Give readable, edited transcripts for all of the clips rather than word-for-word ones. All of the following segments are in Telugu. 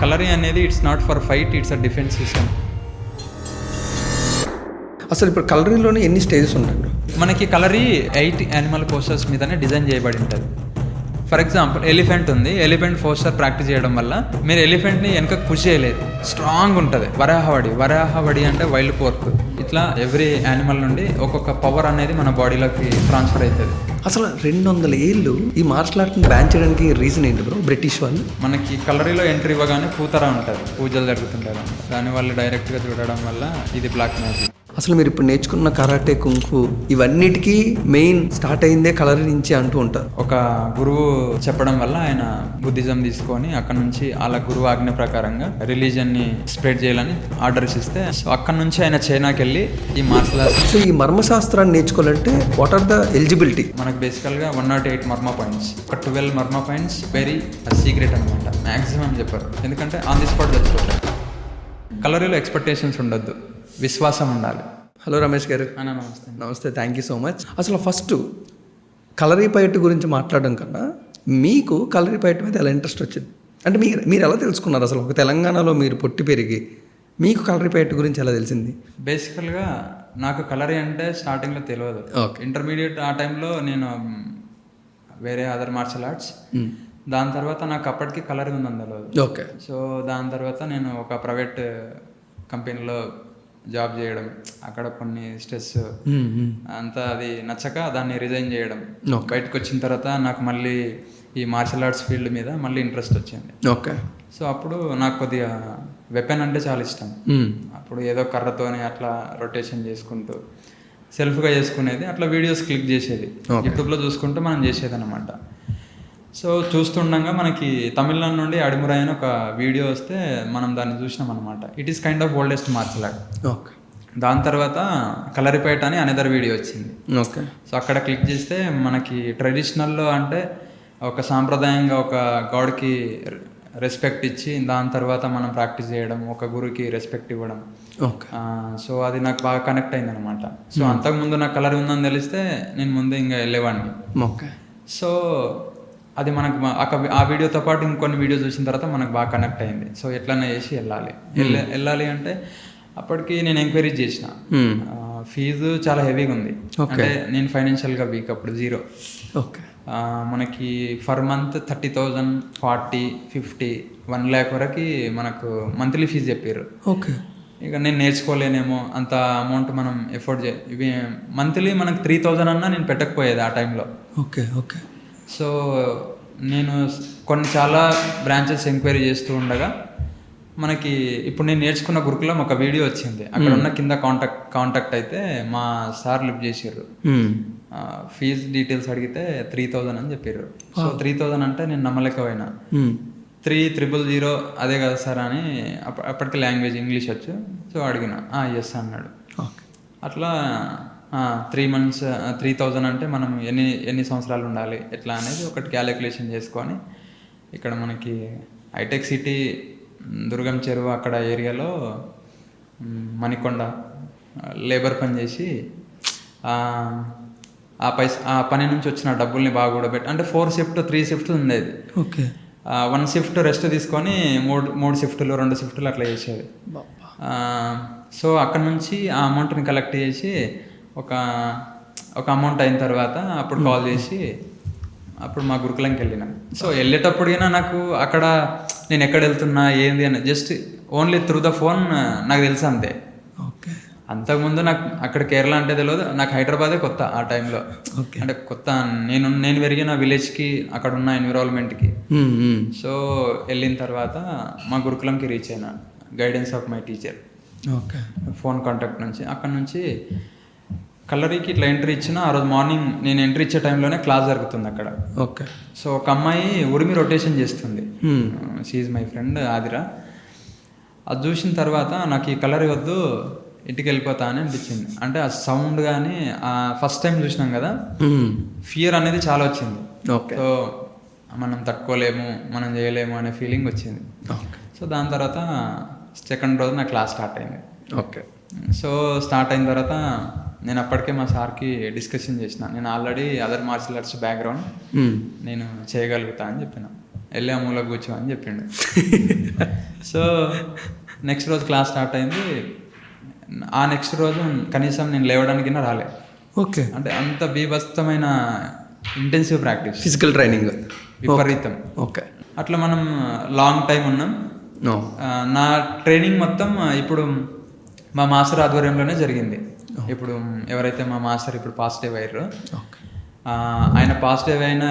కలరీ అనేది it's not for fight, it's a defence system. అసలు ఇప్పుడు కలరీలోనే ఎన్ని స్టేజెస్ ఉంటాయి? మనకి కలరీ 8 యానిమల్ పోస్టర్స్ మీదనే డిజైన్ చేయబడి ఉంటుంది. ఫర్ ఎగ్జాంపుల్ ఎలిఫెంట్ ఉంది, ఎలిఫెంట్ పోస్టర్ ప్రాక్టీస్ చేయడం వల్ల మీరు ఎలిఫెంట్ని వెనక పుష్ చేయలేదు, స్ట్రాంగ్ ఉంటుంది. వరాహవడి అంటే వైల్డ్ పోర్క్. ఇట్లా ఎవ్రీ యానిమల్ నుండి ఒక్కొక్క పవర్ అనేది మన బాడీలోకి ట్రాన్స్ఫర్ అవుతుంది. అసలు 200 ఏళ్ళు ఈ మార్షల్ ఆర్ట్ని బ్యాన్ చేయడానికి రీజన్ ఏంటి బ్రో? బ్రిటిష్ వాళ్ళు మనకి కలరీలో ఎంట్రీ ఇవ్వగానే పూతరా ఉంటుంది, పూజలు జరుగుతుంటారు. దాని వాళ్ళు డైరెక్ట్గా చూడడం వల్ల ఇది బ్లాక్ మ్యాజిక్. అసలు మీరు ఇప్పుడు నేర్చుకున్న కరాటే, కుంఫు ఇవన్నిటికీ మెయిన్ స్టార్ట్ అయిందే కలరీ నుంచి అంటూ ఉంటారు. ఒక గురువు చెప్పడం వల్ల ఆయన బుద్ధిజం తీసుకొని అక్కడ నుంచి వాళ్ళ గురువు ఆజ్ఞ ప్రకారంగా రిలీజియన్ని స్ప్రెడ్ చేయాలని ఆర్డర్స్ ఇస్తే, సో అక్కడ నుంచి ఆయన చైనాకి వెళ్ళి ఈ మార్షల్ ఆర్ట్స్. సో ఈ మర్మశాస్త్రాన్ని నేర్చుకోవాలంటే వాట్ ఆర్ ద ఎలిజిబిలిటీ? మనకు బేసికల్గా 108 మర్మ పాయింట్స్, ఒక 12 మర్మ పాయింట్స్ వెరీ సీక్రెట్ అనమాట. మ్యాక్సిమం చెప్పారు, ఎందుకంటే ఆన్ ది స్పాట్ తెచ్చుకోవట్లేదు. కలరీలో ఎక్స్పెక్టేషన్స్ ఉండొద్దు, విశ్వాసం ఉండాలి. హలో రమేష్ గారు. నమస్తే. నమస్తే, థ్యాంక్ యూ సో మచ్. అసలు ఫస్ట్ కలరీ ఫైట్ గురించి మాట్లాడడం కన్నా మీకు కలరీ ఫైట్ మీద ఎలా ఇంట్రెస్ట్ వచ్చింది? అంటే మీరు ఎలా తెలుసుకున్నారు? అసలు ఒక తెలంగాణలో మీరు పుట్టి పెరిగి మీకు కలరీ ఫైట్ గురించి ఎలా తెలిసింది? బేసికల్గా నాకు కలరీ అంటే స్టార్టింగ్లో తెలియదు. ఇంటర్మీడియట్ ఆ టైంలో నేను వేరే అదర్ మార్షల్ ఆర్ట్స్, దాని తర్వాత నాకు అప్పటికి కలరీ ఉందని తెలియదు. ఓకే. సో దాని తర్వాత నేను ఒక ప్రైవేట్ కంపెనీలో జాబ్ చేయడం, అక్కడ కొన్ని స్ట్రెస్ అంతా అది నచ్చక దాన్ని రిజైన్ చేయడం. బయటకు వచ్చిన తర్వాత నాకు మళ్ళీ ఈ మార్షల్ ఆర్ట్స్ ఫీల్డ్ మీద మళ్ళీ ఇంట్రెస్ట్ వచ్చింది. ఓకే. సో అప్పుడు నాకు కొద్దిగా వెపన్ అంటే చాలా ఇష్టం. అప్పుడు ఏదో కర్రతోనే అట్లా రొటేషన్ చేసుకుంటూ సెల్ఫ్గా చేసుకునేది, అట్లా వీడియోస్ క్లిక్ చేసేది, యూట్యూబ్లో చూసుకుంటూ మనం చేసేది అనమాట. సో చూస్తుండగా మనకి తమిళనాడు నుండి అడిమురై అని ఒక వీడియో వస్తే మనం దాన్ని చూసినాం అనమాట. It is kind of oldest martial art. Okay. దాని తర్వాత కలరిపేట అని అనదర్ వీడియో వచ్చింది. ఓకే. సో అక్కడ క్లిక్ చేస్తే మనకి ట్రెడిషనల్లో అంటే ఒక సాంప్రదాయంగా ఒక గాడ్కి రెస్పెక్ట్ ఇచ్చి దాని తర్వాత మనం ప్రాక్టీస్ చేయడం, ఒక గురుకి రెస్పెక్ట్ ఇవ్వడం. ఓకే. సో అది నాకు బాగా కనెక్ట్ అయింది అనమాట. సో అంతకుముందు నాకు కలర్ ఉందని తెలిస్తే నేను ముందు ఇంకా వెళ్ళేవాడిని. ఓకే. సో అది మనకు ఆ వీడియోతో పాటు ఇంకొన్ని వీడియోస్ చూసిన తర్వాత మనకు బాగా కనెక్ట్ అయింది. సో ఎట్లన్నా చేసి వెళ్ళాలి అంటే అప్పటికి నేను ఎంక్వైరీ చేసిన. ఫీజు చాలా హెవీగా ఉంది, అంటే నేను ఫైనాన్షియల్గా వీక్, అప్పుడు జీరో. ఓకే. మనకి ఫర్ మంత్ 30,000, 40, 50, 1 lakh వరకు మనకు మంత్లీ ఫీజు చెప్పారు. ఓకే. ఇక నేను నేర్చుకోలేనేమో అంత అమౌంట్ మనం ఎఫోర్డ్ ఇవి మంత్లీ మనకు 3,000 అన్నా నేను పెట్టకపోయేది ఆ టైంలో. ఓకే. ఓకే. సో నేను చాలా బ్రాంచెస్ ఎంక్వైరీ చేస్తూ ఉండగా మనకి ఇప్పుడు నేను నేర్చుకున్న గురుకులం ఒక వీడియో వచ్చింది. అక్కడ ఉన్న కింద కాంటాక్ట్ అయితే మా సార్ లిఫ్ట్ చేసారు. ఫీజ్ డీటెయిల్స్ అడిగితే 3,000 అని చెప్పారు. సో 3,000 అంటే నేను నమ్మలేకపోయినా. 3,000 అదే కదా సార్ అని, అప్పటికి లాంగ్వేజ్ ఇంగ్లీష్ వచ్చు. సో అడిగిన, ఎస్ అన్నాడు. అట్లా 3 months 3,000 అంటే మనం ఎన్ని సంవత్సరాలు ఉండాలి ఎట్లా అనేది ఒకటి క్యాలిక్యులేషన్ చేసుకొని, ఇక్కడ మనకి హైటెక్ సిటీ దుర్గం చెరువు అక్కడ ఏరియాలో మణికొండ లేబర్ పని చేసి ఆ పని నుంచి వచ్చిన డబ్బుల్ని బాగా కూడబెట్టి, అంటే 4 shift 3 shifts ఉండేది. ఓకే. 1 shift రెస్ట్ తీసుకొని 3 shifts 2 shifts అట్లా చేసేది. సో అక్కడ నుంచి ఆ అమౌంట్ని కలెక్ట్ చేసి ఒక అమౌంట్ అయిన తర్వాత అప్పుడు కాల్ చేసి అప్పుడు మా గురుకులంకి వెళ్ళిన. సో వెళ్ళేటప్పుడైనా నాకు అక్కడ నేను ఎక్కడ వెళ్తున్నా ఏంది అని just only through the phone నాకు తెలుసు అంతే. ఓకే. అంతకుముందు నాకు అక్కడ కేరళ అంటే తెలియదు, నాకు హైదరాబాదే కొత్త ఆ టైంలో. అంటే కొత్త, నేను పెరిగిన విలేజ్కి అక్కడ ఉన్న ఎన్విరాన్మెంట్కి. సో వెళ్ళిన తర్వాత మా గురుకులంకి రీచ్ అయినా, guidance of my teacher. Okay. Phone contact నుంచి అక్కడ నుంచి కలరీకి ఇట్లా ఎంట్రీ ఇచ్చిన. ఆ రోజు మార్నింగ్ నేను ఎంట్రీ ఇచ్చే టైంలోనే క్లాస్ జరుగుతుంది అక్కడ. ఓకే. సో ఒక అమ్మాయి ఉరిమి రొటేషన్ చేస్తుంది. She my friend Adira. అది చూసిన తర్వాత నాకు ఈ కలరీ వద్దు, ఇంటికి వెళ్ళిపోతా అని అనిపించింది. అంటే ఆ సౌండ్ కానీ ఫస్ట్ టైం చూసినాం కదా, ఫియర్ అనేది చాలా వచ్చింది. సో మనం తట్టుకోలేము, మనం చేయలేము అనే ఫీలింగ్ వచ్చింది. సో దాని తర్వాత సెకండ్ రోజు నా క్లాస్ స్టార్ట్ అయింది. ఓకే. సో స్టార్ట్ అయిన తర్వాత నేను అప్పటికే మా సార్కి డిస్కషన్ చేసిన, నేను already other martial arts background, నేను చేయగలుగుతా అని చెప్పిన. వెళ్ళి ఆ మూలకు కూర్చో అని చెప్పిండు. సో నెక్స్ట్ రోజు క్లాస్ స్టార్ట్ అయింది. ఆ నెక్స్ట్ రోజు కనీసం నేను లేవడానికి రాలే. ఓకే. అంటే అంత బీభత్సమైన ఇంటెన్సివ్ ప్రాక్టీస్, ఫిజికల్ ట్రైనింగ్ విపరీతం. ఓకే. అట్లా మనం లాంగ్ టైం ఉన్నాం. నా ట్రైనింగ్ మొత్తం ఇప్పుడు మా మాస్టర్ ఆధ్వర్యంలోనే జరిగింది. ఇప్పుడు ఎవరైతే మా మాస్టర్ ఇప్పుడు పాజిటివ్ అయ్యారో ఆయన పాజిటివ్ అయిన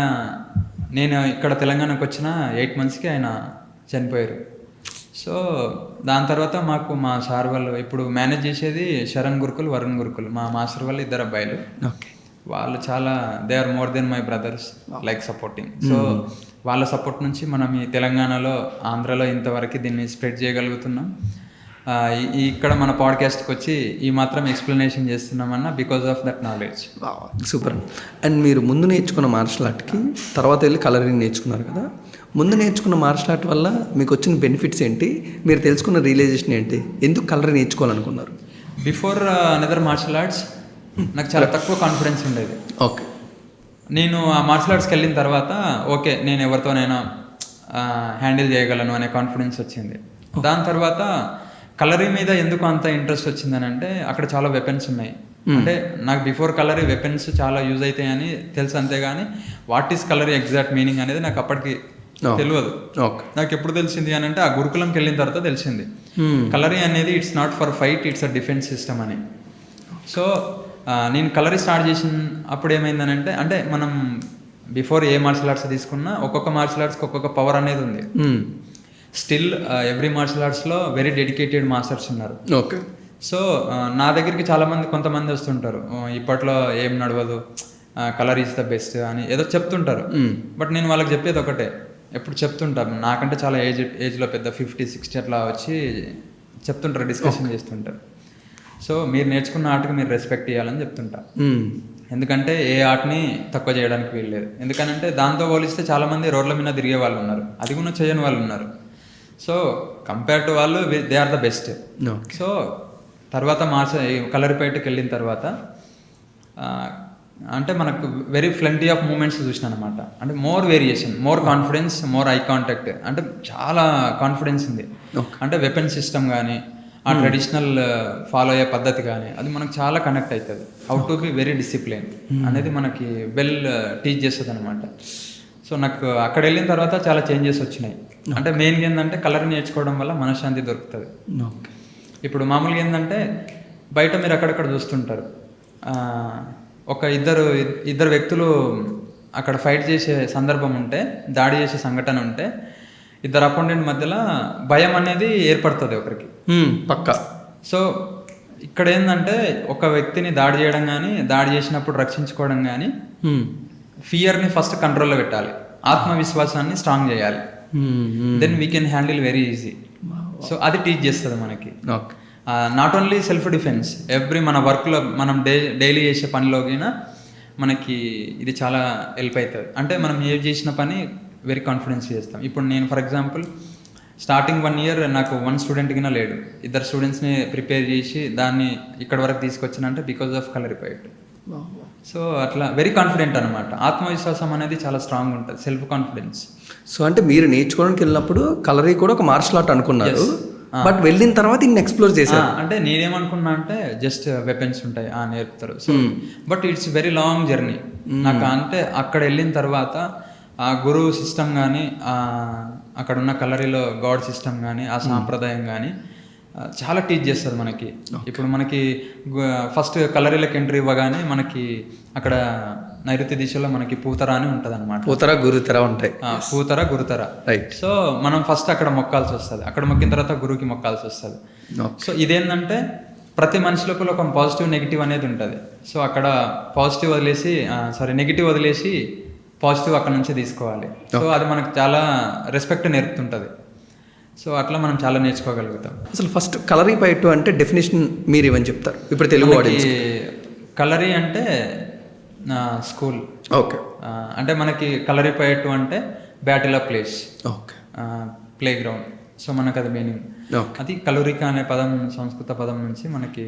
నేను ఇక్కడ తెలంగాణకు వచ్చిన 8 monthsకి ఆయన చనిపోయారు. సో దాని తర్వాత మాకు మా సార్ వాళ్ళు ఇప్పుడు మేనేజ్ చేసేది శరణ్ గురుకుల్, వరుణ్ గురుకుల్. మా మాస్టర్ వాళ్ళు 2 అబ్బాయిలు. ఓకే. వాళ్ళు చాలా they are more than my brothers, like supporting. So వాళ్ళ సపోర్ట్ నుంచి మనం ఈ తెలంగాణలో, ఆంధ్రాలో ఇంతవరకు దీన్ని స్ప్రెడ్ చేయగలుగుతున్నాం. ఇక్కడ మన పాడ్కాస్ట్కి వచ్చి ఈ మాత్రం ఎక్స్ప్లెనేషన్ చేస్తున్నామన్న because of that knowledge. Super. And మీరు ముందు నేర్చుకున్న మార్షల్ ఆర్ట్కి తర్వాత వెళ్ళి కలరింగ్ నేర్చుకున్నారు కదా, ముందు నేర్చుకున్న మార్షల్ ఆర్ట్ వల్ల మీకు వచ్చిన బెనిఫిట్స్ ఏంటి, మీరు తెలుసుకున్న రియలైజేషన్ ఏంటి, ఎందుకు కలర్ నేర్చుకోవాలనుకున్నారు? బిఫోర్ అనదర్ మార్షల్ ఆర్ట్స్ నాకు చాలా తక్కువ కాన్ఫిడెన్స్ ఉండేది. ఓకే. నేను ఆ మార్షల్ ఆర్ట్స్కి వెళ్ళిన తర్వాత ఓకే నేను ఎవరితోనైనా హ్యాండిల్ చేయగలను అనే కాన్ఫిడెన్స్ వచ్చింది. దాని తర్వాత కలరీ మీద ఎందుకు అంత ఇంట్రెస్ట్ వచ్చిందని అంటే అక్కడ చాలా వెపన్స్ ఉన్నాయి. అంటే నాకు బిఫోర్ కలరీ వెపన్స్ చాలా యూజ్ అవుతాయని తెలుసు, అంతేగాని వాట్ ఈస్ కలరీ ఎగ్జాక్ట్ మీనింగ్ అనేది నాకు అప్పటికి తెలియదు. నాకు ఎప్పుడు తెలిసింది అని అంటే ఆ గురుకులంకి వెళ్ళిన తర్వాత తెలిసింది కలరీ అనేది it's not for fight, it's a defence system అని. సో నేను కలరీ స్టార్ట్ చేసిన అప్పుడు ఏమైందని అంటే మనం బిఫోర్ ఏ మార్షల్ ఆర్ట్స్ తీసుకున్నా ఒక్కొక్క మార్షల్ ఆర్ట్స్కి ఒక్కొక్క పవర్ అనేది ఉంది. స్టిల్ ఎవ్రీ మార్షల్ ఆర్ట్స్లో వెరీ డెడికేటెడ్ మాస్టర్స్ ఉన్నారు. ఓకే. సో నా దగ్గరికి కొంతమంది వస్తుంటారు, ఇప్పట్లో ఏం నడవదు, కలర్ ఈజ్ ద బెస్ట్ అని ఏదో చెప్తుంటారు. బట్ నేను వాళ్ళకి చెప్పేది ఒకటే, ఎప్పుడు చెప్తుంటారు, నాకంటే చాలా ఏజ్లో పెద్ద 50-60 అట్లా వచ్చి చెప్తుంటారు, డిస్కషన్ చేస్తుంటారు. సో మీరు నేర్చుకున్న ఆర్ట్కి మీరు రెస్పెక్ట్ ఇవ్వాలని చెప్తుంటా. ఎందుకంటే ఏ ఆర్ట్ని తక్కువ చేయడానికి వీల్లేదు. ఎందుకనంటే దాంతో పోలిస్తే చాలామంది రోడ్ల మీద తిరిగే వాళ్ళు ఉన్నారు, అది కూడా చేయని వాళ్ళు ఉన్నారు. సో కంపేర్ టు వాళ్ళు they are the best. So తర్వాత కలరిపేటకి వెళ్ళిన తర్వాత అంటే మనకు వెరీ ప్లెంటీ ఆఫ్ మూమెంట్స్ చూసినాను అనమాట. అంటే more variation, more confidence, more eye contact, అంటే చాలా కాన్ఫిడెన్స్ ఉంది. అంటే వెపన్ సిస్టమ్ కానీ ఆ ట్రెడిషనల్ ఫాలో అయ్యే పద్ధతి కానీ అది మనకు చాలా కనెక్ట్ అవుతుంది. How to be very discipline అనేది మనకి వెల్ టీచ్ చేస్తుంది అనమాట. సో నాకు అక్కడ వెళ్ళిన తర్వాత చాలా చేంజెస్ వచ్చినాయి. అంటే మెయిన్గా ఏంటంటే కలర్ నేర్చుకోవడం వల్ల మనశ్శాంతి దొరుకుతుంది. ఇప్పుడు మామూలుగా ఏంటంటే బయట మీరు అక్కడక్కడ చూస్తుంటారు, ఒక ఇద్దరు వ్యక్తులు అక్కడ ఫైట్ చేసే సందర్భం ఉంటే, దాడి చేసే సంఘటన ఉంటే, ఇద్దరు అపోనెంట్ మధ్యలో భయం అనేది ఏర్పడుతుంది ఒకరికి పక్కా. సో ఇక్కడ ఏంటంటే ఒక వ్యక్తిని దాడి చేయడం కానీ, దాడి చేసినప్పుడు రక్షించుకోవడం కానీ, ఫియర్ని ఫస్ట్ కంట్రోల్లో పెట్టాలి, ఆత్మవిశ్వాసాన్ని స్ట్రాంగ్ చేయాలి, then we can handle very easy. So అది టీచ్ చేస్తుంది మనకి. నాట్ ఓన్లీ సెల్ఫ్ డిఫెన్స్, మన వర్క్లో మనం డైలీ చేసే పనిలోకినా మనకి ఇది చాలా హెల్ప్ అవుతుంది. అంటే మనం ఏం చేసిన పని వెరీ కాన్ఫిడెన్స్ చేస్తాం. ఇప్పుడు నేను ఫర్ ఎగ్జాంపుల్ స్టార్టింగ్ 1 year నాకు 1 student కింద లేడు, 2 స్టూడెంట్స్ని ప్రిపేర్ చేసి దాన్ని ఇక్కడ వరకు తీసుకొచ్చానంటే బికాజ్ ఆఫ్ కలరిపైట్. సో అట్లా వెరీ కాన్ఫిడెంట్ అనమాట. ఆత్మవిశ్వాసం అనేది చాలా స్ట్రాంగ్ ఉంటుంది, సెల్ఫ్ కాన్ఫిడెన్స్. సో అంటే మీరు నేర్చుకోవడానికి వెళ్ళినప్పుడు కలరీ కూడా ఒక మార్షల్ ఆర్ట్ అనుకున్నారు, బట్ వెళ్ళిన తర్వాత ఇన్ని ఎక్స్ప్లోర్ చేశారు. అంటే నేనేమనుకున్నా అంటే జస్ట్ వెపన్స్ ఉంటాయి నేర్పుతారు. So but it's very long journey నాకు. అంటే అక్కడ వెళ్ళిన తర్వాత ఆ గురువు సిస్టమ్ కానీ, అక్కడ ఉన్న కలరీలో గాడ్ సిస్టమ్ కానీ, ఆ సాంప్రదాయం కానీ చాలా టీచ్ చేస్తుంది మనకి. ఇప్పుడు మనకి ఫస్ట్ కలరీలకు ఎంట్రీ ఇవ్వగానే మనకి అక్కడ నైరుతి దిశలో మనకి పూతర అని ఉంటుంది అనమాట. పూతర గురుతర ఉంటాయి, పూతర గురుతర, రైట్. సో మనం ఫస్ట్ అక్కడ మొక్కాల్సి వస్తుంది, అక్కడ మొక్కిన తర్వాత గురువుకి మొక్కాల్సి వస్తుంది. సో ఇదేంటంటే ప్రతి మనిషి లోపల ఒక పాజిటివ్ నెగిటివ్ అనేది ఉంటుంది. సో అక్కడ నెగిటివ్ వదిలేసి పాజిటివ్ అక్కడ నుంచి తీసుకోవాలి. సో అది మనకు చాలా రెస్పెక్ట్ నేర్పుతుంటుంది. సో అట్లా మనం చాలా నేర్చుకోగలుగుతాం. అసలు ఫస్ట్ కలరీ పైట్ అంటే డెఫినేషన్ మీరు ఏమని చెప్తారు ఇప్పుడు తెలుగు ఆడియన్స్? కలరీ అంటే స్కూల్. ఓకే. అంటే మనకి కలరీ పైట్ అంటే battle of place, okay, play ground. So మనకు అది మీనింగ్. అది కలరిక అనే పదం సంస్కృత పదం నుంచి మనకి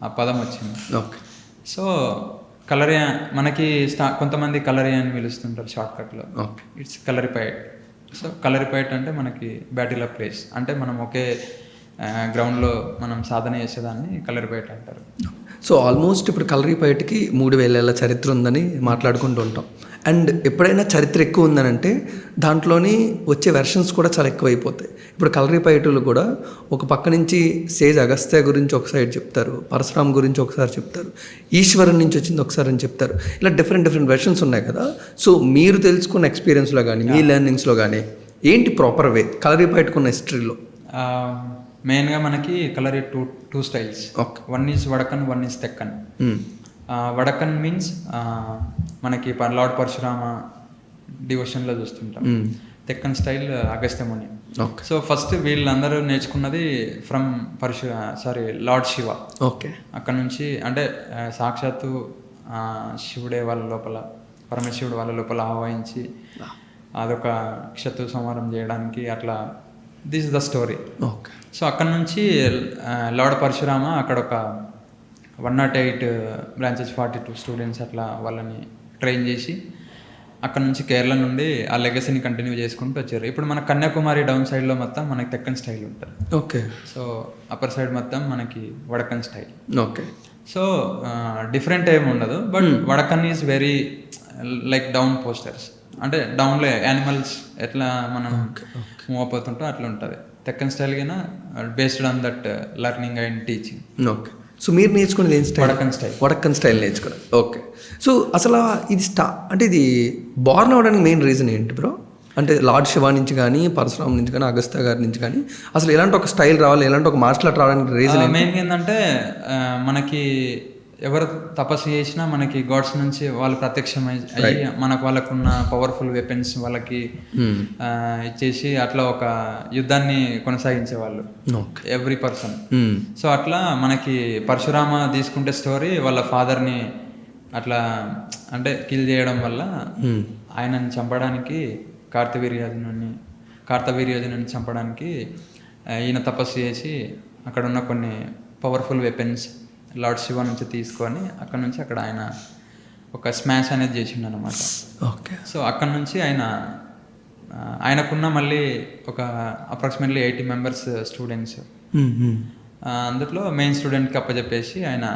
ఆ పదం వచ్చింది. ఓకే. సో కలరీ మనకి కొంతమంది కలరీ అని పిలుస్తుంటారు షార్ట్కట్లో. ఇట్స్ కలరిపైట్. సో కలరిపయట్ అంటే మనకి బ్యాటిల్ ఆఫ్ ప్లేస్, అంటే మనం ఒకే గ్రౌండ్లో మనం సాధన చేసేదాన్ని కలరిపయట్ అంటారు. సో ఆల్మోస్ట్ ఇప్పుడు కలరిపయట్కి 3000 ఏళ్ళ చరిత్ర ఉందని మాట్లాడుకుంటూ ఉంటాం. అండ్ ఎప్పుడైనా చరిత్ర ఎక్కువ ఉందనంటే దాంట్లోని వచ్చే వెర్షన్స్ కూడా చాలా ఎక్కువైపోతాయి. ఇప్పుడు కలరిపయటులు కూడా ఒక పక్క నుంచి సేజ్ అగస్త్య గురించి ఒక సైడ్ చెప్తారు, పరశురామ్ గురించి ఒకసారి చెప్తారు, ఈశ్వరుని నుంచి వచ్చింది ఒకసారి అని చెప్తారు. ఇలా డిఫరెంట్ వెర్షన్స్ ఉన్నాయి కదా. సో మీరు తెలుసుకున్న ఎక్స్పీరియన్స్లో కానీ మీ లెర్నింగ్స్లో కానీ ఏంటి ప్రాపర్ వే కలరిపయట్కున్న హిస్టరీలో? మెయిన్గా మనకి Kalari two styles. One is Vadakkan, one is Thekkan. Vadakkan means మనకి లార్డ్ పరశురామ డివోషన్లో చూస్తుంటాం. Thekkan style Agastyamuni. So first వీళ్ళందరూ నేర్చుకున్నది ఫ్రమ్ లార్డ్ శివ. ఓకే. అక్కడ నుంచి అంటే సాక్షాత్తు శివుడే వాళ్ళ లోపల, పరమశివుడు వాళ్ళ లోపల ఆహ్వానించి అదొక క్షత్రు సంహారం చేయడానికి అట్లా. This is the story. Okay. So అక్కడ నుంచి లార్డ్ పరశురామ అక్కడ ఒక 108 బ్రాంచెస్ 42 స్టూడెంట్స్ అట్లా వాళ్ళని ట్రైన్ చేసి అక్కడ నుంచి కేరళ నుండి ఆ లెగసీని కంటిన్యూ చేసుకుంటూ వచ్చారు. ఇప్పుడు మన కన్యాకుమారి డౌన్ సైడ్లో మొత్తం మనకి తెక్కన్ స్టైల్ ఉంటుంది. ఓకే. సో అప్పర్ సైడ్ మొత్తం మనకి Vadakkan style. Okay. So different ఏమి ఉండదు, but Vadakkan is very like down postures, అంటే డౌన్లో యానిమల్స్ ఎట్లా మనం మూవ్ అయిపోతుంటో అట్లా ఉంటుంది. తెక్కన్ స్టైల్ కింద based on that learning and teaching. Okay. So మీరు నేర్చుకునేది ఏం స్టైల్? వడకన్ స్టైల్ నేర్చుకున్నారు. ఓకే. సో అసలు ఇది అంటే ఇది బార్న్ అవ్వడానికి మెయిన్ రీజన్ ఏంటి బ్రో? అంటే లార్డ్ శివ నుంచి కానీ, పరశురామ్ నుంచి కానీ, అగస్త్య గారి నుంచి కానీ అసలు ఎలాంటి ఒక స్టైల్ రావాలి, ఎలాంటి ఒక మార్షల్ ఆర్ట్ రావడానికి రీజన్ మెయిన్ ఏంటంటే మనకి ఎవరు తపస్సు చేసినా మనకి గాడ్స్ నుంచి వాళ్ళు ప్రత్యక్షమై అయ్యి వాళ్ళకున్న పవర్ఫుల్ వెపన్స్ వాళ్ళకి ఇచ్చేసి అట్లా ఒక యుద్ధాన్ని కొనసాగించేవాళ్ళు ఎవ్రీ పర్సన్. సో అట్లా మనకి పరశురామ తీసుకుంటే స్టోరీ వాళ్ళ ఫాదర్ని అట్లా అంటే కిల్ చేయడం వల్ల ఆయనని చంపడానికి కార్తవీర్యాజుని చంపడానికి ఈయన తపస్సు చేసి అక్కడ ఉన్న కొన్ని పవర్ఫుల్ వెపన్స్ లార్డ్ శివ నుంచి తీసుకొని అక్కడ ఆయన ఒక స్మాష్ అనేది చేసిండు అనమాట. ఓకే. సో అక్కడ నుంచి ఆయనకున్న మళ్ళీ ఒక అప్రాక్సిమేట్లీ 80 మెంబర్స్ స్టూడెంట్స్, అందులో మెయిన్ స్టూడెంట్కి అప్పచెప్పేసి ఆయన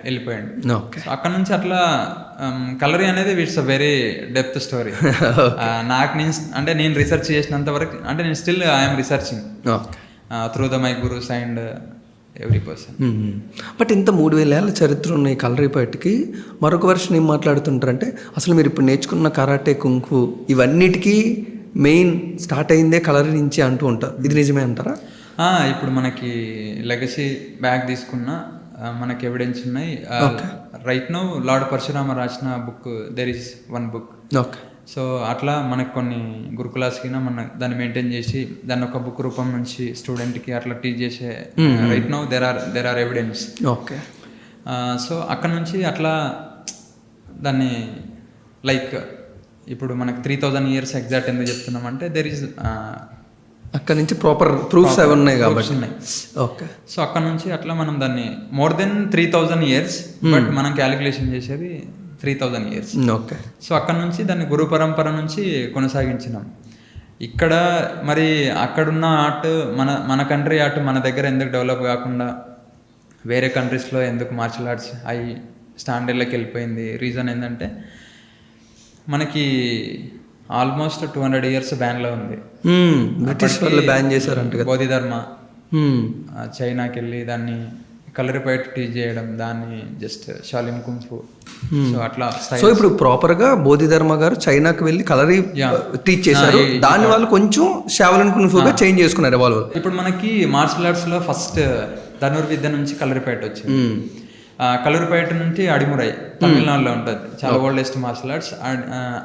వెళ్ళిపోయాడు. సో అక్కడ నుంచి అట్లా కలరీ అనేది it's a very depth story. నేను రీసెర్చ్ చేసినంత వరకు, అంటే నేను still I'm researching through the my gurus and every person. But ఇంత 3000 ఏళ్ళ చరిత్ర ఉన్న ఈ కలరిపయట్కి మరొక వర్షన్ ఏం మాట్లాడుతుంటారంటే అసలు మీరు ఇప్పుడు నేర్చుకున్న కరాటే, కుంఫు ఇవన్నిటికీ మెయిన్ స్టార్ట్ అయిందే కలరీ నుంచి అంటూ ఉంటారు. ఇది నిజమే అంటారా? ఇప్పుడు మనకి లెగసీ బ్యాగ్ తీసుకున్న మనకి ఎవిడెన్స్ ఉన్నాయి. రైట్ నౌ లార్డ్ పరశురామ రాసిన book, there is one book. Okay. So అట్లా మనకు కొన్ని గురుకులాస్కి మన దాన్ని మెయింటైన్ చేసి దాన్ని ఒక బుక్ రూపం నుంచి స్టూడెంట్కి అట్లా టీచ్ చేసే right now there are evidence. Okay. So అక్కడ నుంచి అట్లా దాన్ని లైక్ ఇప్పుడు మనకు 3000 years ఎగ్జాక్ట్ ఎందుకు చెప్తున్నామంటే దెర్ ఈస్ అక్కడ నుంచి ప్రాపర్ ప్రూఫ్స్ అవి ఉన్నాయి కాబట్టి ఉన్నాయి. ఓకే. సో అక్కడ నుంచి అట్లా మనం దాన్ని మోర్ దెన్ 3000 years, బట్ మనం క్యాలిక్యులేషన్ చేసేది 3000 years. ఓకే. సో అక్కడ నుంచి దాన్ని గురు పరంపర నుంచి కొనసాగించినాం. ఇక్కడ మరి అక్కడున్న ఆర్ట్ మన కంట్రీ ఆర్ట్ మన దగ్గర ఎందుకు డెవలప్ కాకుండా వేరే కంట్రీస్లో ఎందుకు మార్షల్ ఆర్ట్స్ అవి స్టాండర్డ్లోకి వెళ్ళిపోయింది? రీజన్ ఏంటంటే మనకి ఆల్మోస్ట్ 200 years బ్యాన్లో ఉంది. బ్రిటిష్ వాళ్ళు బ్యాన్ చేశారంట. బోధిధర్మ చైనాకి వెళ్ళి దాన్ని కలరిపయట్ టీచ్ చేయడం, దాన్ని జస్ట్ షాలిం కుంఫు. సో అట్లా సో ఇప్పుడు ప్రాపర్గా బోధిధర్మ గారు చైనాకి వెళ్ళి కలరీ టీచ్ చేశారు, దాని వాళ్ళు కొంచెం షావలిన్ కుంఫుగా చేంజ్ చేసుకున్నారు వాళ్ళు. ఇప్పుడు మనకి మార్షల్ ఆర్ట్స్లో ఫస్ట్ ధనుర్విద్య నుంచి కలరిపయట్ వచ్చింది. కలరిపయట్ నుంచి అడిమురై తమిళనాడులో ఉంటుంది, చాలా ఓల్డెస్ట్ మార్షల్ ఆర్ట్స్.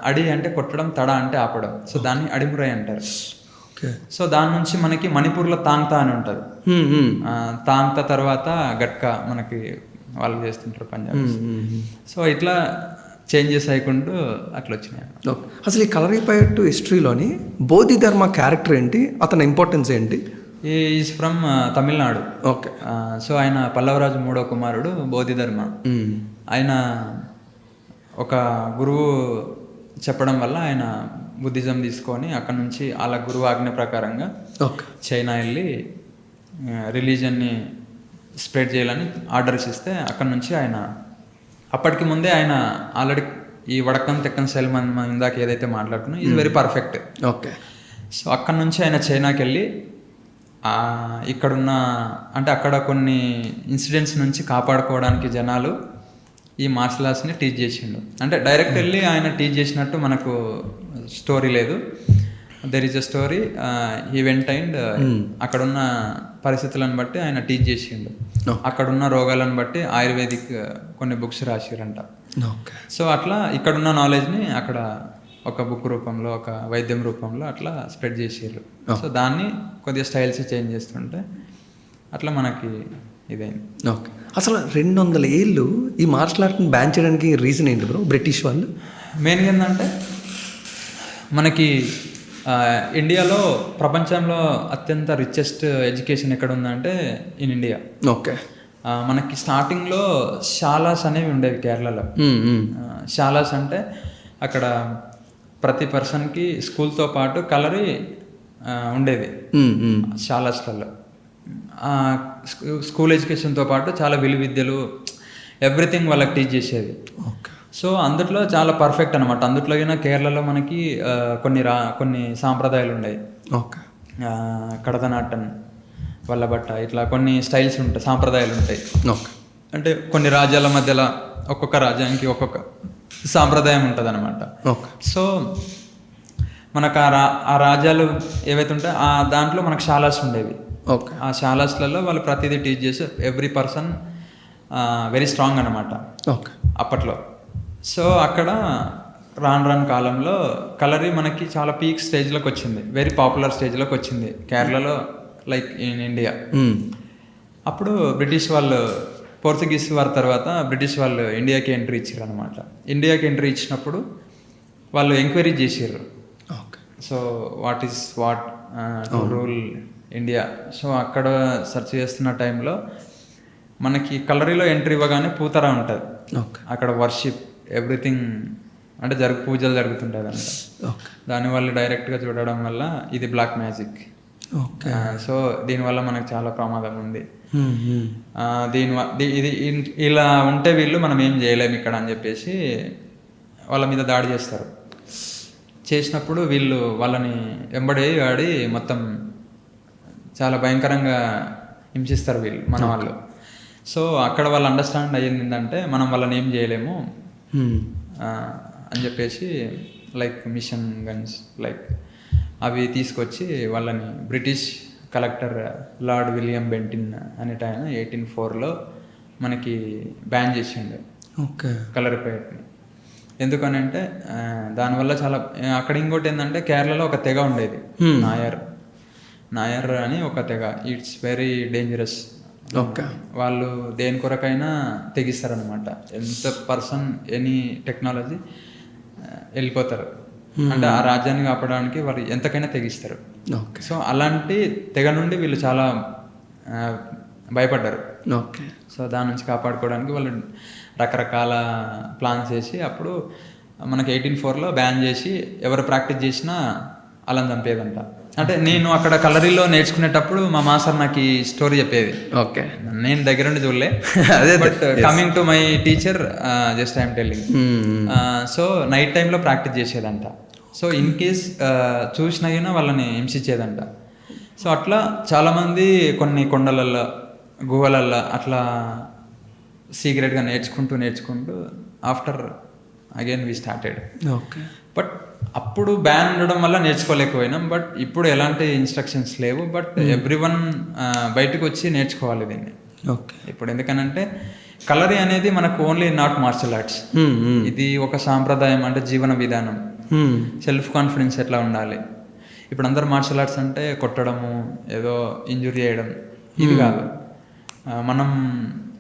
అడి అంటే కొట్టడం, తడ అంటే ఆపడం, సో దాన్ని అడిమురై అంటారు. సో దాని నుంచి మనకి మణిపూర్లో తాంగ్తా అని ఉంటుంది. తాంగ్తా తర్వాత గట్కా మనకి వాళ్ళు చేస్తుంటారు పంజాబ్. సో ఇట్లా చేంజెస్ అయ్యకుంటూ అట్లా వచ్చినాయి. అసలు ఈ కలరిపయట్ హిస్టరీలోని బోధిధర్మ క్యారెక్టర్ ఏంటి, అతని ఇంపార్టెన్స్ ఏంటి? Is from Tamil Nadu. Okay. So ఆయన పల్లవరాజు 3వ కుమారుడు బోధిధర్మ. ఆయన ఒక గురువు చెప్పడం వల్ల ఆయన బుద్ధిజం తీసుకొని అక్కడ నుంచి వాళ్ళ గురువు ఆజ్ఞ ప్రకారంగా ఓకే. చైనా వెళ్ళి రిలీజన్ని స్ప్రెడ్ చేయాలని ఆర్డర్స్ ఇస్తే అక్కడ నుంచి ఆయన అప్పటికి ముందే ఆయన ఆల్రెడీ ఈ వడకన్ తెక్కన్ స్టైల్ మనం ఇందాక ఏదైతే మాట్లాడుకున్నా ఇది వెరీ పర్ఫెక్ట్. ఓకే. సో అక్కడ నుంచి ఆయన చైనాకి వెళ్ళి ఇక్కడున్న అంటే అక్కడ కొన్ని ఇన్సిడెంట్స్ నుంచి కాపాడుకోవడానికి జనాలు ఈ మార్షల్ ఆర్ట్స్ని టీచ్ చేసిండు. అంటే డైరెక్ట్ వెళ్ళి ఆయన టీచ్ చేసినట్టు మనకు స్టోరీ లేదు. There is a story event and అక్కడున్న పరిస్థితులను బట్టి ఆయన టీచ్ చేసిండు. అక్కడున్న రోగాలను బట్టి ఆయుర్వేదిక్ కొన్ని బుక్స్ రాసిరంట. ఓకే. సో అట్లా ఇక్కడున్న నాలెడ్జ్ని అక్కడ ఒక బుక్ రూపంలో ఒక వైద్యం రూపంలో అట్లా స్ప్రెడ్ చేసారు. సో దాన్ని కొద్దిగా స్టైల్స్ చేంజ్ చేస్తుంటే అట్లా మనకి ఇదైంది. ఓకే. అసలు 200 ఏళ్ళు ఈ మార్షల్ ఆర్ట్ని బ్యాన్ చేయడానికి రీజన్ ఏంటి బ్రో? బ్రిటిష్ వాళ్ళు మెయిన్గా ఏంటంటే మనకి ఇండియాలో ప్రపంచంలో అత్యంత రిచెస్ట్ ఎడ్యుకేషన్ ఎక్కడ ఉందంటే ఇన్ ఇండియా. ఓకే. మనకి స్టార్టింగ్లో శాలాస్ అనేవి ఉండేవి కేరళలో. శాలాస్ అంటే అక్కడ ప్రతి పర్సన్కి స్కూల్తో పాటు కలరీ ఉండేది శాలాస్లలో. స్కూల్ ఎడ్యుకేషన్తో పాటు చాలా విలువిద్యలు ఎవ్రీథింగ్ వాళ్ళకి టీచ్ చేసేది. ఓకే. సో అందుట్లో చాలా పర్ఫెక్ట్ అనమాట. అందుట్లో అయినా కేరళలో మనకి కొన్ని సాంప్రదాయాలు ఉన్నాయి. ఓకే. కడతనాటన్, వల్లబట్ట, ఇట్లా కొన్ని స్టైల్స్ ఉంటాయి, సాంప్రదాయాలు ఉంటాయి. ఓకే. అంటే కొన్ని రాజ్యాల మధ్యలో ఒక్కొక్క రాజ్యానికి ఒక్కొక్క సాంప్రదాయం ఉంటుంది అనమాట. ఓకే. సో మనకు ఆ రాజ్యాలు ఏవైతే ఉంటాయో ఆ దాంట్లో మనకు శాలాస్ ఉండేవి. ఓకే. ఆ శాలాస్లలో వాళ్ళు ప్రతిదీ టీచ్ చేసి ఎవ్రీ పర్సన్ వెరీ స్ట్రాంగ్ అనమాట ఓకే అప్పట్లో. సో అక్కడ రాను కాలంలో కలరీ మనకి చాలా పీక్ స్టేజ్లోకి వచ్చింది, వెరీ పాపులర్ స్టేజ్లోకి వచ్చింది కేరళలో, లైక్ ఇన్ ఇండియా. అప్పుడు బ్రిటిష్ వాళ్ళు, పోర్చుగీస్ వారి తర్వాత బ్రిటిష్ వాళ్ళు ఇండియాకి ఎంట్రీ ఇచ్చారు అనమాట. ఇండియాకి ఎంట్రీ ఇచ్చినప్పుడు వాళ్ళు ఎంక్వైరీ చేసారు. Okay. So what to rule India. So అక్కడ సెర్చ్ చేస్తున్న టైంలో మనకి కలరీలో ఎంట్రీ ఇవ్వగానే పూతరా ఉంటుంది. ఓకే. అక్కడ వర్షిప్ ఎవ్రీథింగ్ అంటే పూజలు జరుగుతుంటుంది అంట. ఓకే. దానివల్ల డైరెక్ట్గా చూడడం వల్ల ఇది బ్లాక్ మ్యాజిక్. ఓకే. సో దీనివల్ల మనకు చాలా ప్రమాదం ఉంది. ఇది ఇలా ఉంటే వీళ్ళు మనం ఏం చేయలేము ఇక్కడ అని చెప్పేసి వాళ్ళ మీద దాడి చేస్తారు. చేసినప్పుడు వీళ్ళు వాళ్ళని వెంబడి ఆడి మొత్తం చాలా భయంకరంగా హింసిస్తారు వీళ్ళు, మన వాళ్ళు. సో అక్కడ వాళ్ళు అండర్స్టాండ్ అయ్యింది ఏంటంటే మనం వాళ్ళని ఏం చేయలేము అని చెప్పేసి లైక్ మిషన్ గన్స్ లైక్ అవి తీసుకొచ్చి వాళ్ళని బ్రిటిష్ కలెక్టర్ లార్డ్ విలియం బెంటిన్ అనేట ఆయన 1804లో మనకి బ్యాన్ చేసిండు ఓకే కలరిపేటని. ఎందుకనంటే దానివల్ల చాలా అక్కడ ఇంకోటి ఏంటంటే కేరళలో ఒక తెగ ఉండేది, నాయర్ అని ఒక తెగ. It's very dangerous. ఓకే. వాళ్ళు దేని కొరకైనా తెగిస్తారనమాట. ఎంత పర్సన్ ఎనీ టెక్నాలజీ వెళ్ళిపోతారు, అంటే ఆ రాజ్యాన్ని కాపాడడానికి వాళ్ళు ఎంతకైనా తెగిస్తారు. ఓకే. సో అలాంటి తెగ నుండి వీళ్ళు చాలా భయపడ్డారు. ఓకే. సో దాని నుంచి కాపాడుకోవడానికి వాళ్ళు రకరకాల ప్లాన్స్ చేసి అప్పుడు మనకి 1804లో బ్యాన్ చేసి ఎవరు ప్రాక్టీస్ చేసినా అలా చంపేదంట. అంటే నేను అక్కడ కలరీలో నేర్చుకునేటప్పుడు మా మాస్టర్ నాకు ఈ స్టోరీ చెప్పేది. ఓకే. నేను దగ్గర నుండి చూడలే, అదే but coming to my teacher just I'm telling. So night టైంలో ప్రాక్టీస్ చేసేదంట. సో ఇన్ కేస్ చూసినా వాళ్ళని హింసించేదంట. సో అట్లా చాలామంది కొన్ని కొండలల్లో గుహలల్లో అట్లా సీక్రెట్గా నేర్చుకుంటూ after again we started. Okay. But అప్పుడు బ్యాన్ ఉండడం వల్ల నేర్చుకోలేకపోయినాం. బట్ ఇప్పుడు ఎలాంటి ఇన్స్ట్రక్షన్స్ లేవు, బట్ ఎవ్రీవన్ బయటకు వచ్చి నేర్చుకోవాలి దీన్ని. ఓకే. ఇప్పుడు ఎందుకనంటే కలరీ అనేది మనకు ఓన్లీ నాట్ మార్షల్ ఆర్ట్స్, ఇది ఒక సాంప్రదాయం, అంటే జీవన విధానం, సెల్ఫ్ కాన్ఫిడెన్స్ ఎట్లా ఉండాలి. ఇప్పుడు అందరు మార్షల్ ఆర్ట్స్ అంటే కొట్టడము, ఏదో ఇంజురీ చేయడం, ఇది కాదు. మనం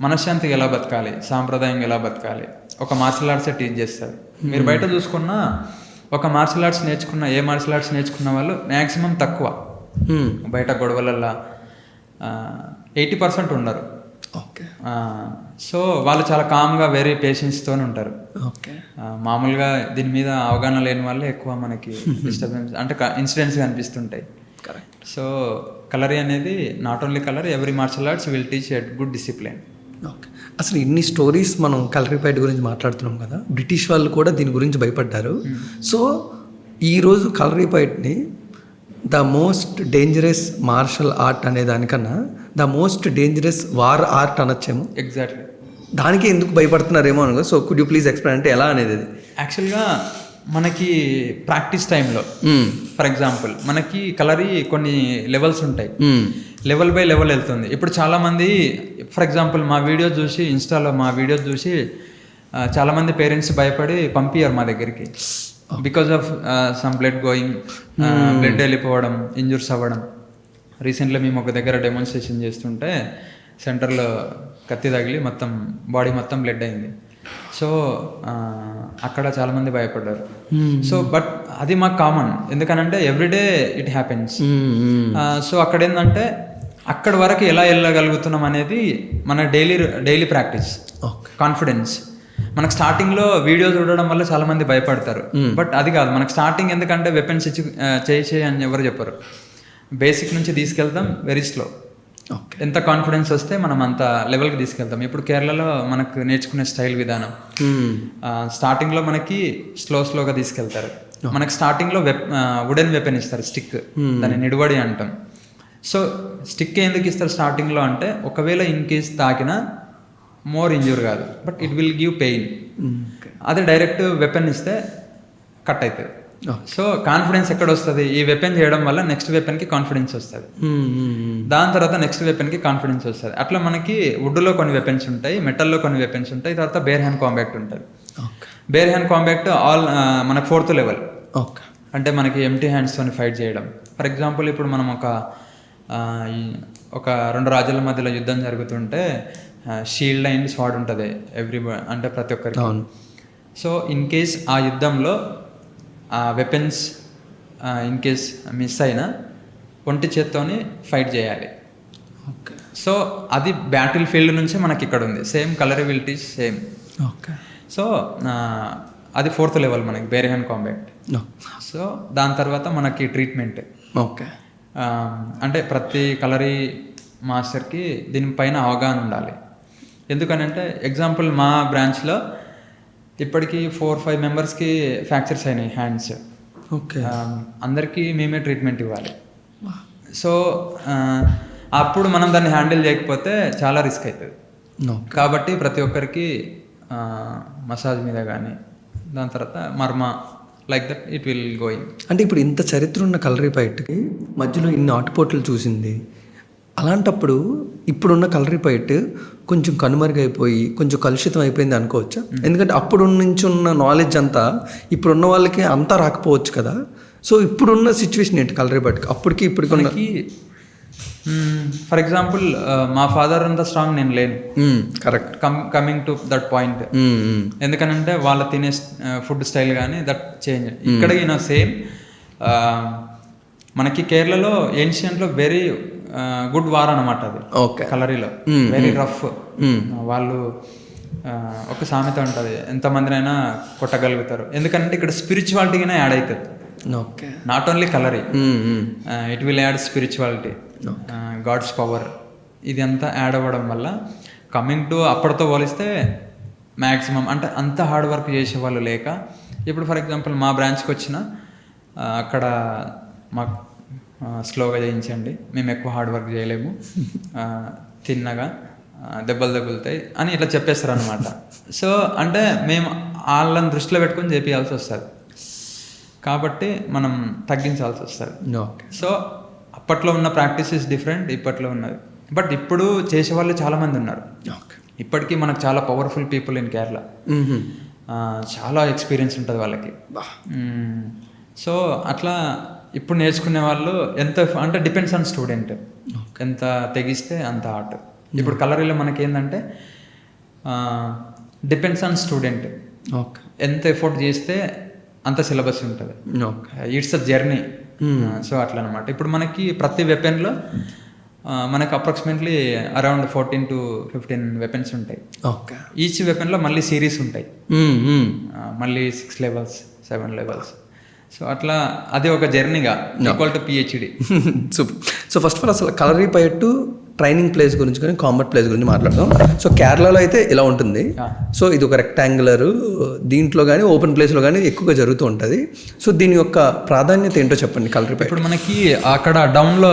మనశ్శాంతిగా ఎలా బతకాలి, సాంప్రదాయంగా ఎలా బతకాలి, ఒక మార్షల్ ఆర్ట్సే టీచ్ చేస్తారు. మీరు బయట చూసుకున్నా ఒక మార్షల్ ఆర్ట్స్ నేర్చుకున్న, ఏ మార్షల్ ఆర్ట్స్ నేర్చుకున్న వాళ్ళు మ్యాక్సిమం తక్కువ. బయట గొడవలల్లో 80% ఉండరు. ఓకే. సో వాళ్ళు చాలా కామ్గా వెరీ పేషెన్స్తో ఉంటారు. ఓకే. మామూలుగా దీని మీద అవగాహన లేని వాళ్ళే ఎక్కువ మనకి డిస్టర్బెన్స్ అంటే ఇన్సిడెంట్స్ కనిపిస్తుంటాయి. కరెక్ట్. సో కలరీ అనేది not only colour, every martial arts will teach at good discipline. Okay. అసలు ఇన్ని స్టోరీస్ మనం కలరీ ఫైట్ గురించి మాట్లాడుతున్నాం కదా, బ్రిటిష్ వాళ్ళు కూడా దీని గురించి భయపడ్డారు. సో ఈరోజు కలరీ ఫైట్ని the most dangerous martial art అనే దానికన్నా the most dangerous war art అనొచ్చేమో. ఎగ్జాక్ట్లీ. దానికి ఎందుకు భయపడుతున్నారేమో అనుకో. So could you please explain అంటే ఎలా అనేది అది? యాక్చువల్గా మనకి ప్రాక్టీస్ టైంలో ఫర్ ఎగ్జాంపుల్ మనకి కలరీ కొన్ని లెవెల్స్ ఉంటాయి, లెవెల్ బై లెవెల్ వెళ్తుంది. ఇప్పుడు చాలామంది ఫర్ ఎగ్జాంపుల్ మా వీడియో చూసి ఇన్స్టాలో మా వీడియో చూసి చాలామంది పేరెంట్స్ భయపడి పంపించారు మా దగ్గరికి because of some blood going, blood వెళ్ళిపోవడం, ఇంజూర్స్ అవ్వడం. రీసెంట్లీ మేము ఒక దగ్గర డెమాన్స్ట్రేషన్ చేస్తుంటే సెంటర్లో కత్తి తగిలి మొత్తం బాడీ మొత్తం బ్లడ్ అయింది. సో అక్కడ చాలామంది భయపడ్డారు. సో బట్ అది మాకు కామన్, ఎందుకనంటే ఎవ్రీడే ఇట్ హ్యాపెన్స్. సో అక్కడ ఏంటంటే అక్కడ వరకు ఎలా వెళ్ళగలుగుతున్నాం అనేది మన డైలీ ప్రాక్టీస్, కాన్ఫిడెన్స్. మనకు స్టార్టింగ్లో వీడియో చూడడం వల్ల చాలామంది భయపడతారు, బట్ అది కాదు. మనకు స్టార్టింగ్ ఎందుకంటే వెపన్స్ ఇచ్చి చేయి అని ఎవరు చెప్పరు. బేసిక్ నుంచి తీసుకెళ్తాం వెరీ స్లో. ఎంత కాన్ఫిడెన్స్ వస్తే మనం అంత లెవెల్కి తీసుకెళ్తాం. ఇప్పుడు కేరళలో మనకు నేర్చుకునే స్టైల్ విధానం స్టార్టింగ్లో మనకి స్లోగా తీసుకెళ్తారు. మనకి స్టార్టింగ్లో వుడెన్ వెపన్ ఇస్తారు, స్టిక్, దాన్ని నిడువడి అంటాం. సో స్టిక్ ఎందుకు ఇస్తారు స్టార్టింగ్లో అంటే ఒకవేళ ఇన్ కేస్ తాకినా మోర్ ఇంజూర్ కాదు, but it will give pain. అదే డైరెక్ట్ వెపన్ ఇస్తే కట్ అవుతుంది. సో కాన్ఫిడెన్స్ ఎక్కడ వస్తుంది? ఈ వెపన్ చేయడం వల్ల నెక్స్ట్ వెపన్కి కాన్ఫిడెన్స్ వస్తుంది, దాని తర్వాత నెక్స్ట్ వెపన్కి కాన్ఫిడెన్స్ వస్తుంది. అట్లా మనకి వుడ్లో కొన్ని వెపన్స్ ఉంటాయి, మెటల్లో కొన్ని వెపన్స్ ఉంటాయి, తర్వాత బేర్ హ్యాండ్ కాంబాక్ట్ ఉంటుంది. బేర్ హ్యాండ్ కాంబాక్ట్ ఆల్ మనకు 4th లెవెల్. అంటే మనకి ఎంటీ హ్యాండ్స్తో ఫైట్ చేయడం. ఫర్ ఎగ్జాంపుల్ ఇప్పుడు మనం ఒక 2 రాజ్యాల మధ్యలో యుద్ధం జరుగుతుంటే షీల్డ్ అండ్ స్వాడ్ ఉంటుంది అంటే ప్రతి ఒక్కరికి. సో ఇన్ కేస్ ఆ యుద్ధంలో ఆ వెపన్స్ ఇన్ కేస్ మిస్ అయినా ఒంటి చేత్తోని ఫైట్ చేయాలి. సో అది బ్యాటిల్ ఫీల్డ్ నుంచే మనకి ఇక్కడ ఉంది. Same కలరబిలిటీస్ same. సో అది 4th లెవెల్ మనకి బేర్ హ్యాండ్ కాంబాక్ట్. సో దాని తర్వాత మనకి ట్రీట్మెంట్. అంటే ప్రతి కలరీ మాస్టర్కి దీనిపైన అవగాహన ఉండాలి. ఎందుకనంటే ఎగ్జాంపుల్ మా బ్రాంచ్లో ఇప్పటికీ 4-5 మెంబర్స్కి ఫ్రాక్చర్స్ అయినాయి హ్యాండ్స్. అందరికీ మేమే ట్రీట్మెంట్ ఇవ్వాలి. సో అప్పుడు మనం దాన్ని హ్యాండిల్ చేయకపోతే చాలా రిస్క్ అవుతుంది. కాబట్టి ప్రతి ఒక్కరికి మసాజ్ మీద కానీ దాని తర్వాత marma like that it will going. అంటే ఇప్పుడు ఇంత చరిత్ర ఉన్న కలరీ ఫైట్కి మధ్యలో ఇన్ని ఆటుపోట్లు చూసింది. అలాంటప్పుడు ఇప్పుడున్న కలరీ ఫైట్ కొంచెం కనుమరుగైపోయి కొంచెం కలుషితం అయిపోయింది అనుకోవచ్చా? ఎందుకంటే అప్పుడు నుంచి ఉన్న నాలెడ్జ్ అంతా ఇప్పుడున్న వాళ్ళకి అంతా రాకపోవచ్చు కదా. సో ఇప్పుడున్న సిచ్యువేషన్ ఏంటి కలరీ ఫైట్కి అప్పటికి ఇప్పటికి? ఫర్ ఎగ్జాంపుల్ మా ఫాదర్ అంత స్ట్రాంగ్ నేను లేను. Correct. Coming to that point. ఎందుకనంటే వాళ్ళ తినే ఫుడ్ స్టైల్ కానీ దట్ చేంజ్. ఇక్కడ ఈయన సేమ్ మనకి కేరళలో ఏన్షియంట్లో వెరీ గుడ్ వార్ అనమాట అది. కలరీలో వెరీ రఫ్. వాళ్ళు ఒక సామెత ఉంటుంది, ఎంతమందినైనా కొట్టగలుగుతారు. ఎందుకంటే ఇక్కడ స్పిరిచువాలిటీగానే యాడ్ అవుతుంది. Not only Kalari, it will add spirituality, god's power. ఇది అంతా యాడ్ అవ్వడం వల్ల కమింగ్ టు అప్పటితో పోలిస్తే మ్యాక్సిమం అంటే అంత హార్డ్ వర్క్ చేసేవాళ్ళు లేక ఇప్పుడు ఫర్ ఎగ్జాంపుల్ మా బ్రాంచ్కి వచ్చిన అక్కడ మాకు స్లోగా చేయించండి, మేము ఎక్కువ హార్డ్ వర్క్ చేయలేము, తిన్నగా దెబ్బలు తగులుతాయి అని ఇట్లా చెప్పేస్తారు అనమాట. సో అంటే మేము వాళ్ళని దృష్టిలో పెట్టుకొని చేపియాల్సి వస్తుంది, కాబట్టి మనం తగ్గించాల్సి వస్తుంది. సో అప్పట్లో ఉన్న ప్రాక్టీస్ ఇస్ డిఫరెంట్, ఇప్పట్లో ఉన్నది. బట్ ఇప్పుడు చేసేవాళ్ళు చాలామంది ఉన్నారు. ఇప్పటికీ మనకు చాలా పవర్ఫుల్ పీపుల్ ఇన్ కేరళ, చాలా ఎక్స్పీరియన్స్ ఉంటుంది వాళ్ళకి. సో అట్లా ఇప్పుడు నేర్చుకునే వాళ్ళు ఎంత అంటే డిపెండ్స్ ఆన్ స్టూడెంట్, ఎంత తెగిస్తే అంత ఆర్ట్. ఇప్పుడు కలరీలో మనకి ఏంటంటే డిపెండ్స్ ఆన్ స్టూడెంట్, ఎంత ఎఫోర్ట్ చేస్తే అంత సిలబస్ ఉంటుంది. It's a journey. సో అట్లా అనమాట. ఇప్పుడు మనకి ప్రతి వెపన్లో మనకు అప్రాక్సిమేట్లీ అరౌండ్ 14 to 15 వెపన్స్ ఉంటాయి. ఓకే. ఈచ్ వెపన్లో మళ్ళీ సిరీస్ ఉంటాయి, మళ్ళీ 6 levels 7 levels. సో అట్లా అది ఒక జర్నీగా equal to PhD. Super. So first of all అసలు కలరిపయట్టు ట్రైనింగ్ ప్లేస్ గురించి కానీ కాంబట్ ప్లేస్ గురించి మాట్లాడదాం. సో కేరళలో అయితే ఇలా ఉంటుంది. సో ఇది ఒక రెక్టాంగులర్, దీంట్లో కానీ ఓపెన్ ప్లేస్లో కానీ ఎక్కువగా జరుగుతూ ఉంటుంది. సో దీని యొక్క ప్రాధాన్యత ఏంటో చెప్పండి కలరిపయట్. ఇప్పుడు మనకి అక్కడ డౌన్లో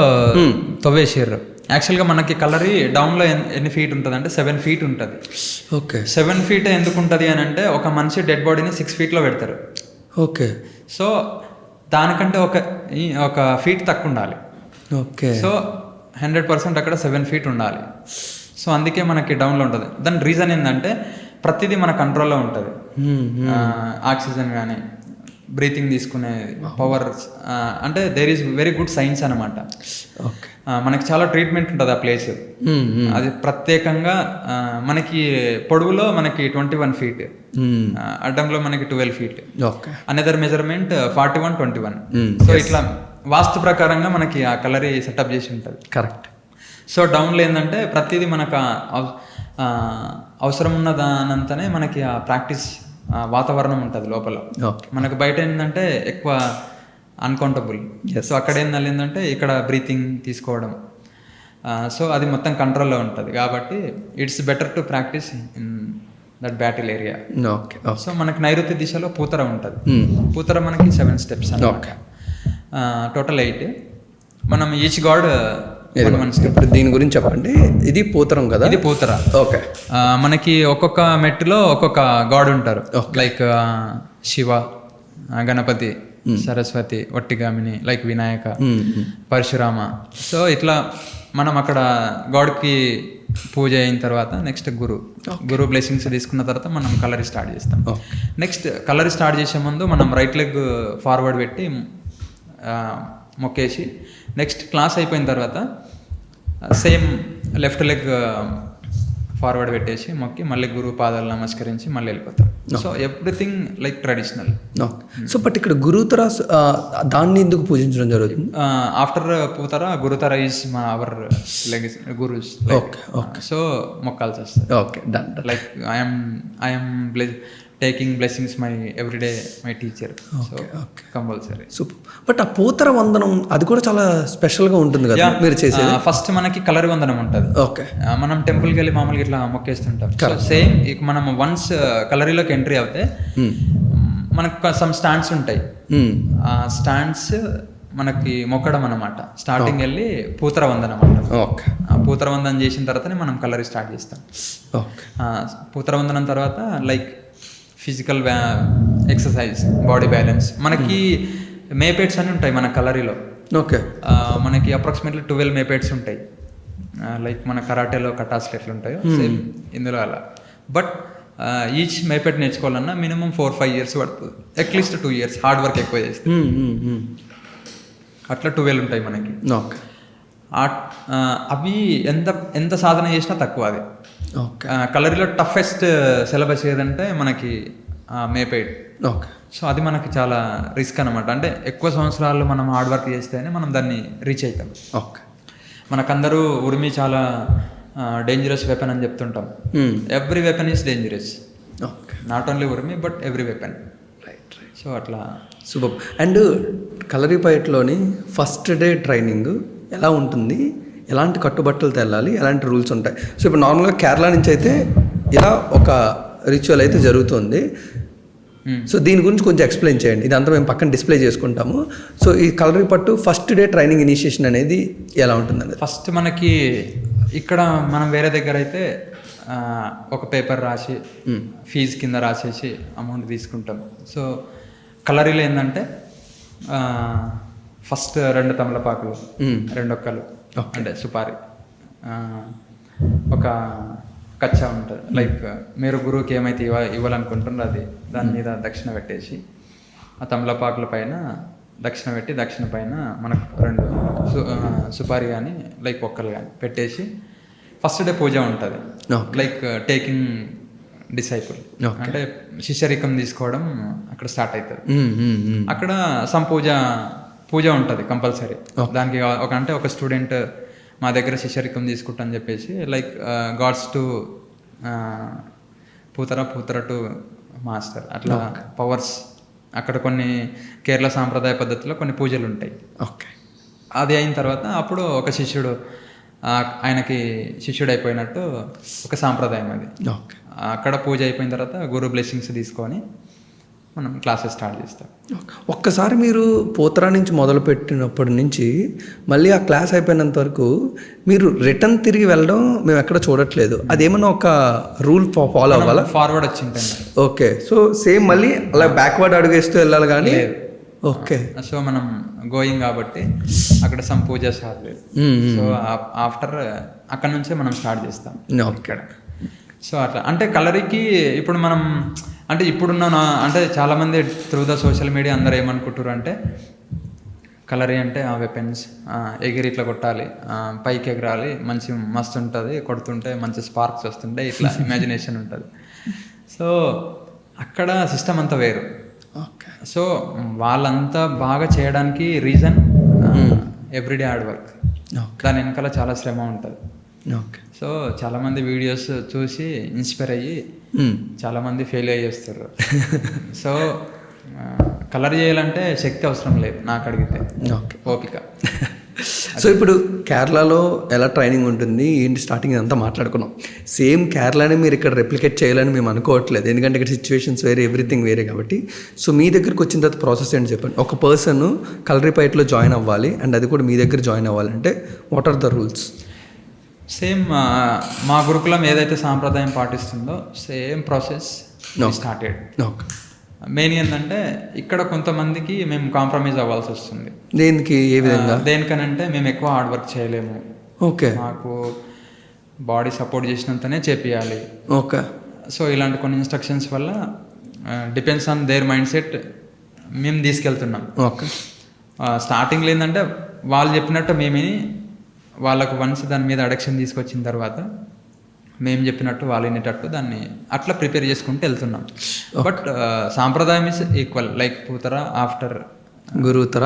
తవ్వేసారు. యాక్చువల్గా మనకి కలరీ డౌన్లో ఎన్ని ఫీట్ ఉంటుంది అంటే 7 feet ఉంటుంది. ఓకే. 7 feet ఎందుకు ఉంటుంది అని అంటే ఒక మనిషి డెడ్ బాడీని 6 feetలో పెడతారు. ఓకే. సో దానికంటే ఒక ఫీట్ తక్కువ ఉండాలి. ఓకే. సో 100% అక్కడ 7 feet ఉండాలి. సో అందుకే మనకి డౌన్లో ఉంటుంది. దాని రీజన్ ఏంటంటే ప్రతిదీ మన కంట్రోల్లో ఉంటుంది. ఆక్సిజన్ కానీ బ్రీతింగ్ తీసుకునే పవర్, అంటే there is very good science అనమాట. మనకి చాలా ట్రీట్మెంట్ ఉంటుంది ఆ ప్లేస్. అది ప్రత్యేకంగా మనకి పొడవులో మనకి 21 feet, అడ్డంలో మనకి 12 feet, అనదర్ మెజర్మెంట్ 41, 21. సో ఇట్లా వాస్తు ప్రకారంగా మనకి ఆ కలరీ సెటప్ చేసి ఉంటుంది. కరెక్ట్. సో డౌన్లో ఏంటంటే ప్రతిదీ మనకు అవసరం ఉన్న దానంతనే మనకి ఆ ప్రాక్టీస్ వాతావరణం ఉంటుంది లోపల. మనకు బయట ఏంటంటే ఎక్కువ అన్కౌంటబుల్. సో అక్కడ ఏంటంటే ఇక్కడ బ్రీతింగ్ తీసుకోవడం, సో అది మొత్తం కంట్రోల్లో ఉంటుంది. కాబట్టి it's better to practice in that battle area. So మనకి నైరుతి దిశలో పూతర ఉంటుంది. పూతర మనకి 7 steps అన్నమాట. టోటల్ 8. మనం ఈచ్ గాడ్ ఇప్పుడు దీని గురించి చెప్పండి. ఇది పూతరం కదా? ఇది పూతర. ఓకే. మనకి ఒక్కొక్క మెట్టులో ఒక్కొక్క గాడ్ ఉంటారు. లైక్ శివ, గణపతి, సరస్వతి, వట్టిగామిని, లైక్ వినాయక, పరశురామ. సో ఇట్లా మనం అక్కడ గాడ్కి పూజ అయిన తర్వాత నెక్స్ట్ గురు బ్లెస్సింగ్స్ తీసుకున్న తర్వాత మనం కలరీ స్టార్ట్ చేస్తాం. నెక్స్ట్ కలరీ స్టార్ట్ చేసే ముందు మనం రైట్ లెగ్ ఫార్వర్డ్ పెట్టి మొక్కేసి, నెక్స్ట్ క్లాస్ అయిపోయిన తర్వాత సేమ్ లెఫ్ట్ లెగ్ ఫార్వర్డ్ పెట్టేసి మొక్కి మళ్ళీ గురువు పాదాలు నమస్కరించి మళ్ళీ వెళ్ళిపోతాం. So everything like traditional. So but ఇక్కడ గురుతర దాన్ని ఎందుకు పూజించడం జరుగుతుంది? After Poothara Guruthara is our gurus. So మొక్కాల్సి వస్తుంది. Okay, done. Like I'm taking blessings my everyday my teacher. So compulsory. Super. But ఆ పూతర వందనం అది కూడా చాలా స్పెషల్గా ఉంటుంది కదా మీరు చేసేది? ఫస్ట్ మనకి కలర్ వందనం ఉంటుంది. ఓకే. మనం టెంపుల్కి వెళ్ళి మామూలుగా ఇట్లా మొక్కేస్తుంటాం. సేమ్ ఇక మనం వన్స్ కలరీలోకి ఎంట్రీ అవుతే మనకు సమ్ స్టాండ్స్ ఉంటాయి. ఆ స్టాండ్స్ మనకి మొక్కడం అనమాట. స్టార్టింగ్ వెళ్ళి పూతర వందనం అంటాం. ఓకే. ఆ పూతర వందనం చేసిన తర్వాతనే మనం కలరీ స్టార్ట్ చేస్తాం. పూతర వందనం తర్వాత like physical exercise, body balance. మనకి మేపేట్స్ అని ఉంటాయి మన కలరీలో. ఓకే. మనకి అప్రాక్సిమేట్లీ 12 మేపేట్స్ ఉంటాయి. లైక్ మన కరాటేలో కటాస్లు ఎట్లుంటాయో సేమ్ ఇందులో అలా. బట్ ఈచ్ మేపేట్ నేర్చుకోవాలన్నా మినిమం 4-5 years పడుతుంది. అట్లీస్ట్ 2 years హార్డ్ వర్క్ ఎక్కువ చేస్తే. అట్లా 12 ఉంటాయి మనకి. ఓకే. అవి ఎంత సాధన చేసినా తక్కువ. అది కలరీలో టఫెస్ట్ సిలబస్ ఏదంటే మనకి మేపేడ్. ఓకే. సో అది మనకి చాలా రిస్క్ అనమాట. అంటే ఎక్కువ సంవత్సరాలు మనం హార్డ్ వర్క్ చేస్తేనే మనం దాన్ని రీచ్ అవుతాం. ఓకే. మనకందరూ ఉరిమి చాలా డేంజరస్ వెపన్ అని చెప్తుంటాం. Every weapon is dangerous. Not only urumi but every weapon. Right. So అట్లా సూపర్. అండ్ కలరిపయట్లోని ఫస్ట్ డే ట్రైనింగ్ ఎలా ఉంటుంది? ఎలాంటి కట్టుబట్టలు తెల్లాలి? ఎలాంటి రూల్స్ ఉంటాయి? సో ఇప్పుడు నార్మల్గా కేరళ నుంచి అయితే ఇలా ఒక రిచువల్ అయితే జరుగుతుంది. సో దీని గురించి కొంచెం ఎక్స్ప్లెయిన్ చేయండి. ఇదంతా మేము పక్కన డిస్ప్లే చేసుకుంటాము. సో ఈ కలరిపట్టు ఫస్ట్ డే ట్రైనింగ్ ఇనిషియేషన్ అనేది ఎలా ఉంటుందండి? ఫస్ట్ మనకి ఇక్కడ మనం వేరే దగ్గర అయితే ఒక పేపర్ రాసి ఫీజు కింద రాసేసి అమౌంట్ తీసుకుంటాం. సో కలరీలో ఏంటంటే ఫస్ట్ 2 తమలపాకులు, 2 ఒక్కలు, అంటే సుపారి, ఒక కచ్చా ఉంటుంది. లైక్ మీరు గురువుకి ఏమైతే ఇవ్వాలనుకుంటున్నారో అది దాని మీద దక్షిణ పెట్టేసి ఆ తమలపాకుల పైన దక్షిణ పెట్టి దక్షిణ పైన మనకు 2 సుపారి కానీ లైక్ ఒక్కలు కానీ పెట్టేసి ఫస్ట్ డే పూజ ఉంటుంది. లైక్ టేకింగ్ డిసైపుల్ అంటే శిష్యరికం తీసుకోవడం అక్కడ స్టార్ట్ అవుతుంది. అక్కడ పూజ ఉంటుంది కంపల్సరీ. దానికి ఒక స్టూడెంట్ మా దగ్గర శిష్యరికం తీసుకుంటా అని చెప్పేసి like gods to Poothara to master అట్లా పవర్స్ అక్కడ కొన్ని కేరళ సాంప్రదాయ పద్ధతిలో కొన్ని పూజలు ఉంటాయి. ఓకే. అది అయిన తర్వాత అప్పుడు ఒక శిష్యుడు ఆయనకి శిష్యుడు అయిపోయినట్టు ఒక సాంప్రదాయం అది. ఓకే. అక్కడ పూజ అయిపోయిన తర్వాత గురు బ్లెస్సింగ్స్ తీసుకొని మనం క్లాసెస్ స్టార్ట్ చేస్తాం. ఒక్కసారి మీరు పోతరా నుంచి మొదలుపెట్టినప్పటి నుంచి మళ్ళీ ఆ క్లాస్ అయిపోయినంత వరకు మీరు రిటర్న్ తిరిగి వెళ్ళడం మేము ఎక్కడ చూడట్లేదు. అదేమన్నా ఒక రూల్ ఫాలో అవ్వాలా? ఫార్వర్డ్ వచ్చింది. ఓకే. సో సేమ్ మళ్ళీ అలా బ్యాక్వర్డ్ అడుగేస్తూ వెళ్ళాలి కానీ. ఓకే. సో మనం గోయింగ్ కాబట్టి అక్కడ సమ్ పూజ స్టార్ట్ లేదు. సో ఆఫ్టర్ అక్కడ నుంచే మనం స్టార్ట్ చేస్తాం ఇక్కడ. సో అట్లా అంటే కలరీకి ఇప్పుడు మనం అంటే ఇప్పుడున్న అంటే చాలామంది త్రూ ద సోషల్ మీడియా అందరూ ఏమనుకుంటారు అంటే కలరీ అంటే ఆ వెపన్స్ ఎగిరి ఇట్లా కొట్టాలి, పైకి ఎగరాలి, మంచి మస్తు ఉంటుంది, కొడుతుంటే మంచి స్పార్క్స్ వస్తుంటాయి, ఇట్లా ఇమాజినేషన్ ఉంటుంది. సో అక్కడ సిస్టమ్ అంతా వేరు. ఓకే. సో వాళ్ళంతా బాగా చేయడానికి రీజన్ ఎవ్రీడే హార్డ్ వర్క్. దాని వెనకాల చాలా శ్రమ ఉంటుంది. ఓకే. సో చాలామంది వీడియోస్ చూసి ఇన్స్పైర్ అయ్యి చాలామంది ఫెయిల్ అయ్యేస్తారు. సో కలర్ చేయాలంటే శక్తి అవసరం లేదు నాకు అడిగితే, ఓపిక. సో ఇప్పుడు కేరళలో ఎలా ట్రైనింగ్ ఉంటుంది ఏంటి స్టార్టింగ్ ఇదంతా మాట్లాడుకున్నాం. సేమ్ కేరళని మీరు ఇక్కడ రెప్లికేట్ చేయాలని మేము అనుకోవట్లేదు, ఎందుకంటే ఇక్కడ సిచ్యువేషన్స్ వేరే, ఎవ్రీథింగ్ వేరే కాబట్టి. సో మీ దగ్గరికి వచ్చిన తర్వాత ప్రాసెస్ ఏంటి చెప్పండి. ఒక పర్సన్ కలరిపైట్లో జాయిన్ అవ్వాలి అండ్ అది కూడా మీ దగ్గర జాయిన్ అవ్వాలంటే what are the rules? Same మా గురుకులం ఏదైతే సాంప్రదాయం పాటిస్తుందో same process started. Okay. Main ఏంటంటే ఇక్కడ కొంతమందికి మేము కాంప్రమైజ్ అవ్వాల్సి వస్తుంది. దేనికి? ఏ విధంగా? దేనికనంటే మేము ఎక్కువ హార్డ్ వర్క్ చేయలేము. ఓకే. మాకు బాడీ సపోర్ట్ చేసినంతనే చేపియాలి. ఓకే. సో ఇలాంటి కొన్ని ఇన్స్ట్రక్షన్స్ వల్ల depends on their mind set మేము తీసుకెళ్తున్నాం. ఓకే. స్టార్టింగ్లో ఏంటంటే వాళ్ళు చెప్పినట్టు మేమే వాళ్ళకు వన్స్ దాని మీద అడక్షన్ తీసుకొచ్చిన తర్వాత మేము చెప్పినట్టు వాళ్ళు వినేటట్టు దాన్ని అట్లా ప్రిపేర్ చేసుకుంటూ వెళ్తున్నాం. బట్ సాంప్రదాయం is equal like Poothara after Guruthara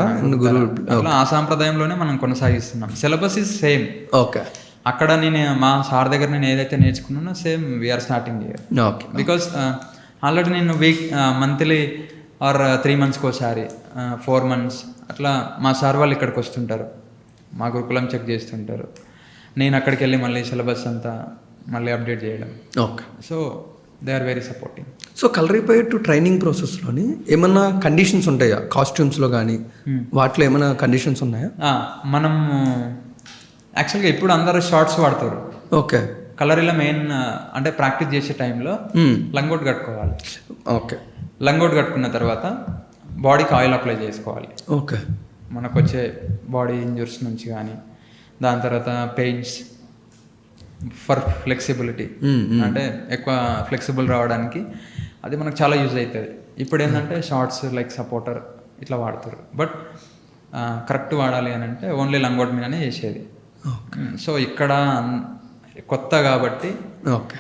అట్లా ఆ సాంప్రదాయంలోనే మనం కొనసాగిస్తున్నాం. Syllabus is same. ఓకే. అక్కడ నేను మా సార్ దగ్గర నేను ఏదైతే నేర్చుకున్నానో same we are starting year. Okay. Because already నేను మంత్లీ ఆర్ 3 monthsకి ఒకసారి 4 months అట్లా మా సార్ వాళ్ళు ఇక్కడికి వస్తుంటారు, మా గురుకులం చెక్ చేస్తుంటారు. నేను అక్కడికి వెళ్ళి మళ్ళీ సిలబస్ అంతా మళ్ళీ అప్డేట్ చేయడం. Okay. So they are very supporting. So Kalaripayattu training ప్రాసెస్లోని ఏమన్నా కండిషన్స్ ఉంటాయా? కాస్ట్యూమ్స్లో కానీ వాటిలో ఏమైనా కండిషన్స్ ఉన్నాయా? మనం యాక్చువల్గా ఇప్పుడు అందరూ షార్ట్స్ వాడతారు. ఓకే. కలరీలో మెయిన్ అంటే ప్రాక్టీస్ చేసే టైంలో లంగోట్ కట్టుకోవాలి. ఓకే. లంగోట్ కట్టుకున్న తర్వాత బాడీకి ఆయిల్ అప్లై చేసుకోవాలి. ఓకే. మనకు వచ్చే బాడీ ఇంజురీస్ నుంచి కానీ, దాని తర్వాత పెయిన్స్ ఫర్ ఫ్లెక్సిబిలిటీ అంటే ఎక్కువ ఫ్లెక్సిబుల్ రావడానికి అది మనకు చాలా యూజ్ అవుతుంది. ఇప్పుడు ఏంటంటే షార్ట్స్ లైక్ సపోర్టర్ ఇట్లా వాడతారు. బట్ కరెక్ట్ వాడాలి అని అంటే ఓన్లీ లంగోట్ మీదనే చేసేది. సో ఇక్కడ కొత్త కాబట్టి ఓకే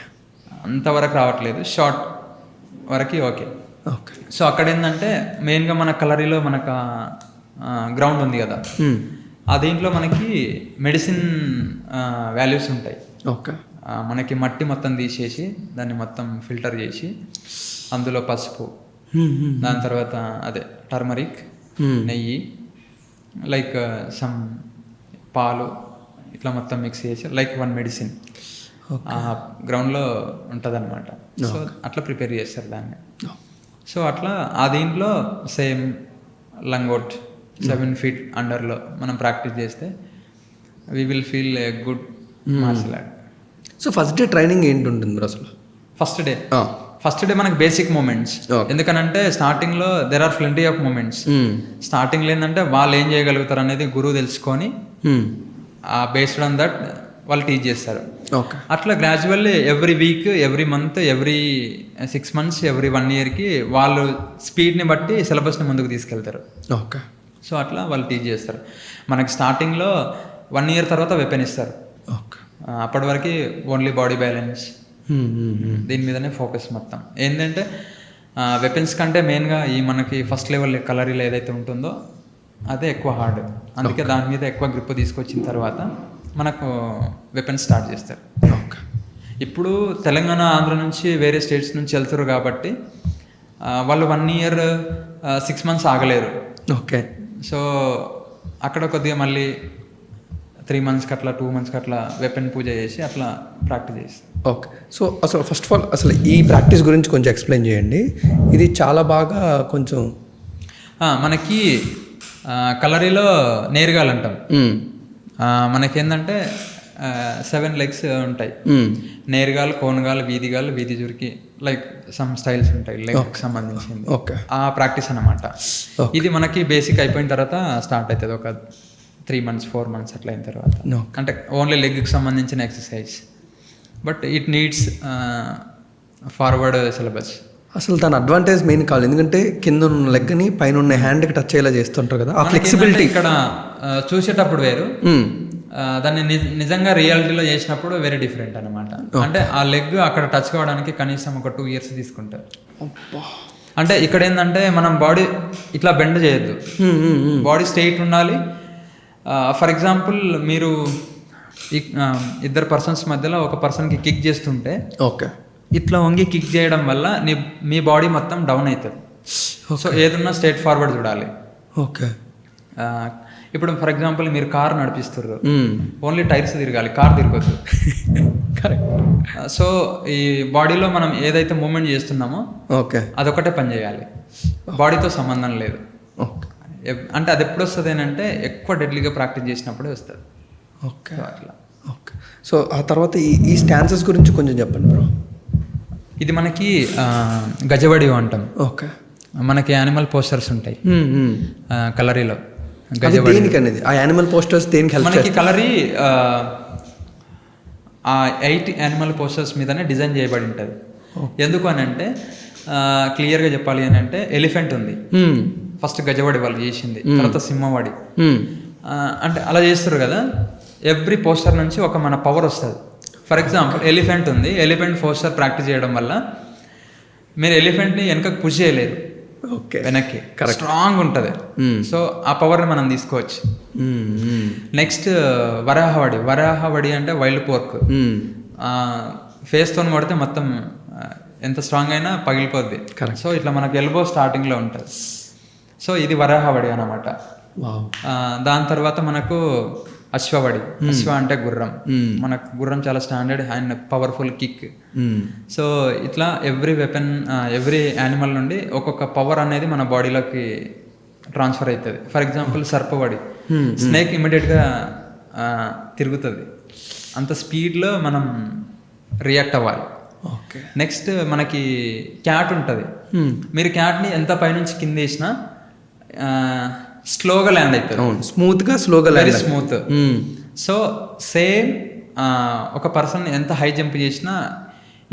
అంతవరకు రావట్లేదు, షార్ట్ వరకు ఓకే. ఓకే. సో అక్కడ ఏంటంటే మెయిన్గా మన కలరీలో మనకు గ్రౌండ్ ఉంది కదా, ఆ దీంట్లో మనకి మెడిసిన్ వాల్యూస్ ఉంటాయి. ఓకే. మనకి మట్టి మొత్తం తీసేసి దాన్ని మొత్తం ఫిల్టర్ చేసి అందులో పసుపు, దాని తర్వాత అదే టర్మరిక్, నెయ్యి, లైక్ సమ్ పాలు ఇట్లా మొత్తం మిక్స్ చేసి లైక్ 1 మెడిసిన్ ఆ గ్రౌండ్లో ఉంటుంది అనమాట. సో అట్లా ప్రిపేర్ చేస్తారు దాన్ని. సో అట్లా ఆ దీంట్లో సేమ్ లంగోట్ 7 feet అండర్లో మనం ప్రాక్టీస్ చేస్తే we will feel a good martial art. So first day training ఏంటి ఉంటుంది అసలు? ఫస్ట్ డే మనకి బేసిక్ మూమెంట్స్. ఎందుకనంటే స్టార్టింగ్లో there are plenty of moments. స్టార్టింగ్లో ఏంటంటే వాళ్ళు ఏం చేయగలుగుతారు అనేది గురువు తెలుసుకొని బేస్డ్ ఆన్ దట్ వాళ్ళు టీచ్ చేస్తారు. అట్లా gradually every week, every month, every 6 months, every 1 yearకి వాళ్ళు స్పీడ్ని బట్టి సిలబస్ని ముందుకు తీసుకెళ్తారు. ఓకే. సో అట్లా వాళ్ళు టీచ్ చేస్తారు. మనకి స్టార్టింగ్లో 1 year తర్వాత వెపన్ ఇస్తారు. అప్పటి వరకు ఓన్లీ బాడీ బ్యాలెన్స్ దీని మీదనే ఫోకస్ మొత్తం. ఏంటంటే వెపన్స్ కంటే మెయిన్గా ఈ మనకి ఫస్ట్ లెవెల్ కలరీలో ఏదైతే ఉంటుందో అదే ఎక్కువ హార్డ్. అందుకే దాని మీద ఎక్కువ గ్రిప్ తీసుకొచ్చిన తర్వాత మనకు వెపన్స్ స్టార్ట్ చేస్తారు. ఓకే. ఇప్పుడు తెలంగాణ ఆంధ్ర నుంచి వేరే స్టేట్స్ నుంచి వెళ్తారు కాబట్టి వాళ్ళు 1 year 6 months ఆగలేరు. ఓకే. సో అక్కడ కొద్దిగా మళ్ళీ 3 monthsకి అట్లా 2 monthsకి అట్లా వెపన్ పూజ చేసి అట్లా ప్రాక్టీస్ చేస్తారు. ఓకే. సో అసలు ఫస్ట్ ఆఫ్ ఆల్ అసలు ఈ ప్రాక్టీస్ గురించి కొంచెం ఎక్స్ప్లెయిన్ చేయండి. ఇది చాలా బాగా కొంచెం మనకి కలరీలో నేరుగాలు అంటాం. మనకేంటంటే 7 legs ఉంటాయి. నేరుగాలు, కోనగాలు, వీధిగాలు, వీధి జురికి, లైక్ సమ్ స్టైల్స్ ఉంటాయి లెగ్కి సంబంధించింది. ఓకే. ఆ ప్రాక్టీస్ అన్నమాట. ఇది మనకి బేసిక్ అయిపోయిన తర్వాత స్టార్ట్ అవుతుంది. ఒక 3 months 4 months అట్లా అయిన తర్వాత. అంటే ఓన్లీ లెగ్కి సంబంధించిన exercise, but it needs forward syllabus. అసలు దాని అడ్వాంటేజ్ మెయిన్ కావాలి, ఎందుకంటే కింద ఉన్న లెగ్ని పైన ఉన్న హ్యాండ్కి టచ్ అయ్యేలా చేస్తుంటారు కదా, ఆ ఫ్లెక్సిబిలిటీ ఇక్కడ చూసేటప్పుడు వేరు, దాన్ని నిజంగా రియాలిటీలో చేసినప్పుడు వెరీ డిఫరెంట్ అనమాట. అంటే ఆ లెగ్ అక్కడ టచ్ కావడానికి కనీసం ఒక 2 years తీసుకుంటారు. అంటే ఇక్కడ ఏంటంటే మనం బాడీ ఇట్లా బెండ్ చేయొద్దు, బాడీ స్ట్రెయిట్ ఉండాలి. ఫర్ ఎగ్జాంపుల్ మీరు ఇద్దరు పర్సన్స్ మధ్యలో ఒక పర్సన్కి కిక్ చేస్తుంటే ఓకే ఇట్లా వంగి కిక్ చేయడం వల్ల మీ బాడీ మొత్తం డౌన్ అవుతుంది. సో ఏదన్నా స్ట్రైట్ ఫార్వర్డ్ చూడాలి. ఓకే. ఇప్పుడు ఫర్ ఎగ్జాంపుల్ మీరు కార్ నడిపిస్తున్నారు, ఓన్లీ టైర్స్ తిరగాలి, కార్ తిరగద్దు. కరెక్ట్. సో ఈ బాడీలో మనం ఏదైతే మూమెంట్ చేస్తున్నామో ఓకే అదొకటే పని చేయాలి, బాడీతో సంబంధం లేదు. ఓకే. అంటే అది ఎప్పుడు వస్తుంది అంటే ఎక్కువ డెడ్లీగా ప్రాక్టీస్ చేసినప్పుడే వస్తుంది. ఓకే. అట్లా. ఓకే. సో ఆ తర్వాత ఈ స్టాన్సెస్ గురించి కొంచెం చెప్పండి బ్రో. ఇది మనకి గజవడి అంటాం. ఓకే. మనకి యానిమల్ పోస్టర్స్ ఉంటాయి కలరీలో. దేనికి అనేది ఆ యానిమల్ పోస్టర్స్ దేనికి హెల్ప్ మనకి కలరీ ఆ 8 యానిమల్ పోస్టర్స్ మీదనే డిజైన్ చేయబడి ఉంటుంది. ఎందుకు అని అంటే క్లియర్గా చెప్పాలి అని అంటే ఎలిఫెంట్ ఉంది, ఫస్ట్ గజవాడి వాళ్ళు చేసింది, తర్వాత సింహవాడి. అంటే అలా చేస్తారు కదా, ఎవ్రీ పోస్టర్ నుంచి ఒక మన పవర్ వస్తుంది. ఫర్ ఎగ్జాంపుల్ ఎలిఫెంట్ ఉంది, ఎలిఫెంట్ పోస్టర్ ప్రాక్టీస్ చేయడం వల్ల మీరు ఎలిఫెంట్ని వెనకకు పుష్ చేయలేరు, వెనక్కి స్ట్రాంగ్ ఉంటుంది. సో ఆ పవర్ని మనం తీసుకోవచ్చు. నెక్స్ట్ వరాహవడి అంటే వైల్డ్ పోర్క్. ఫేస్తో కొడితే మొత్తం ఎంత స్ట్రాంగ్ అయినా పగిలిపోద్ది. సో ఇట్లా మనకు ఎల్బో స్టార్టింగ్లో ఉంటుంది. సో ఇది వరాహవడి అన్నమాట. దాని తర్వాత మనకు అశ్వవడి. అశ్వ అంటే గుర్రం. మనకు గుర్రం చాలా standard and powerful kick. So ఇట్లా ఎవ్రీ వెపన్, ఎవ్రీ యానిమల్ నుండి ఒక్కొక్క పవర్ అనేది మన బాడీలోకి ట్రాన్స్ఫర్ అవుతుంది. ఫర్ ఎగ్జాంపుల్ సర్పవడి, స్నేక్ ఇమీడియట్గా తిరుగుతుంది, అంత స్పీడ్లో మనం రియాక్ట్ అవ్వాలి. నెక్స్ట్ మనకి క్యాట్ ఉంటుంది. మీరు క్యాట్ని ఎంత పైనుంచి కింద వేసినా స్లోగా ల్యాండ్ అవుతుంది, స్మూత్గా వెరీ స్మూత్. సో సేమ్ ఒక పర్సన్ ఎంత హై జంప్ చేసినా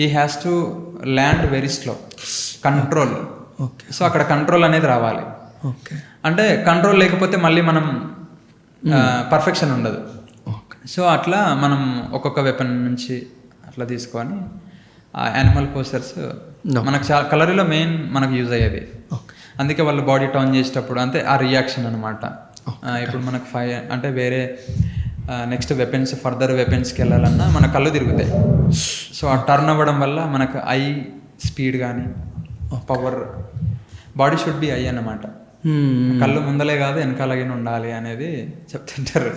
ఈ has to land very slow, control. So అక్కడ కంట్రోల్ అనేది రావాలి. అంటే కంట్రోల్ లేకపోతే మళ్ళీ మనం పర్ఫెక్షన్ ఉండదు. సో అట్లా మనం ఒక్కొక్క వెపన్ నుంచి అట్లా తీసుకొని ఆ యానిమల్ పోస్టర్స్ మనకు చాలా కలరీలో మెయిన్ మనకు యూజ్ అయ్యేది. అందుకే వాళ్ళు బాడీ టర్న్ చేసేటప్పుడు అంతే ఆ రియాక్షన్ అనమాట. ఇప్పుడు మనకు అంటే వేరే నెక్స్ట్ వెపన్స్, ఫర్దర్ వెపన్స్కి వెళ్ళాలన్నా మన కళ్ళు తిరుగుతాయి. సో ఆ టర్న్ అవ్వడం వల్ల మనకు ఐ స్పీడ్ కానీ power, body should be I అన్నమాట. కళ్ళు ముందలే కాదు వెనకాలగే ఉండాలి అనేది చెప్తుంటారు.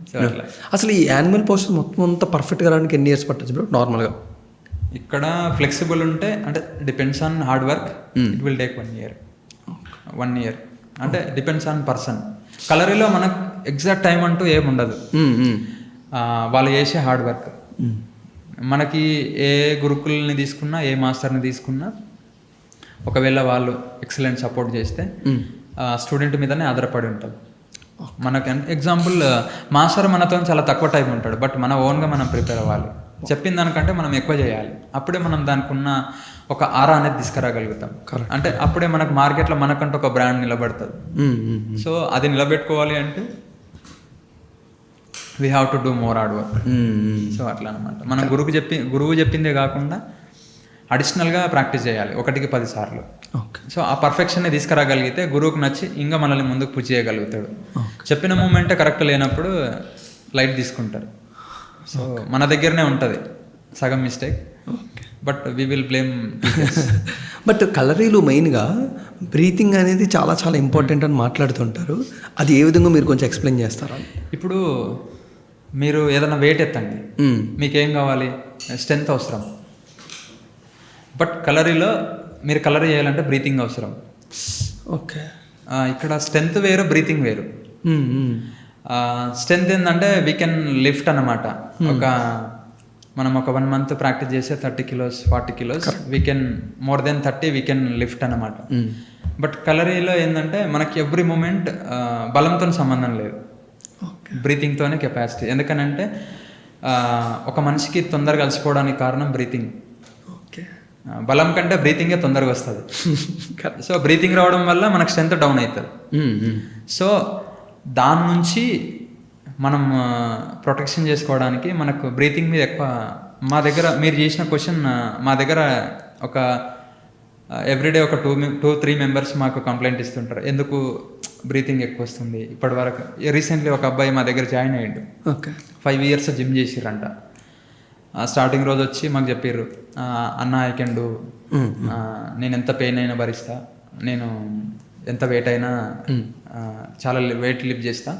సో అట్లా. అసలు ఈ యానిమల్ పోస్టర్ మొత్తం అంతా పర్ఫెక్ట్గా రావడానికి ఎన్ని ఇయర్స్ పట్టచ్చు బ్రో నార్మల్గా? ఇక్కడ ఫ్లెక్సిబుల్ ఉంటే అంటే depends on hard work, it will take 1 year. 1 year అంటే డిపెండ్స్ ఆన్ పర్సన్. కలరీలో మనకు ఎగ్జాక్ట్ టైం అంటూ ఏముండదు, వాళ్ళు చేసే హార్డ్ వర్క్. మనకి ఏ గురుకుల్ని తీసుకున్నా, ఏ మాస్టర్ని తీసుకున్నా, ఒకవేళ వాళ్ళు ఎక్సలెంట్ సపోర్ట్ చేస్తే స్టూడెంట్ మీదనే ఆధారపడి ఉంటుంది. మనకి ఎగ్జాంపుల్ మాస్టర్ మనతో చాలా తక్కువ టైం ఉంటాడు, బట్ మన ఓన్గా మనం ప్రిపేర్ అవ్వాలి. చెప్పిన దానికంటే మనం ఎక్కువ చేయాలి, అప్పుడే మనం దానికి ఉన్న ఒక ఆరా అనేది తీసుకురాగలుగుతాం. అంటే అప్పుడే మనకు మార్కెట్లో మనకంటూ ఒక బ్రాండ్ నిలబడుతుంది. సో అది నిలబెట్టుకోవాలి అంటే we have to do more hard work. So అట్లా అనమాట. మనం గురువు చెప్పిందే కాకుండా అడిషనల్గా ప్రాక్టీస్ చేయాలి 1కి 10 సార్లు. సో ఆ పర్ఫెక్షన్ని తీసుకురాగలిగితే గురువుకి నచ్చి ఇంకా మనల్ని ముందుకు పుష్ చేయగలుగుతాడు. చెప్పిన మూమెంటే కరెక్ట్ లేనప్పుడు లైట్ తీసుకుంటారు. సో మన దగ్గరనే ఉంటుంది సగం mistake, but we will blame. But కలరీలు మెయిన్గా బ్రీతింగ్ అనేది చాలా చాలా ఇంపార్టెంట్ అని మాట్లాడుతుంటారు. అది ఏ విధంగా మీరు కొంచెం ఎక్స్ప్లెయిన్ చేస్తారా? ఇప్పుడు మీరు ఏదైనా వెయిట్ ఎత్తండి, మీకేం కావాలి? స్ట్రెంత్ అవసరం. బట్ కలరీలో మీరు కలరీ చేయాలంటే బ్రీతింగ్ అవసరం. ఓకే. ఇక్కడ స్ట్రెంత్ వేరు, బ్రీతింగ్ వేరు. స్ట్రెంత్ ఏంటంటే వీ కెన్ లిఫ్ట్ అన్నమాట. మనం ఒక 1 month ప్రాక్టీస్ చేస్తే 30 kilos 40 kilos we can more than 30 we can lift అన్నమాట. బట్ కలరీలో ఏంటంటే మనకి ఎవ్రీ మూమెంట్ బలంతో సంబంధం లేదు, బ్రీతింగ్తోనే కెపాసిటీ. ఎందుకనంటే ఒక మనిషికి తొందరగా అలసిపోవడానికి కారణం బ్రీతింగ్. బలం కంటే బ్రీతింగే తొందరగా వస్తుంది. సో బ్రీతింగ్ రావడం వల్ల మనకు స్ట్రెంత్ డౌన్ అవుతుంది. సో దాని నుంచి మనం ప్రొటెక్షన్ చేసుకోవడానికి మనకు బ్రీతింగ్ మీద ఎక్కువ, మా దగ్గర మీరు చేసిన క్వశ్చన్, మా దగ్గర ఒక ఎవ్రీడే ఒక 2-3 members మాకు కంప్లైంట్ ఇస్తుంటారు, ఎందుకు బ్రీతింగ్ ఎక్కువ వస్తుంది. ఇప్పటి వరకు రీసెంట్లీ ఒక అబ్బాయి మా దగ్గర జాయిన్ అయ్యాడు. 5 years జిమ్ చేసిరంట. స్టార్టింగ్ రోజు వచ్చి మాకు చెప్పారు, అన్న ఐ కెన్ డూ, నేను ఎంత పెయిన్ అయినా భరిస్తా, నేను ఎంత వెయిట్ అయినా చాలా వెయిట్ లిఫ్ట్ చేస్తా,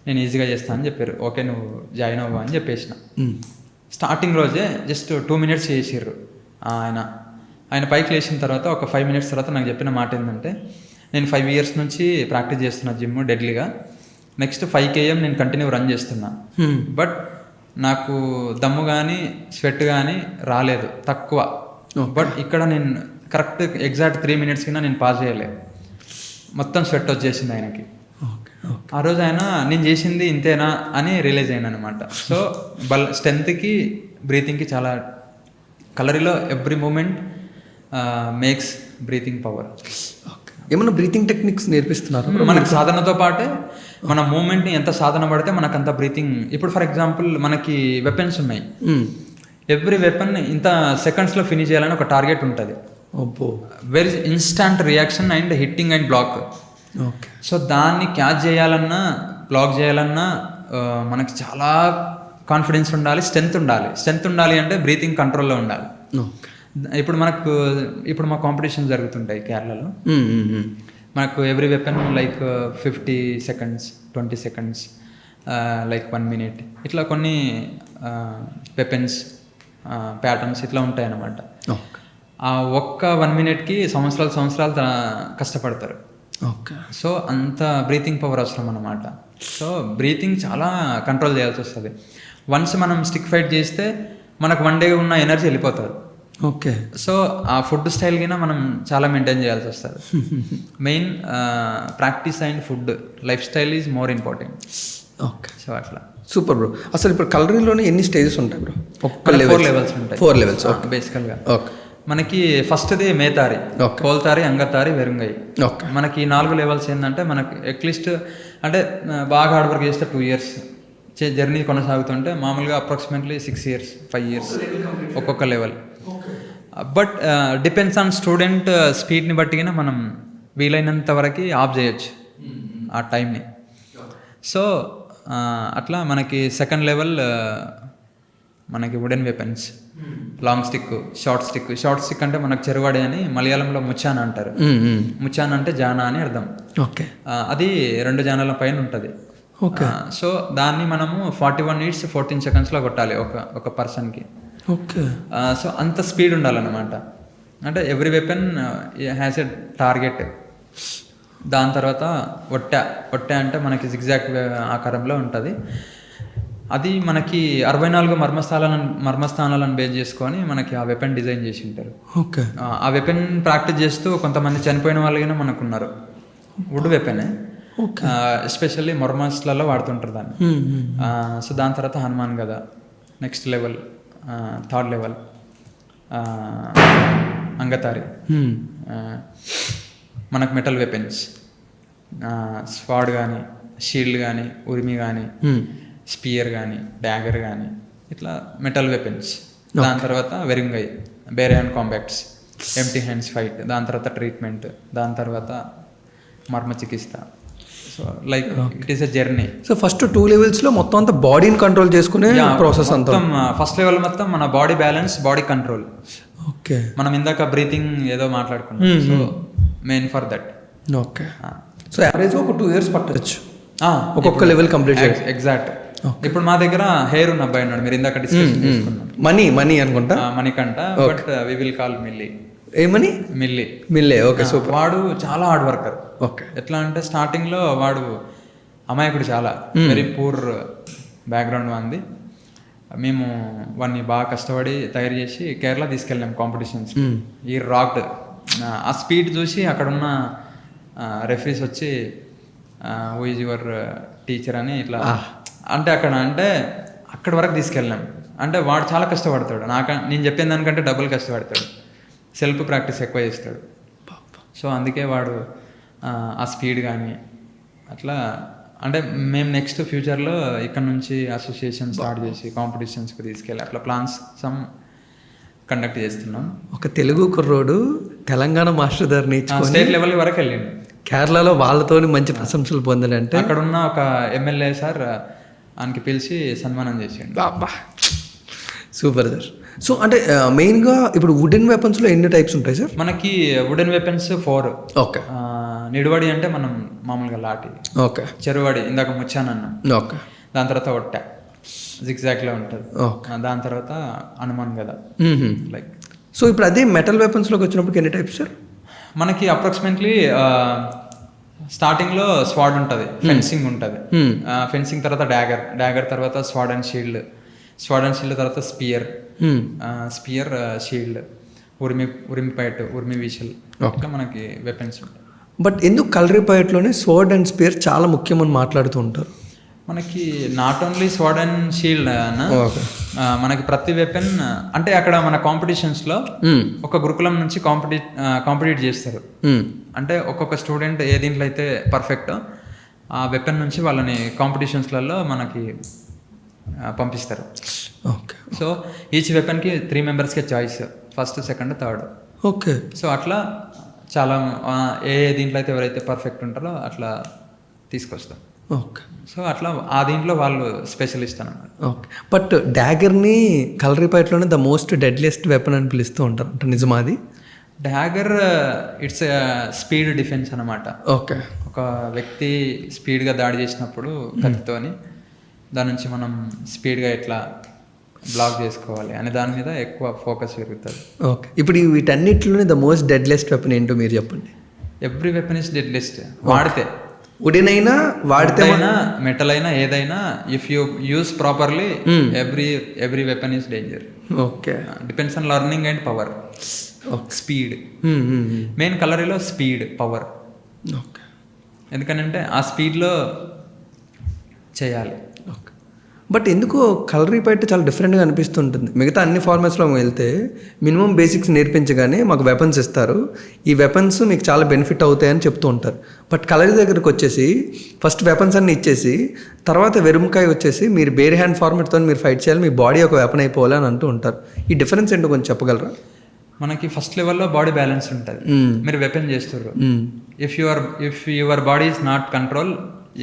నేను ఈజీగా చేస్తా అని చెప్పారు. ఓకే నువ్వు జాయిన్ అవ్వ అని చెప్పేసిన. స్టార్టింగ్ రోజే జస్ట్ 2 minutes చేసిర్రు. ఆయన పైకి లేచిన తర్వాత ఒక 5 minutes తర్వాత నాకు చెప్పిన మాట ఏంటంటే, నేను 5 years నుంచి ప్రాక్టీస్ చేస్తున్నా జిమ్ డెడ్లీగా, నెక్స్ట్ 5 km నేను కంటిన్యూ రన్ చేస్తున్నా, బట్ నాకు దమ్ము కానీ స్వెట్ కానీ రాలేదు, తక్కువ. బట్ ఇక్కడ నేను కరెక్ట్ ఎగ్జాక్ట్ 3 minutes కింద నేను పాస్ చేయలేదు, మొత్తం స్వెట్ వచ్చేసింది ఆయనకి. ఆ రోజు ఆయన నేను చేసింది ఇంతేనా అని రియలైజ్ అయ్యాను అనమాట. సో స్ట్రెంత్కి బ్రీతింగ్కి చాలా, కలరీలో every moment makes breathing power. ఏమన్నా బ్రీతింగ్ టెక్నిక్స్ నేర్పిస్తున్నారు మనకి? సాధనతో పాటే మన మూమెంట్ని ఎంత సాధన పడితే మనకు అంత బ్రీతింగ్. ఇప్పుడు ఫర్ ఎగ్జాంపుల్ మనకి వెపన్స్ ఉన్నాయి, ఎవ్రీ వెపన్ ఇంత సెకండ్స్లో ఫినిష్ చేయాలని ఒక టార్గెట్ ఉంటుంది. Very instant reaction and hitting and block. So దాన్ని క్యాచ్ చేయాలన్నా బ్లాక్ చేయాలన్నా మనకి చాలా కాన్ఫిడెన్స్ ఉండాలి, స్ట్రెంత్ ఉండాలి. స్ట్రెంత్ ఉండాలి అంటే బ్రీతింగ్ కంట్రోల్లో ఉండాలి. ఇప్పుడు మా కాంపిటీషన్ జరుగుతుంటాయి కేరళలో. మనకు every weapon like 50 seconds 20 seconds like 1 minute ఇట్లా కొన్ని వెపన్స్ ప్యాటర్న్స్ ఇట్లా ఉంటాయి అన్నమాట. ఆ ఒక్క 1 minuteకి సంవత్సరాలు కష్టపడతారు. సో అంత బ్రీతింగ్ పవర్ అవసరం అన్నమాట. సో బ్రీతింగ్ చాలా కంట్రోల్ చేయాల్సి వస్తుంది. వన్స్ మనం స్టిక్ ఫైట్ చేస్తే మనకు 1 day ఉన్న ఎనర్జీ వెళ్ళిపోతుంది. సో ఆ ఫుడ్ స్టైల్ కింద మనం చాలా మెయింటైన్ చేయాల్సి వస్తుంది. Main practice and food lifestyle is more important. So అట్లా. Super bro. అసలు ఇప్పుడు కలరీలోనే ఎన్ని స్టేజెస్ ఉంటాయి బ్రో? 4 levels ఉంటాయి. 4 levels బేసికల్గా. మనకి ఫస్ట్ది మేతారి, కోల్తారి, అంగతారి, వెరుంగై. మనకి 4 levels ఏంటంటే మనకి అట్లీస్ట్ అంటే బాగా హార్డ్ వర్క్ చేస్తే 2 years జర్నీ కొనసాగుతుంటే మామూలుగా అప్రాక్సిమేట్లీ 6 years 5 years ఒక్కొక్క level. But depends on student స్పీడ్ని బట్టి మనం వీలైనంత వరకు ఆఫ్ చేయొచ్చు ఆ టైంని. సో అట్లా మనకి సెకండ్ లెవెల్ మనకి wooden weapons, long stick, short stick అంటే మనకు చెరువాడే అని మలయాళంలో ముచ్చాన అంటారు. ముచ్చాన అంటే జానా అని అర్థం. అది 2 జానాల పైన ఉంటుంది. సో దాన్ని మనము 41 minutes 14 secondsలో కొట్టాలి ఒక పర్సన్కి. సో అంత స్పీడ్ ఉండాలన్నమాట. అంటే every weapon has a target. దాని తర్వాత ఒట్టె అంటే మనకి జిగ్జాగ్ ఆకారంలో ఉంటుంది. అది మనకి 64 మర్మస్థానాలను బేస్ చేసుకొని మనకి ఆ వెపన్ డిజైన్ చేసి ఉంటారు. ఆ వెపన్ ప్రాక్టీస్ చేస్తూ కొంతమంది చనిపోయిన వాళ్ళైనా మనకున్నారు. వుడ్ వెపనే, ఎస్పెషల్లీ మర్మస్లలో వాడుతుంటారు దాన్ని. సో దాని తర్వాత హనుమాన్ గద నెక్స్ట్ లెవెల్, థర్డ్ లెవెల్ అంగతారి. మనకు మెటల్ వెపన్స్, స్వాడ్ కానీ, షీల్డ్ కానీ, ఉరిమి కానీ, స్పియర్ కానీ, డ్యాగర్ కానీ, ఇట్లా మెటల్ వెపన్స్. దాని తర్వాత వెరింగై, bare hand combats, empty hands fight, దాని తర్వాత ట్రీట్మెంట్, దాని తర్వాత మర్మ చికిత్స. So like it is a journey. So first 2 లెవెల్స్లో మొత్తం అంతా బాడీని కంట్రోల్ చేసుకునే ప్రాసెస్ అంతా. మొత్తం ఫస్ట్ లెవెల్ మొత్తం మన body balance, body control. Okay. మనం ఇందాక బ్రీతింగ్ ఏదో మాట్లాడుకున్నాం, so main for that. Okay. So యావరేజ్గా ఒక 2 years పట్టచ్చు ఒక్కొక్క లెవెల్ కంప్లీట్ చేయాలి. ఎగ్జాక్ట్. ఇప్పుడు మా దగ్గర హెయిర్ ఉన్న అబ్బాయి ఉన్నాడు, మీరు ఇందాక డిస్కషన్ చేసుకున్నాం. మనీ అనుకుంటా, Manikanta, but we will call Milli. ఏమని? మిల్లే. ఓకే. సూపర్. వాడు చాలా హార్డ్ వర్కర్. ఓకే. ఎట్లా అంటే స్టార్టింగ్ లో వాడు అమాయకుడు, చాలా వెరీ పూర్ బ్యాక్గ్రౌండ్ ఉంది. మేము వాడిని బాగా కష్టపడి తయారు చేసి కేరళ తీసుకెళ్ళాం కాంపిటీషన్స్. ఈ రాక్డ్ ఆ స్పీడ్ చూసి అక్కడున్న రెఫరీస్ వచ్చి హూ ఈజ్ యువర్ టీచర్ అని ఇట్లా అంటే అక్కడి వరకు తీసుకెళ్ళాం. అంటే వాడు చాలా కష్టపడతాడు, నేను చెప్పిన దానికంటే డబుల్ కష్టపడతాడు, సెల్ఫ్ ప్రాక్టీస్ ఎక్కువ చేస్తాడు. సో అందుకే వాడు ఆ స్పీడ్ కానీ అట్లా. అంటే మేము నెక్స్ట్ ఫ్యూచర్లో ఇక్కడ నుంచి అసోసియేషన్ స్టార్ట్ చేసి కాంపిటీషన్స్కి తీసుకెళ్ళి అట్లా ప్లాన్స్ సమ్ కండక్ట్ చేస్తున్నాం. ఒక తెలుగు కుర్రోడు తెలంగాణ మాస్టర్ దగ్గర నేర్చుకుని స్టేట్ లెవెల్ వరకు వెళ్ళిండు. కేరళలో వాళ్ళతో మంచి ప్రశంసలు పొందాలంటే అక్కడ ఉన్న ఒక ఎమ్మెల్యే సార్ ఆయనకి పిలిచి సన్మానం చేసిండు. Super sir. సో అంటే మెయిన్గా ఇప్పుడు వుడెన్ వెపన్స్లో ఎన్ని టైప్స్ ఉంటాయి సార్? మనకి వుడెన్ వెపన్స్ 4. ఓకే. నిడువడి అంటే మనం మామూలుగా లాటి. ఓకే. చెరువడి ఇందాక ముచ్చానన్నా. ఓకే. దాని తర్వాత ఒట్ట జిగ్జాగ్లో ఉంటుంది. దాని తర్వాత హనుమాన్ గదా లైక్. సో ఇప్పుడు అదే మెటల్ వెపన్స్లోకి వచ్చినప్పుడు ఎన్ని టైప్స్ సార్? మనకి అప్రాక్సిమేట్లీ స్టార్టింగ్ లో స్వాడ్ ఉంటుంది, ఫెన్సింగ్ ఉంటుంది. ఫెన్సింగ్ తర్వాత డాగర్ తర్వాత స్వాడ్ అండ్ షీల్డ్ తర్వాత స్పియర్ షీల్డ్, ఉరిమిపైట్, ఉరిమి విషల్, ఇట్లా మనకి వెపన్స్ ఉంటాయి. బట్ ఎందుకు కలరిపైట్లోనే స్వాడ్ అండ్ స్పియర్ చాలా ముఖ్యమని మాట్లాడుతూ ఉంటారు? మనకి నాట్ ఓన్లీ స్వాడ్ అండ్ షీల్డ్ అన్న, మనకి ప్రతి వెపన్ అంటే అక్కడ మన కాంపిటీషన్స్లో ఒక గురుకులం నుంచి కాంపిటీట్ చేస్తారు. అంటే ఒక్కొక్క స్టూడెంట్ ఏ దీంట్లో అయితే పర్ఫెక్ట్ ఆ వెపన్ నుంచి వాళ్ళని కాంపిటీషన్స్లలో మనకి పంపిస్తారు. ఓకే. సో ఈచ్ వెపన్కి 3 మెంబర్స్కే choice, first, second, third. Okay. So అట్లా చాలా ఏ దీంట్లో అయితే ఎవరైతే పర్ఫెక్ట్ ఉంటారో అట్లా తీసుకొస్తాం. ఓకే. సో అట్లా ఆ దీంట్లో వాళ్ళు స్పెషలిస్ట్ అన్నమాట. ఓకే. బట్ డాగర్ని కలరిపైట్లోనే ద మోస్ట్ డెడ్లియెస్ట్ వెపన్ అని పిలుస్తూ ఉంటారు, అంటే నిజమాది? డాగర్ ఇట్స్ స్పీడ్ డిఫెన్స్ అనమాట. ఓకే. ఒక వ్యక్తి స్పీడ్గా దాడి చేసినప్పుడు కత్తితోని దాని నుంచి మనం స్పీడ్గా ఎట్లా బ్లాక్ చేసుకోవాలి అనే దాని మీద ఎక్కువ ఫోకస్ పెరుగుతుంది. ఓకే. ఇప్పుడు వీటన్నిటిలోనే ద మోస్ట్ డెడ్లియెస్ట్ వెపన్ ఏంటో మీరు చెప్పండి. Every weapon is deadliest. వాడితే వుడెన్ అయినా, వాడితే మెటల్ అయినా, ఏదైనా if you use properly every weapon is danger. Okay. Depends on learning and power. Speed main కలరీలో స్పీడ్, పవర్. ఓకే. ఎందుకనంటే ఆ స్పీడ్లో చేయాలి. ఓకే. బట్ ఎందుకో కలరిపైట్ చాలా డిఫరెంట్గా అనిపిస్తుంటుంది. మిగతా అన్ని ఫార్మాట్స్లో వెళ్తే మినిమం బేసిక్స్ నేర్పించగానే మాకు వెపన్స్ ఇస్తారు, ఈ వెపన్స్ మీకు చాలా బెనిఫిట్ అవుతాయని చెప్తూ ఉంటారు. బట్ కలరీ దగ్గరకు వచ్చేసి ఫస్ట్ వెపన్స్ అన్ని ఇచ్చేసి తర్వాత వెరుముకాయ వచ్చేసి మీరు బేర్ హ్యాండ్ ఫార్మాట్తో మీరు ఫైట్ చేయాలి, మీ బాడీ ఒక వెపన్ అయిపోవాలి అని అంటూ ఉంటారు. ఈ డిఫరెన్స్ ఏంటో కొంచెం చెప్పగలరా? మనకి ఫస్ట్ లెవెల్లో బాడీ బ్యాలెన్స్ ఉంటుంది, మీరు వెపన్ చేస్తారు. If your body is not control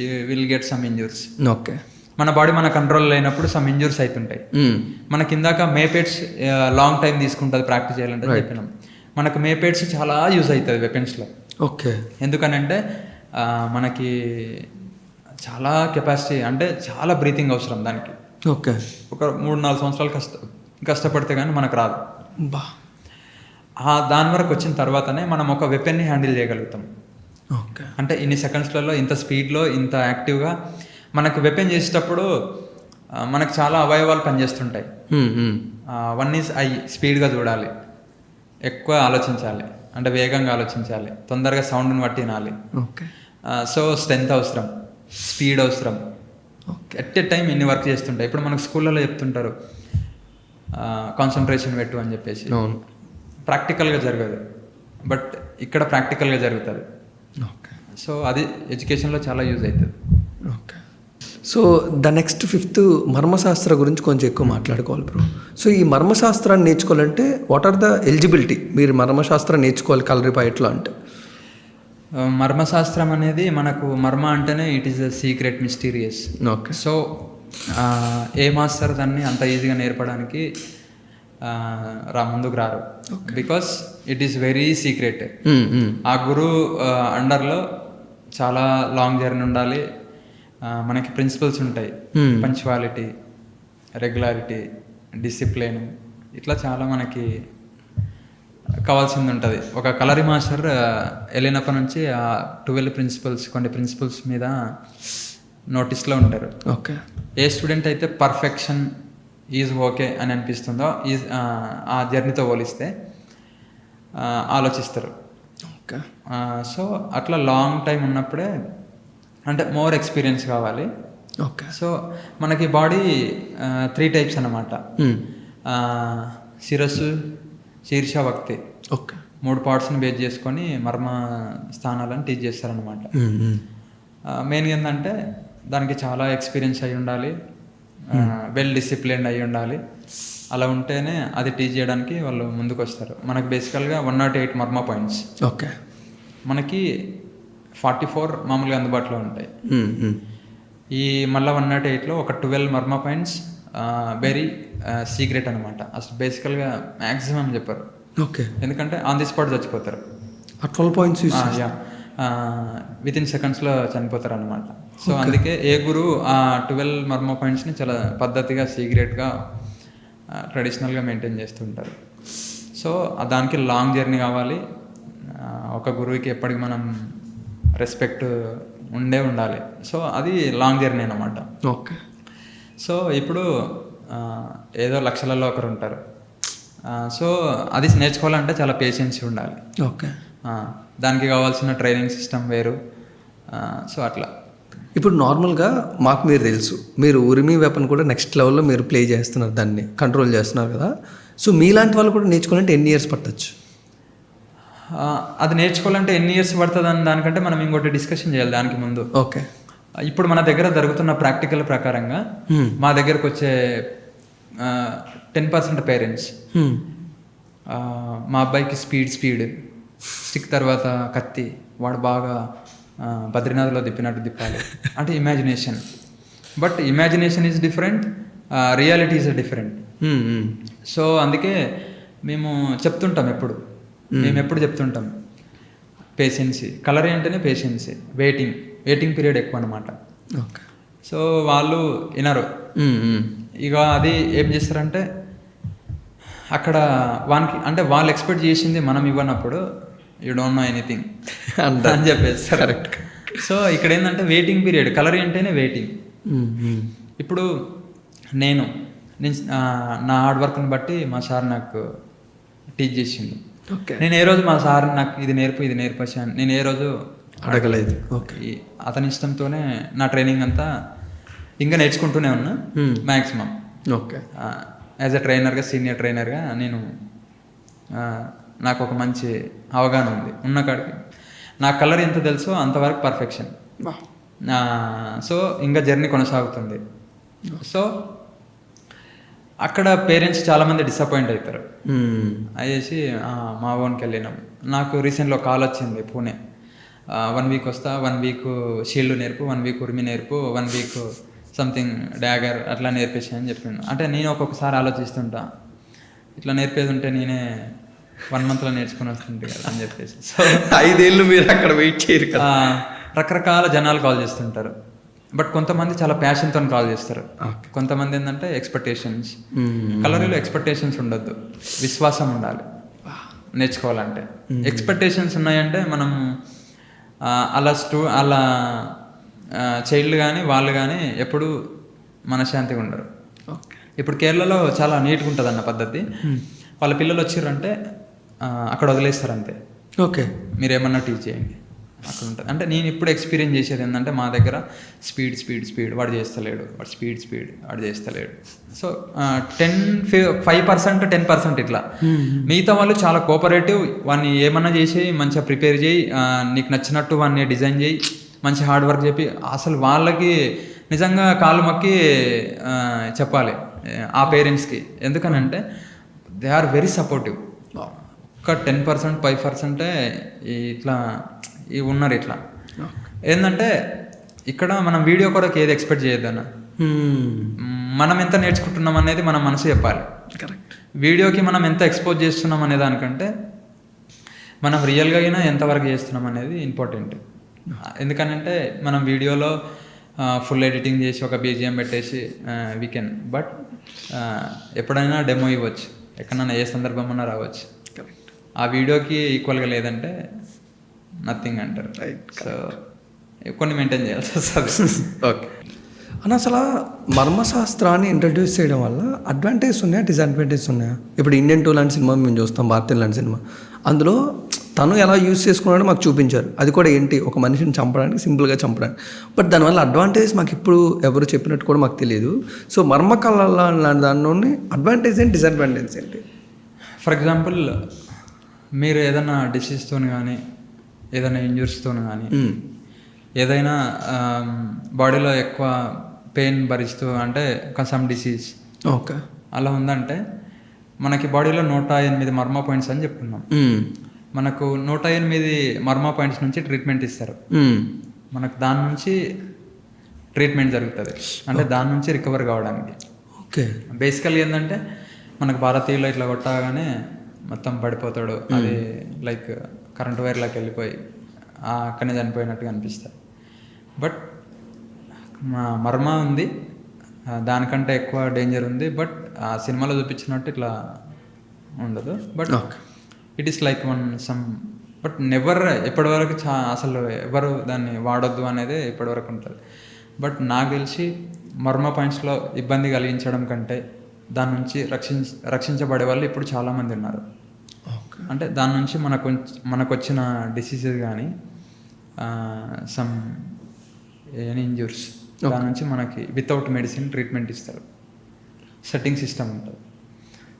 you will get some injuries. Okay. మన బాడీ మన కంట్రోల్ లేనప్పుడు సమ్ ఇంజూర్స్ అవుతుంటాయి. మనకి ఇందాక మేపేట్స్ లాంగ్ టైం తీసుకుంటుంది ప్రాక్టీస్ చేయాలంటే చెప్పినాం. మనకు మేపేట్స్ చాలా యూజ్ అవుతుంది వెపన్స్లో. ఓకే. ఎందుకనంటే మనకి చాలా కెపాసిటీ, అంటే చాలా బ్రీతింగ్ అవసరం దానికి. ఓకే. ఒక 3-4 సంవత్సరాలు కష్టపడితే కానీ మనకు రాదు. దాని వరకు వచ్చిన తర్వాతనే మనం ఒక వెపన్ని హ్యాండిల్ చేయగలుగుతాం. ఓకే. అంటే ఇన్ని సెకండ్స్లలో ఇంత స్పీడ్లో ఇంత యాక్టివ్గా మనకు వెపన్ చేసేటప్పుడు మనకు చాలా అవయవాలు పనిచేస్తుంటాయి. వన్ ఈజ్ ఐ, స్పీడ్గా చూడాలి, ఎక్కువ ఆలోచించాలి, అంటే వేగంగా ఆలోచించాలి, తొందరగా సౌండ్ని బట్టి వినాలి. ఓకే. సో స్ట్రెంత్ అవసరం, స్పీడ్ అవసరం. ఎట్ ఏ టైం ఇన్ని వర్క్ చేస్తుంటాయి. ఇప్పుడు మనకు స్కూళ్ళలో చెప్తుంటారు కాన్సన్ట్రేషన్ పెట్టు అని చెప్పేసి. ప్రాక్టికల్గా జరగదు, బట్ ఇక్కడ ప్రాక్టికల్గా జరుగుతుంది. ఓకే. సో అది ఎడ్యుకేషన్లో చాలా యూజ్ అవుతుంది. Okay. So the next 5th మర్మశాస్త్ర గురించి కొంచెం ఎక్కువ మాట్లాడుకోవాలి బ్రో. సో ఈ మర్మశాస్త్రాన్ని నేర్చుకోవాలంటే వాట్ ఆర్ ద ఎలిజిబిలిటీ? మీరు మర్మశాస్త్రం నేర్చుకోవాలి కలరిపైట్లో అంటే మర్మశాస్త్రం అనేది మనకు మర్మ అంటేనే it is a secret mysterious. Okay. So A master దాన్ని అంత ఈజీగా నేర్పడానికి ముందుకు రారు. Because it is very secret. ఆ గురువు అండర్లో చాలా లాంగ్ జర్నీ ఉండాలి. మనకి ప్రిన్సిపల్స్ ఉంటాయి, పంక్చువాలిటీ, రెగ్యులారిటీ, డిసిప్లిన్, ఇట్లా చాలా మనకి కావాల్సింది ఉంటుంది. ఒక కలరీ మాస్టర్ వెళ్ళినప్పటి నుంచి ఆ 12 ప్రిన్సిపల్స్, కొన్ని ప్రిన్సిపల్స్ మీద నోటీస్లో ఉంటారు. ఓకే. ఏ స్టూడెంట్ అయితే పర్ఫెక్షన్ ఈజ్ ఓకే అని అనిపిస్తుందో ఆ జర్నీతో పోలిస్తే ఆలోచిస్తారు. ఓకే. సో అట్లా లాంగ్ టైం ఉన్నప్పుడే అంటే మోర్ ఎక్స్పీరియన్స్ కావాలి. ఓకే. సో మనకి బాడీ 3 టైప్స్ అన్నమాట. శిరస్సు, శీర్ష, వక్తి. ఓకే. 3 పార్ట్స్ని బేస్ చేసుకొని మర్మ స్థానాలను టీచ్ చేస్తారనమాట. మెయిన్గా ఏంటంటే దానికి చాలా ఎక్స్పీరియన్స్ అయి ఉండాలి, వెల్ డిసిప్లిన్డ్ అయి ఉండాలి. అలా ఉంటేనే అది టీచ్ చేయడానికి వాళ్ళు ముందుకు వస్తారు. మనకు బేసికల్గా 108 మర్మ పాయింట్స్. ఓకే. మనకి 44 మామూలుగా అందుబాటులో ఉంటాయి. ఈ మళ్ళీ 108లో ఒక 12 మర్మ పాయింట్స్ వెరీ సీక్రెట్ అనమాట. అసలు బేసికల్గా మ్యాక్సిమం చెప్పారు. ఓకే. ఎందుకంటే ఆన్ ది స్పాట్ చచ్చిపోతారు. 12 పాయింట్స్ వితిన్ సెకండ్స్లో చనిపోతారు అనమాట. సో అందుకే ఏ గురువు ఆ 12 మర్మ పాయింట్స్ని చాలా పద్ధతిగా సీక్రెట్గా ట్రెడిషనల్గా మెయింటైన్ చేస్తుంటారు. సో దానికి లాంగ్ జర్నీ కావాలి. ఒక గురువుకి ఎప్పటికి మనం రెస్పెక్ట్ ఉండాలి. సో అది లాంగ్ జర్నీ అనమాట. ఓకే. సో ఇప్పుడు ఏదో లక్షలలో ఒకరు ఉంటారు. సో అది నేర్చుకోవాలంటే చాలా పేషెన్స్ ఉండాలి. ఓకే. దానికి కావాల్సిన ట్రైనింగ్ సిస్టమ్ వేరు. సో అట్లా ఇప్పుడు నార్మల్గా మాకు మీరు తెలుసు, మీరు ఉరిమి వెపన్ కూడా నెక్స్ట్ లెవెల్లో మీరు ప్లే చేస్తున్నారు, దాన్ని కంట్రోల్ చేస్తున్నారు కదా. సో మీలాంటి వాళ్ళు కూడా నేర్చుకోవాలంటే ఎన్ని ఇయర్స్ పట్టచ్చు? అది నేర్చుకోవాలంటే ఎన్ని ఇయర్స్ పడుతుంది అని దానికంటే మనం ఇంకోటి డిస్కషన్ చేయాలి దానికి ముందు. ఓకే. ఇప్పుడు మన దగ్గర జరుగుతున్న ప్రాక్టికల్ ప్రకారంగా మా దగ్గరకు వచ్చే 10% పేరెంట్స్ మా అబ్బాయికి స్పీడ్ స్టిక్ తర్వాత కత్తి, వాడు బాగా బద్రీనాథ్లో తిప్పినట్టు తిప్పాలి అంటే imagination. But imagination is different, reality is different. So అందుకే మేము చెప్తుంటాం, మేము ఎప్పుడు చెప్తుంటాం పేషెన్సీ. కలరీ అంటేనే పేషెన్సీ, వెయిటింగ్ పీరియడ్ ఎక్కువ అనమాట. ఓకే. సో వాళ్ళు వినరు. ఇక అది ఏం చేస్తారంటే అక్కడ వానికి అంటే వాళ్ళు ఎక్స్పెక్ట్ చేసింది మనం ఇవ్వనప్పుడు యూ డోంట్ నో ఎనీథింగ్ అని చెప్పేస్తారు. కరెక్ట్. సో ఇక్కడ ఏంటంటే వెయిటింగ్ పీరియడ్, కలరీ అంటేనే వెయిటింగ్. ఇప్పుడు నేను నా హార్డ్ వర్క్ని బట్టి మా సార్ నాకు టీచ్ చేసిండు. ఓకే. నేను ఏ రోజు మా సార్ నాకు ఇది నేర్పచ్చాను నేను ఏ రోజు అడగలేదు. ఓకే. అతని ఇష్టంతోనే నా ట్రైనింగ్ అంతా ఇంకా నేర్చుకుంటూనే ఉన్నా మ్యాక్సిమం. ఓకే. యాజ్ ఎ ట్రైనర్గా, సీనియర్ ట్రైనర్గా నేను నాకు ఒక మంచి అవగాహన ఉంది. ఉన్న కాడికి నా కలర్ ఎంత తెలుసో అంతవరకు పర్ఫెక్షన్. సో ఇంకా జర్నీ కొనసాగుతుంది. సో అక్కడ పేరెంట్స్ చాలామంది డిసప్పాయింట్ అవుతారు. అయ్యేసి మా ఓన్కి వెళ్ళినాం. నాకు రీసెంట్లో కాల్ వచ్చింది పూణే, 1 వీక్ వస్తా, 1 వీక్ షీల్డ్ నేర్పు, 1 వీక్ ఉరిమి నేర్పు, 1 వీక్ సంథింగ్ డ్యాగర్ అట్లా నేర్పేసి అని చెప్పిండు. అంటే నేను ఒక్కొక్కసారి ఆలోచిస్తుంటా, ఇట్లా నేర్పేది ఉంటే నేనే 1 మంత్లో నేర్చుకుని వస్తుంటే కదా అని చెప్పేసి. సో 5 ఏళ్ళు మీరు అక్కడ వెయిట్ చేయరు కదా. రకరకాల జనాలు కాల్ చేస్తుంటారు. బట్ కొంతమంది చాలా ప్యాషన్తో కాల్ చేస్తారు. కొంతమంది ఏంటంటే ఎక్స్పెక్టేషన్స్. కలరీలో ఎక్స్పెక్టేషన్స్ ఉండొద్దు, విశ్వాసం ఉండాలి నేర్చుకోవాలంటే. ఎక్స్పెక్టేషన్స్ ఉన్నాయంటే మనం అలా చైల్డ్ కానీ వాళ్ళు కానీ ఎప్పుడు మనశ్శాంతిగా ఉండరు. ఇప్పుడు కేరళలో చాలా నీట్గా ఉంటుంది అన్న పద్ధతి. వాళ్ళ పిల్లలు వచ్చిర్రంటే అక్కడ వదిలేస్తారు అంతే. ఓకే. మీరేమన్నా టీచ్ చేయండి అక్కడ ఉంటుంది. అంటే నేను ఇప్పుడు ఎక్స్పీరియన్స్ చేసేది ఏంటంటే మా దగ్గర స్పీడ్ వాడు చేస్తలేడు, వాడు స్పీడ్ వాడు చేస్తలేడు. సో 5% 10% ఇట్లా. మిగతా వాళ్ళు చాలా కోఆపరేటివ్. వాడిని ఏమన్నా చేసి మంచిగా ప్రిపేర్ చేయి, నీకు నచ్చినట్టు వాడిని డిజైన్ చేయి, మంచి హార్డ్ వర్క్ చెప్పి అసలు వాళ్ళకి నిజంగా కాళ్ళు మొక్కి చెప్పాలి ఆ పేరెంట్స్కి. ఎందుకనంటే దే ఆర్ వెరీ సపోర్టివ్. ఒక 10% 5% ఇట్లా ఇవి ఉన్నారు ఇట్లా. ఏంటంటే ఇక్కడ మనం వీడియో కొరకు ఏది ఎక్స్పెక్ట్ చేయొద్దన్న. మనం ఎంత నేర్చుకుంటున్నాం అనేది మన మనసు చెప్పాలి. కరెక్ట్. వీడియోకి మనం ఎంత ఎక్స్పోజ్ చేస్తున్నాం అనే దానికంటే మనం రియల్గా అయినా ఎంతవరకు చేస్తున్నాం అనేది ఇంపార్టెంట్. ఎందుకనంటే మనం వీడియోలో ఫుల్ ఎడిటింగ్ చేసి ఒక బీజిఎం పెట్టేసి వీ కెన్, బట్ ఎప్పుడైనా డెమో ఇవ్వచ్చు, ఎక్కడైనా ఏ సందర్భం అన్నా రావచ్చు. కరెక్ట్. ఆ వీడియోకి ఈక్వల్గా లేదంటే నథింగ్ అంటారు. రైట్. సో కొన్ని మెయింటైన్ చేయాల్సి వస్తుంది. ఓకే అన్న, అసలు మర్మశాస్త్రాన్ని ఇంట్రడ్యూస్ చేయడం వల్ల అడ్వాంటేజ్ ఉన్నాయా, డిసడ్వాంటేజ్ ఉన్నాయా? ఇప్పుడు ఇండియన్ 2 లాంటి సినిమా మేము చూస్తాం, భారతీయ లాంటి సినిమా, అందులో తను ఎలా యూజ్ చేసుకున్నాడో మాకు చూపించారు. అది కూడా ఏంటి, ఒక మనిషిని చంపడానికి, సింపుల్గా చంపడానికి. బట్ దానివల్ల అడ్వాంటేజ్ మాకు ఇప్పుడు ఎవరు చెప్పినట్టు కూడా మాకు తెలియదు. సో మర్మకళ లాంటి దానిలోని అడ్వాంటేజ్ ఏంటి, డిసడ్వాంటేజ్ ఏంటి? ఫర్ ఎగ్జాంపుల్ మీరు ఏదైనా డిసీజ్తో కానీ ఏదైనా ఇంజురీస్తో కానీ ఏదైనా బాడీలో ఎక్కువ పెయిన్ భరిస్తూ, అంటే సమ్ డిసీజ్ ఓకే అలా ఉందంటే మనకి బాడీలో 108 మర్మ పాయింట్స్ అని చెప్పుకున్నాం. మనకు 108 మర్మ పాయింట్స్ నుంచి ట్రీట్మెంట్ ఇస్తారు. మనకు దాని నుంచి ట్రీట్మెంట్ జరుగుతుంది, అంటే దాని నుంచి రికవర్ కావడానికి. ఓకే. బేసికల్గా ఏంటంటే మనకు భారతీయులో ఇట్లా కొట్టగానే మొత్తం పడిపోతాడు, అది లైక్ కరెంట్ వైర్లోకి వెళ్ళిపోయి అక్కడనే చనిపోయినట్టుగా అనిపిస్తుంది. బట్ మర్మ ఉంది, దానికంటే ఎక్కువ డేంజర్ ఉంది. బట్ ఆ సినిమాలో చూపించినట్టు ఇట్లా ఉండదు. But it is like but never ఎప్పటివరకు అసలు ఎవరు దాన్ని వాడొద్దు అనేది ఇప్పటివరకు ఉంటుంది. బట్ నాకు తెలిసి మర్మ పాయింట్స్లో ఇబ్బంది కలిగించడం కంటే దాని నుంచి రక్షించబడే వాళ్ళు ఇప్పుడు చాలామంది ఉన్నారు. అంటే దాని నుంచి మనకు వచ్చిన డిసీజెస్ కానీ సమ్ ఎనీ ఇంజూర్స్, దాని నుంచి మనకి వితౌట్ మెడిసిన్ ట్రీట్మెంట్ ఇస్తారు. సెట్టింగ్ సిస్టమ్ ఉంటుంది.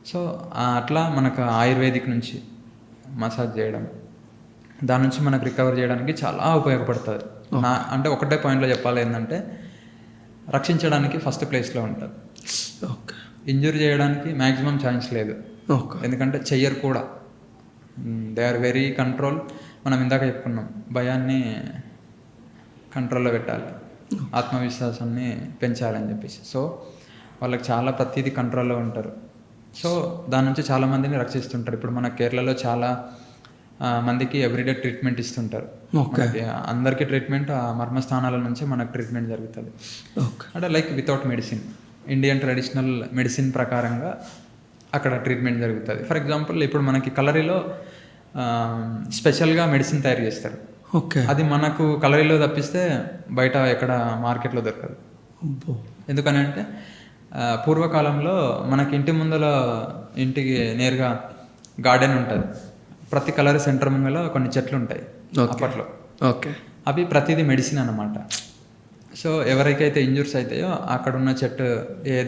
సో అట్లా మనకు ఆయుర్వేదిక్ నుంచి మసాజ్ చేయడం, దాని నుంచి మనకు రికవర్ చేయడానికి చాలా ఉపయోగపడుతుంది. అంటే ఒకటే పాయింట్లో చెప్పాలి ఏంటంటే రక్షించడానికి ఫస్ట్ ప్లేస్లో ఉంటుంది. ఇంజూరీ చేయడానికి మ్యాక్సిమం ఛాన్స్ లేదు, ఎందుకంటే చెయ్యరు కూడా. They are very control. మనం ఇందాక చెప్పుకున్నాం, భయాన్ని కంట్రోల్లో పెట్టాలి, ఆత్మవిశ్వాసాన్ని పెంచాలని చెప్పేసి. సో వాళ్ళకి చాలా ప్రతిదీ కంట్రోల్లో ఉంటారు. సో దాని నుంచి చాలామందిని రక్షిస్తుంటారు. ఇప్పుడు మన కేరళలో చాలా మందికి ఎవ్రీడే ట్రీట్మెంట్ ఇస్తుంటారు. అందరికీ ట్రీట్మెంట్ ఆ మర్మస్థానాల నుంచి మనకు ట్రీట్మెంట్ జరుగుతుంది. అంటే like without medicine, Indian traditional medicine ప్రకారంగా అక్కడ ట్రీట్మెంట్ జరుగుతుంది. ఫర్ ఎగ్జాంపుల్ ఇప్పుడు మనకి కలరీలో స్పెషల్గా మెడిసిన్ తయారు చేస్తారు. అది మనకు కలరీలో తప్పిస్తే బయట ఎక్కడ మార్కెట్లో దొరకదు. ఎందుకనంటే పూర్వకాలంలో మనకి ఇంటి ముందర, ఇంటికి నేరుగా గార్డెన్ ఉంటుంది, ప్రతి కలర్ సెంటర్ ముంగల కొన్ని చెట్లు ఉంటాయి అప్పట్లో. అవి ప్రతిదీ మెడిసిన్ అన్నమాట. సో ఎవరికైతే ఇంజూర్స్ అవుతాయో అక్కడ ఉన్న చెట్టు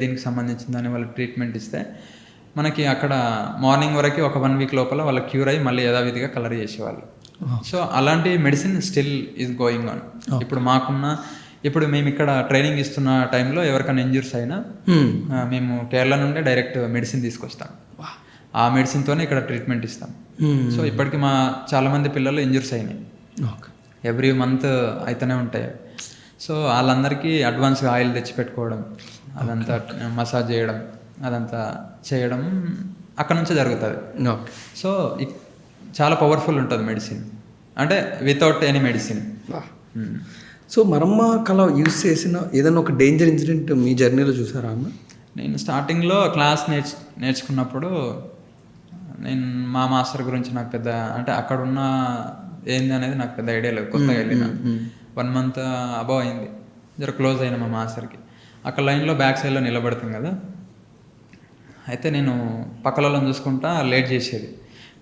దీనికి సంబంధించిందని వాళ్ళు ట్రీట్మెంట్ ఇస్తే మనకి అక్కడ మార్నింగ్ వరకు ఒక 1 వీక్ లోపల వాళ్ళ క్యూర్ అయ్యి మళ్ళీ యథావిధిగా కలర్ చేసేవాళ్ళు. సో అలాంటి medicine still is going on. ఇప్పుడు మేము ఇక్కడ ట్రైనింగ్ ఇస్తున్న టైంలో ఎవరికైనా ఇంజూర్స్ అయినా మేము కేరళ నుండే డైరెక్ట్ మెడిసిన్ తీసుకొస్తాం. ఆ మెడిసిన్తోనే ఇక్కడ ట్రీట్మెంట్ ఇస్తాం. సో ఇప్పటికి చాలామంది పిల్లలు ఇంజూర్స్ అయినాయి, ఎవ్రీ మంత్ అయితేనే ఉంటాయి. సో వాళ్ళందరికీ అడ్వాన్స్గా ఆయిల్ తెచ్చిపెట్టుకోవడం, అదంతా మసాజ్ చేయడం, అదంతా చేయడం అక్కడ నుంచే జరుగుతుంది. సో చాలా పవర్ఫుల్ ఉంటుంది మెడిసిన్, అంటే వితౌట్ ఎనీ మెడిసిన్. సో మర్మ కళ యూజ్ చేసిన ఏదైనా ఒక డేంజర్ ఇన్సిడెంట్ మీ జర్నీలో చూసారా అన్న? నేను స్టార్టింగ్లో క్లాస్ నేర్చుకున్నప్పుడు మా మాస్టర్ గురించి నాకు పెద్ద, అంటే అక్కడ ఉన్న ఏంది అనేది నాకు పెద్ద ఐడియా లేదు. కొత్తగా వెళ్ళిన 1 మంత్ అబౌవ్ అయింది, జర క్లోజ్ అయినా మా మాస్టర్కి. అక్కడ లైన్లో బ్యాక్ సైడ్లో నిలబడతాం కదా, అయితే నేను పక్కలలో చూసుకుంటా లేట్ చేసేది,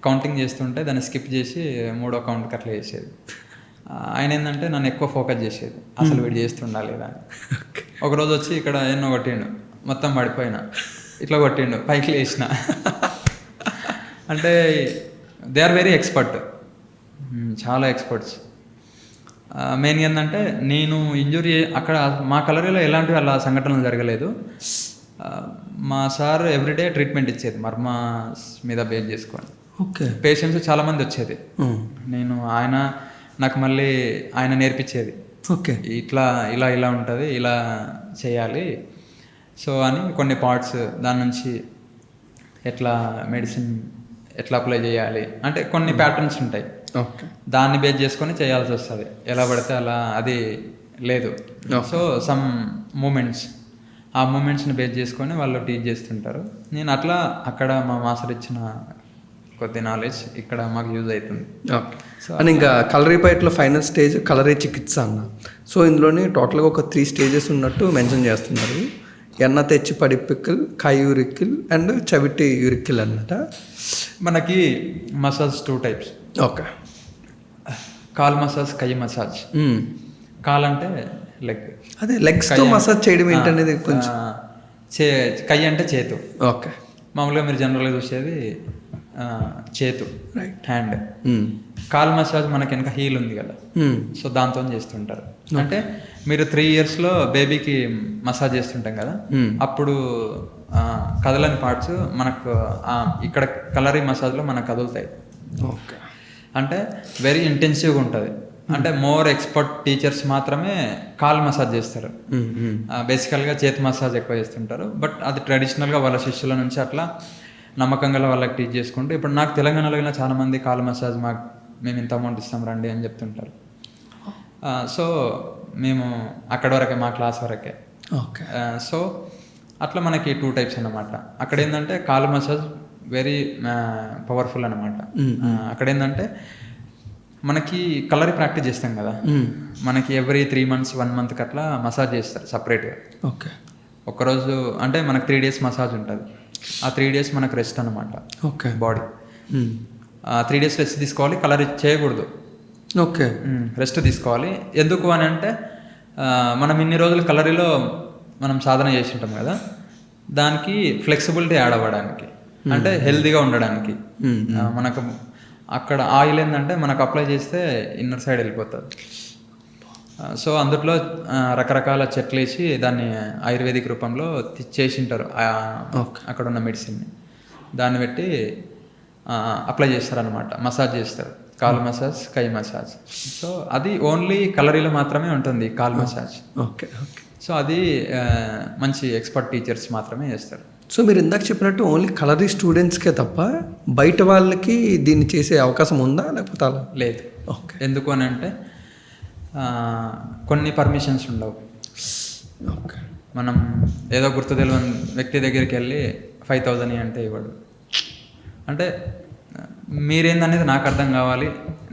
కౌంటింగ్ చేస్తుంటే దాన్ని స్కిప్ చేసి 3వ కౌంట్కి అట్లా చేసేది. ఆయన ఏంటంటే నన్ను ఎక్కువ ఫోకస్ చేసేది, అసలు వీడు చేస్తుండాలి లేదా అని. ఒకరోజు వచ్చి ఇక్కడ ఎన్నో కొట్టిండు, మొత్తం పడిపోయినా, ఇట్లా కొట్టిండు, పైకి లేచిన. అంటే దే ఆర్ వెరీ ఎక్స్పర్ట్, చాలా ఎక్స్పర్ట్స్. మెయిన్ ఏంటంటే నేను ఇంజురీ అక్కడ మా కలరీలో ఎలాంటి అలా సంఘటనలు జరగలేదు. మా సార్ ఎవ్రీడే ట్రీట్మెంట్ ఇచ్చేది మర్మ మీద బేస్ చేసుకొని. పేషెంట్స్ చాలామంది వచ్చేది. ఆయన నాకు మళ్ళీ ఆయన నేర్పించేది, ఓకే. ఇట్లా ఇలా ఇలా ఉంటుంది, ఇలా చేయాలి సో అని కొన్ని పార్ట్స్, దాని నుంచి ఎట్లా మెడిసిన్ ఎట్లా అప్లై చేయాలి అంటే కొన్ని ప్యాటర్న్స్ ఉంటాయి, ఓకే. దాన్ని బేస్ చేసుకొని చేయాల్సి వస్తుంది, ఎలా పడితే అలా అది లేదు. సో సమ్ మూమెంట్స్, ఆ మూమెంట్స్ని బేస్ చేసుకొని వాళ్ళు టీచ్ చేస్తుంటారు. నేను అట్లా అక్కడ మా మాస్టర్ ఇచ్చిన కొద్ది నాలెడ్జ్ ఇక్కడ మాకు యూజ్ అవుతుంది. ఓకే. అండ్ ఇంకా కలరిపైట్లో ఫైనల్ స్టేజ్ కలరీ చికిత్స అన్న. సో ఇందులోనే టోటల్గా ఒక 3 స్టేజెస్ ఉన్నట్టు మెన్షన్ చేస్తున్నారు. ఎన్న తెచ్చి పడిపిక్కల్, కయూరికిల్ అండ్ చవిటి యూరికిల్ అన్నమాట. మనకి massage 2 types. Okay. Call massage, కై మసాజ్. కాల్ అంటే లెగ్, అదే లెగ్స్తో మసాజ్ చేయడం ఏంటనేది కొంచెం. కై అంటే చేతు. ఓకే. మామూలుగా మీరు జనరల్గా చూసేది చేతు, రైట్, హ్యాండ్. కాల్ మసాజ్ మనకి వెనక హీల్ ఉంది కదా, సో దాంతో చేస్తుంటారు. అంటే మీరు 3 ఇయర్స్లో బేబీకి మసాజ్ చేస్తుంటాం కదా, అప్పుడు కదలని పార్ట్స్ మనకు ఇక్కడ కలరీ మసాజ్లో మనకు కదులుతాయి. ఓకే. అంటే వెరీ ఇంటెన్సివ్గా ఉంటుంది. అంటే మోర్ ఎక్స్పర్ట్ టీచర్స్ మాత్రమే కాల్ మసాజ్ చేస్తారు. బేసికల్గా చేతి మసాజ్ ఎక్కువ చేస్తుంటారు. బట్ అది ట్రెడిషనల్గా వాళ్ళ శిష్యుల నుంచి అట్లా నమ్మకంగా వాళ్ళకి టీచ్ చేసుకుంటూ, ఇప్పుడు నాకు తెలంగాణలో చాలా మంది కాల్ మసాజ్ మేము ఇంత అమౌంట్ ఇస్తాం రండి అని చెప్తుంటారు. సో మేము అక్కడ వరకే, మా క్లాస్ వరకే. ఓకే. సో అట్లా మనకి 2 టైప్స్ అన్నమాట. అక్కడ ఏంటంటే కాల్ మసాజ్ వెరీ పవర్ఫుల్ అనమాట. అక్కడ ఏంటంటే మనకి కలరీ ప్రాక్టీస్ చేస్తాం కదా, మనకి ఎవ్రీ 3 months 1 month అట్లా మసాజ్ చేస్తారు సపరేట్గా. ఓకే. ఒక్కరోజు అంటే మనకు 3 days మసాజ్ ఉంటుంది. ఆ 3 days మనకు రెస్ట్ అనమాట. ఓకే. బాడీ 3 days రెస్ట్ తీసుకోవాలి, కలర్ చేయకూడదు. ఓకే. రెస్ట్ తీసుకోవాలి. ఎందుకు అని అంటే మనం ఇన్ని రోజులు కలరీలో మనం సాధన చేసి ఉంటాం కదా, దానికి ఫ్లెక్సిబిలిటీ యాడ్ అవ్వడానికి, అంటే హెల్తీగా ఉండడానికి. మనకు అక్కడ ఆయిల్ ఏంటంటే మనకు అప్లై చేస్తే ఇన్నర్ సైడ్ వెళ్ళిపోతుంది. సో అందులో రకరకాల చెట్లు వేసి దాన్ని ఆయుర్వేదిక్ రూపంలో చేసింటారు. అక్కడ ఉన్న మెడిసిన్ని దాన్ని పెట్టి అప్లై చేస్తారనమాట, మసాజ్ చేస్తారు. కాల్ మసాజ్, కై మసాజ్. సో అది ఓన్లీ కలరీలో మాత్రమే ఉంటుంది call massage. Okay. Okay. So అది మంచి ఎక్స్పర్ట్ టీచర్స్ మాత్రమే చేస్తారు. సో మీరు ఇందాక చెప్పినట్టు ఓన్లీ కలరీ స్టూడెంట్స్కే తప్ప బయట వాళ్ళకి దీన్ని చేసే అవకాశం ఉందా, లేకపోతే అలా? లేదు. ఓకే. ఎందుకు అని అంటే కొన్ని పర్మిషన్స్ ఉండవు. ఓకే. మనం ఏదో గుర్తు తెలియని వ్యక్తి దగ్గరికి వెళ్ళి 5,000 అంటే ఇవ్వడు. అంటే మీరేందనేది నాకు అర్థం కావాలి,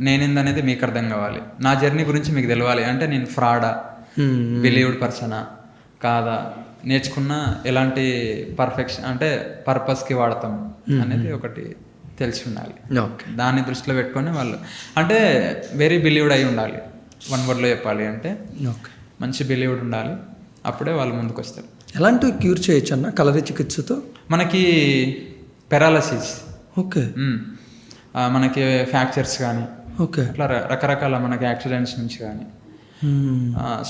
నేనేందనేది మీకు అర్థం కావాలి, నా జర్నీ గురించి మీకు తెలియాలి. అంటే నేను ఫ్రాడా, బిలీవ్డ్ పర్సనా కాదా, నేర్చుకున్న ఎలాంటి పర్ఫెక్షన్ అంటే పర్పస్కి వాడతాం అనేది ఒకటి తెలిసి ఉండాలి. ఓకే. దాన్ని దృష్టిలో పెట్టుకొని వాళ్ళు అంటే వెరీ బిలీవ్డ్ అయి ఉండాలి. 1 wordలో చెప్పాలి అంటే ఓకే, మంచి బిలీవ్డ్ ఉండాలి. అప్పుడే వాళ్ళు ముందుకు వస్తారు. ఎలాంటివి క్యూర్ చేయొచ్చు అన్న కలరీ చికిత్సతో? మనకి పెరాలసిస్, ఓకే, మనకి ఫ్రాక్చర్స్ కానీ, ఓకే, అట్లా రకరకాల మనకి యాక్సిడెంట్స్ నుంచి కానీ,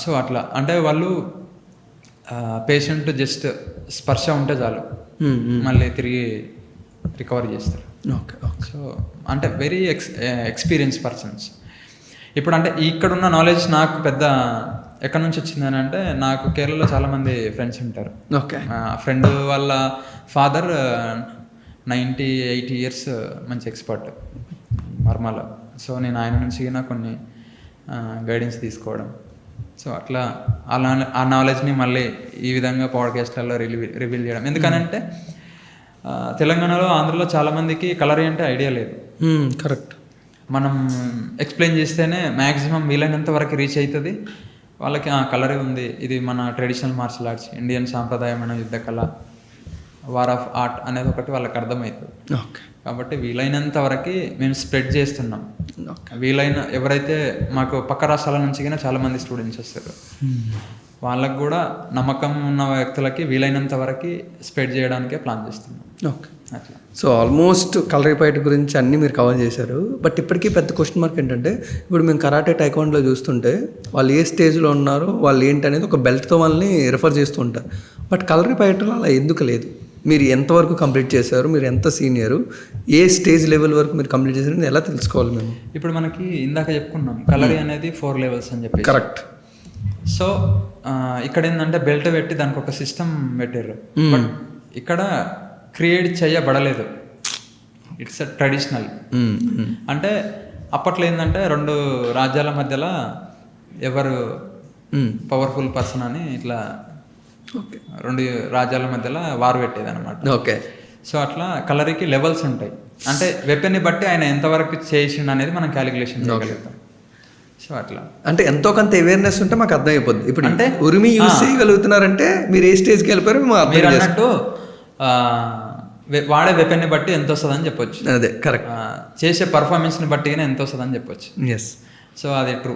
సో అట్లా అంటే వాళ్ళు పేషెంట్ జస్ట్ స్పర్శ ఉంటే చాలు మళ్ళీ తిరిగి రికవర్ చేస్తారు. ఓకే. ఓకే. సో అంటే వెరీ ఎక్స్పీరియన్స్ పర్సన్స్. ఇప్పుడు అంటే ఇక్కడున్న నాలెడ్జ్ నాకు పెద్ద ఎక్కడి నుంచి వచ్చిందని అంటే, నాకు కేరళలో చాలామంది ఫ్రెండ్స్ ఉంటారు. ఓకే. ఫ్రెండ్ వాళ్ళ ఫాదర్ 98 years మంచి ఎక్స్పర్ట్ మర్మాలో. సో నేను ఆయన నుంచి కొన్ని గైడెన్స్ తీసుకోవడం, సో అట్లా ఆ నాలెడ్జ్ని మళ్ళీ ఈ విధంగా పాడ్కాస్ట్లలో రివీల్ చేయడం. ఎందుకనంటే తెలంగాణలో, ఆంధ్రలో చాలామందికి కలరీ అంటే ఐడియా లేదు. కరెక్ట్. మనం ఎక్స్ప్లెయిన్ చేస్తేనే మ్యాక్సిమం వీలైనంత వరకు రీచ్ అవుతుంది వాళ్ళకి. కలరే ఉంది, ఇది మన ట్రెడిషనల్ మార్షల్ ఆర్ట్స్, ఇండియన్ సాంప్రదాయమైన యుద్ధ కళ, వార్ ఆఫ్ ఆర్ట్ అనేది ఒకటి వాళ్ళకి అర్థమవుతుంది. ఓకే. కాబట్టి వీలైనంత వరకు మేము స్ప్రెడ్ చేస్తున్నాం. ఓకే. ఎవరైతే మాకు పక్క రాష్ట్రాల నుంచి కూడా చాలామంది స్టూడెంట్స్ వస్తారు, వాళ్ళకు కూడా నమ్మకం ఉన్న వ్యక్తులకి వీలైనంత వరకు స్ప్రెడ్ చేయడానికే ప్లాన్ చేస్తున్నాం. ఓకే. అట్లా. సో ఆల్మోస్ట్ కలరీ ఫైట్ గురించి అన్నీ మీరు కవర్ చేశారు. బట్ ఇప్పటికీ పెద్ద క్వశ్చన్ మార్క్ ఏంటంటే, ఇప్పుడు మేము కరాటే టైక్వాండోలో చూస్తుంటే వాళ్ళు ఏ స్టేజ్లో ఉన్నారో, వాళ్ళు ఏంటి అనేది ఒక బెల్ట్తో వాళ్ళని రిఫర్ చేస్తూ ఉంటారు. బట్ కలరీ ఫైట్లో అలా ఎందుకు లేదు? మీరు ఎంతవరకు కంప్లీట్ చేశారు, మీరు ఎంత సీనియరు, ఏ స్టేజ్ లెవెల్ వరకు మీరు కంప్లీట్ చేశారని ఎలా తెలుసుకోవాలి మేము? ఇప్పుడు మనకి ఇందాక చెప్పుకున్నాం కలరీ అనేది 4 లెవెల్స్ అని చెప్పి. కరెక్ట్. సో ఇక్కడ ఏంటంటే బెల్ట్ పెట్టి దానికి ఒక సిస్టమ్ పెట్టారు, బట్ ఇక్కడ క్రియేట్ చేయబడలేదు. It's a traditional. అంటే అప్పట్లో ఏంటంటే 2 రాజ్యాల మధ్యలో ఎవరు పవర్ఫుల్ పర్సన్ అని ఇట్లా 2 రాజ్యాల మధ్యలో వారు పెట్టేది అనమాట. ఓకే. సో అట్లా కలరీకి లెవెల్స్ ఉంటాయి. అంటే వెపన్ని బట్టి ఆయన ఎంతవరకు చేసిండు అనేది మనం క్యాలిక్యులేషన్ చేయగలుగుతాం. సో అట్లా అంటే ఎంతో కొంత అవేర్నెస్ ఉంటే మాకు అర్థమైపోద్ది. ఇప్పుడు అంటే ఉరిమి యూజ్ చేయగలుగుతున్నారంటే మీరు ఏ స్టేజ్కి వెళ్ళిపోయారో మీరు అన్నట్టు వాడే వెపన్ని బట్టి ఎంత వస్తుందని చెప్పొచ్చు. అదే కరెక్ట్. చేసే పర్ఫార్మెన్స్ని బట్టి ఎంత వస్తుందని చెప్పొచ్చు. ఎస్. సో అది ట్రూ.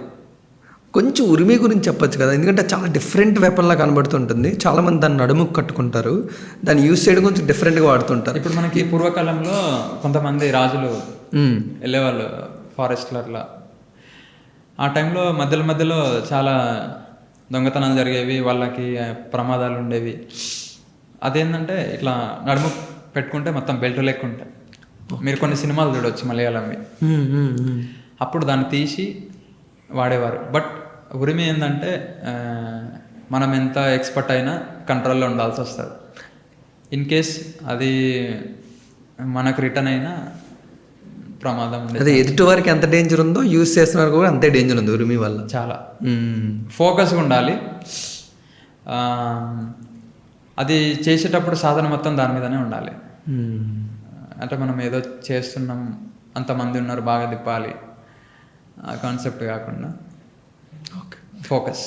కొంచెం ఉరిమి గురించి చెప్పొచ్చు కదా, ఎందుకంటే చాలా డిఫరెంట్ వెపన్లా కనబడుతుంటుంది. చాలామంది దాన్ని నడుముకు కట్టుకుంటారు, దాన్ని యూజ్ చేయడం కొంచెం డిఫరెంట్గా వాడుతుంటారు. ఇప్పుడు మనకి పూర్వకాలంలో కొంతమంది రాజులు వెళ్ళేవాళ్ళు ఫారెస్ట్లర్లా. ఆ టైంలో మధ్యలో చాలా దొంగతనాలు జరిగేవి, వాళ్ళకి ప్రమాదాలు ఉండేవి. అదేంటంటే ఇట్లా నడుము పెట్టుకుంటే మొత్తం బెల్ట్ లెక్క ఉంటాయి. మీరు కొన్ని సినిమాలు చూడవచ్చు మలయాళంవి, అప్పుడు దాన్ని తీసి వాడేవారు. బట్ ఉరిమి ఏంటంటే మనం ఎంత ఎక్స్పర్ట్ అయినా కంట్రోల్లో ఉండాల్సి వస్తుంది. ఇన్ కేస్ అది మనకు రిటర్న్ అయినా ప్రమాదం ఉంది. అదే ఎదుటి వారికి ఎంత డేంజర్ ఉందో యూజ్ చేస్తున్నారు కూడా అంతే డేంజర్ ఉంది ఉరిమి వల్ల. చాలా ఫోకస్గా ఉండాలి. అది చేసేటప్పుడు సాధన మొత్తం దాని మీదనే ఉండాలి. అంటే మనం ఏదో చేస్తున్నాం, అంతమంది ఉన్నారు బాగా తిప్పాలి, ఆ కాన్సెప్ట్ కాకుండా ఓకే ఫోకస్.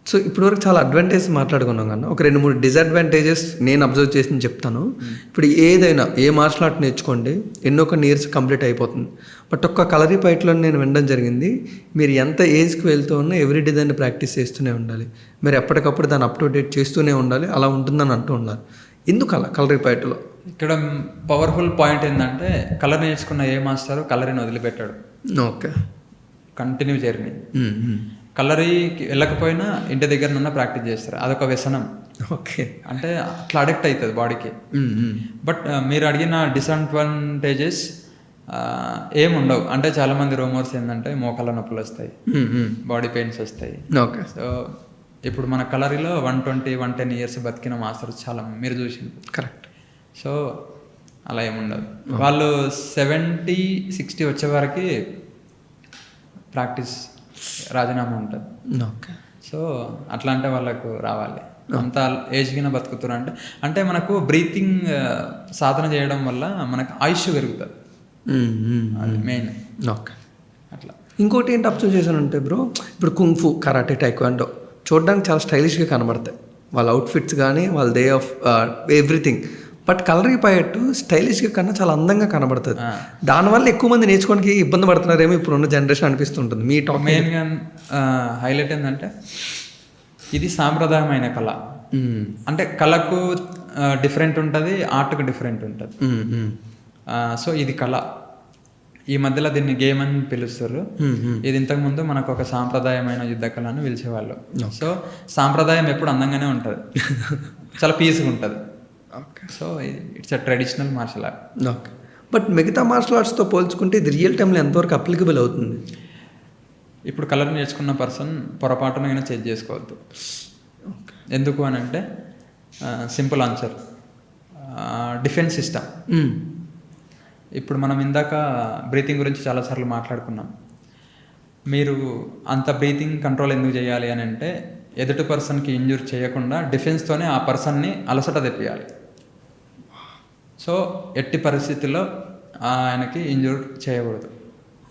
సో ఇప్పటివరకు చాలా అడ్వాంటేజ్ మాట్లాడుకున్నాం కన్నా ఒక 2-3 డిసడ్వాంటేజెస్ నేను అబ్జర్వ్ చేసి చెప్తాను. ఇప్పుడు ఏదైనా ఏ మార్షల్ ఆర్ట్ నేర్చుకోండి ఎన్నో కొన్ని ఇయర్స్ కంప్లీట్ అయిపోతుంది. బట్ ఒక్క కలరీ ఫైట్లో నేను వినడం జరిగింది, మీరు ఎంత ఏజ్కి వెళ్తూ ఉన్నా ఎవ్రీడే దాన్ని ప్రాక్టీస్ చేస్తూనే ఉండాలి, మీరు ఎప్పటికప్పుడు దాన్ని అప్ టు డేట్ చేస్తూనే ఉండాలి, అలా ఉంటుందని అంటూ ఉన్నారు. ఎందుకు అలా కలరీ ఫైట్లో? ఇక్కడ పవర్ఫుల్ పాయింట్ ఏంటంటే కలర్ నేర్చుకున్న ఏ మాస్టర్ కలరీని వదిలిపెట్టాడు. ఓకే. Continue journey. కలరీకి వెళ్ళకపోయినా ఇంటి దగ్గరనున్న ప్రాక్టీస్ చేస్తారు, అదొక వ్యసనం. ఓకే. అంటే అట్లా అడిక్ట్ అవుతుంది బాడీకి. బట్ మీరు అడిగిన డిసడ్వాంటేజెస్ ఏముండవు. అంటే చాలామంది రూమర్స్ ఏంటంటే మోకాళ్ళ నొప్పులు వస్తాయి, బాడీ పెయిన్స్ వస్తాయి. ఓకే. సో ఇప్పుడు మన కలరీలో 120-110 ఇయర్స్ బతికిన మాస్టర్స్ చాలా మీరు చూసింది. కరెక్ట్. సో అలా ఏముండదు. వాళ్ళు 70-60 వచ్చే వరకు ప్రాక్టీస్ రాజీనామా ఉంటుంది. ఓకే. సో అట్లా అంటే వాళ్ళకు రావాలి. అంత ఏజ్ కింద బతుకుతున్నారు అంటే మనకు బ్రీతింగ్ సాధన చేయడం వల్ల మనకు ఆయుష్ పెరుగుతుంది, అది మెయిన్. ఓకే. అట్లా ఇంకోటి ఏంటి అబ్జర్వ్ చేశానంటే బ్రో, ఇప్పుడు కుంగ్ఫు, కరాటే, టైక్వాండో చూడడానికి చాలా స్టైలిష్గా కనబడతాయి, వాళ్ళ అవుట్ఫిట్స్ కానీ వాళ్ళ డే ఆఫ్ ఎవ్రీథింగ్. బట్ కలరీ పయట్టు స్టైలిష్గా కన్నా చాలా అందంగా కనబడుతుంది. దానివల్ల ఎక్కువ మంది నేర్చుకోవడానికి ఇబ్బంది పడుతున్నారేమో ఇప్పుడున్న జనరేషన్ అనిపిస్తుంటుంది. మీ టాప్ మెయిన్గా హైలైట్ ఏంటంటే ఇది సాంప్రదాయమైన కళ. అంటే కళకు డిఫరెంట్ ఉంటుంది, ఆర్ట్కు డిఫరెంట్ ఉంటుంది. సో ఇది కళ. ఈ మధ్యలో దీన్ని గేమ్ అని పిలుస్తారు. ఇది ఇంతకుముందు మనకు ఒక సాంప్రదాయమైన యుద్ధ కళ అని పిలిచేవాళ్ళు. సో సాంప్రదాయం ఎప్పుడు అందంగానే ఉంటుంది, చాలా పీస్గా ఉంటుంది. So it's a traditional martial art. Okay. But మిగతా మార్షల్ ఆర్ట్స్తో పోల్చుకుంటే ఇది రియల్ టైంలో ఎంతవరకు అప్లికబుల్ అవుతుంది? ఇప్పుడు కలర్ నేర్చుకున్న పర్సన్ పొరపాటునైనా చేంజ్ చేసుకోవద్దు. ఎందుకు అని అంటే సింపుల్ ఆన్సర్, డిఫెన్స్ సిస్టమ్. ఇప్పుడు మనం ఇందాక బ్రీతింగ్ గురించి చాలాసార్లు మాట్లాడుకున్నాం. మీరు అంత బ్రీతింగ్ కంట్రోల్ ఎందుకు చేయాలి అని అంటే ఎదుటి పర్సన్కి ఇంజూర్ చేయకుండా డిఫెన్స్తోనే ఆ పర్సన్ని అలసట తెప్పియాలి. సో ఎట్టి పరిస్థితుల్లో ఆయనకి ఇంజూర్ చేయకూడదు.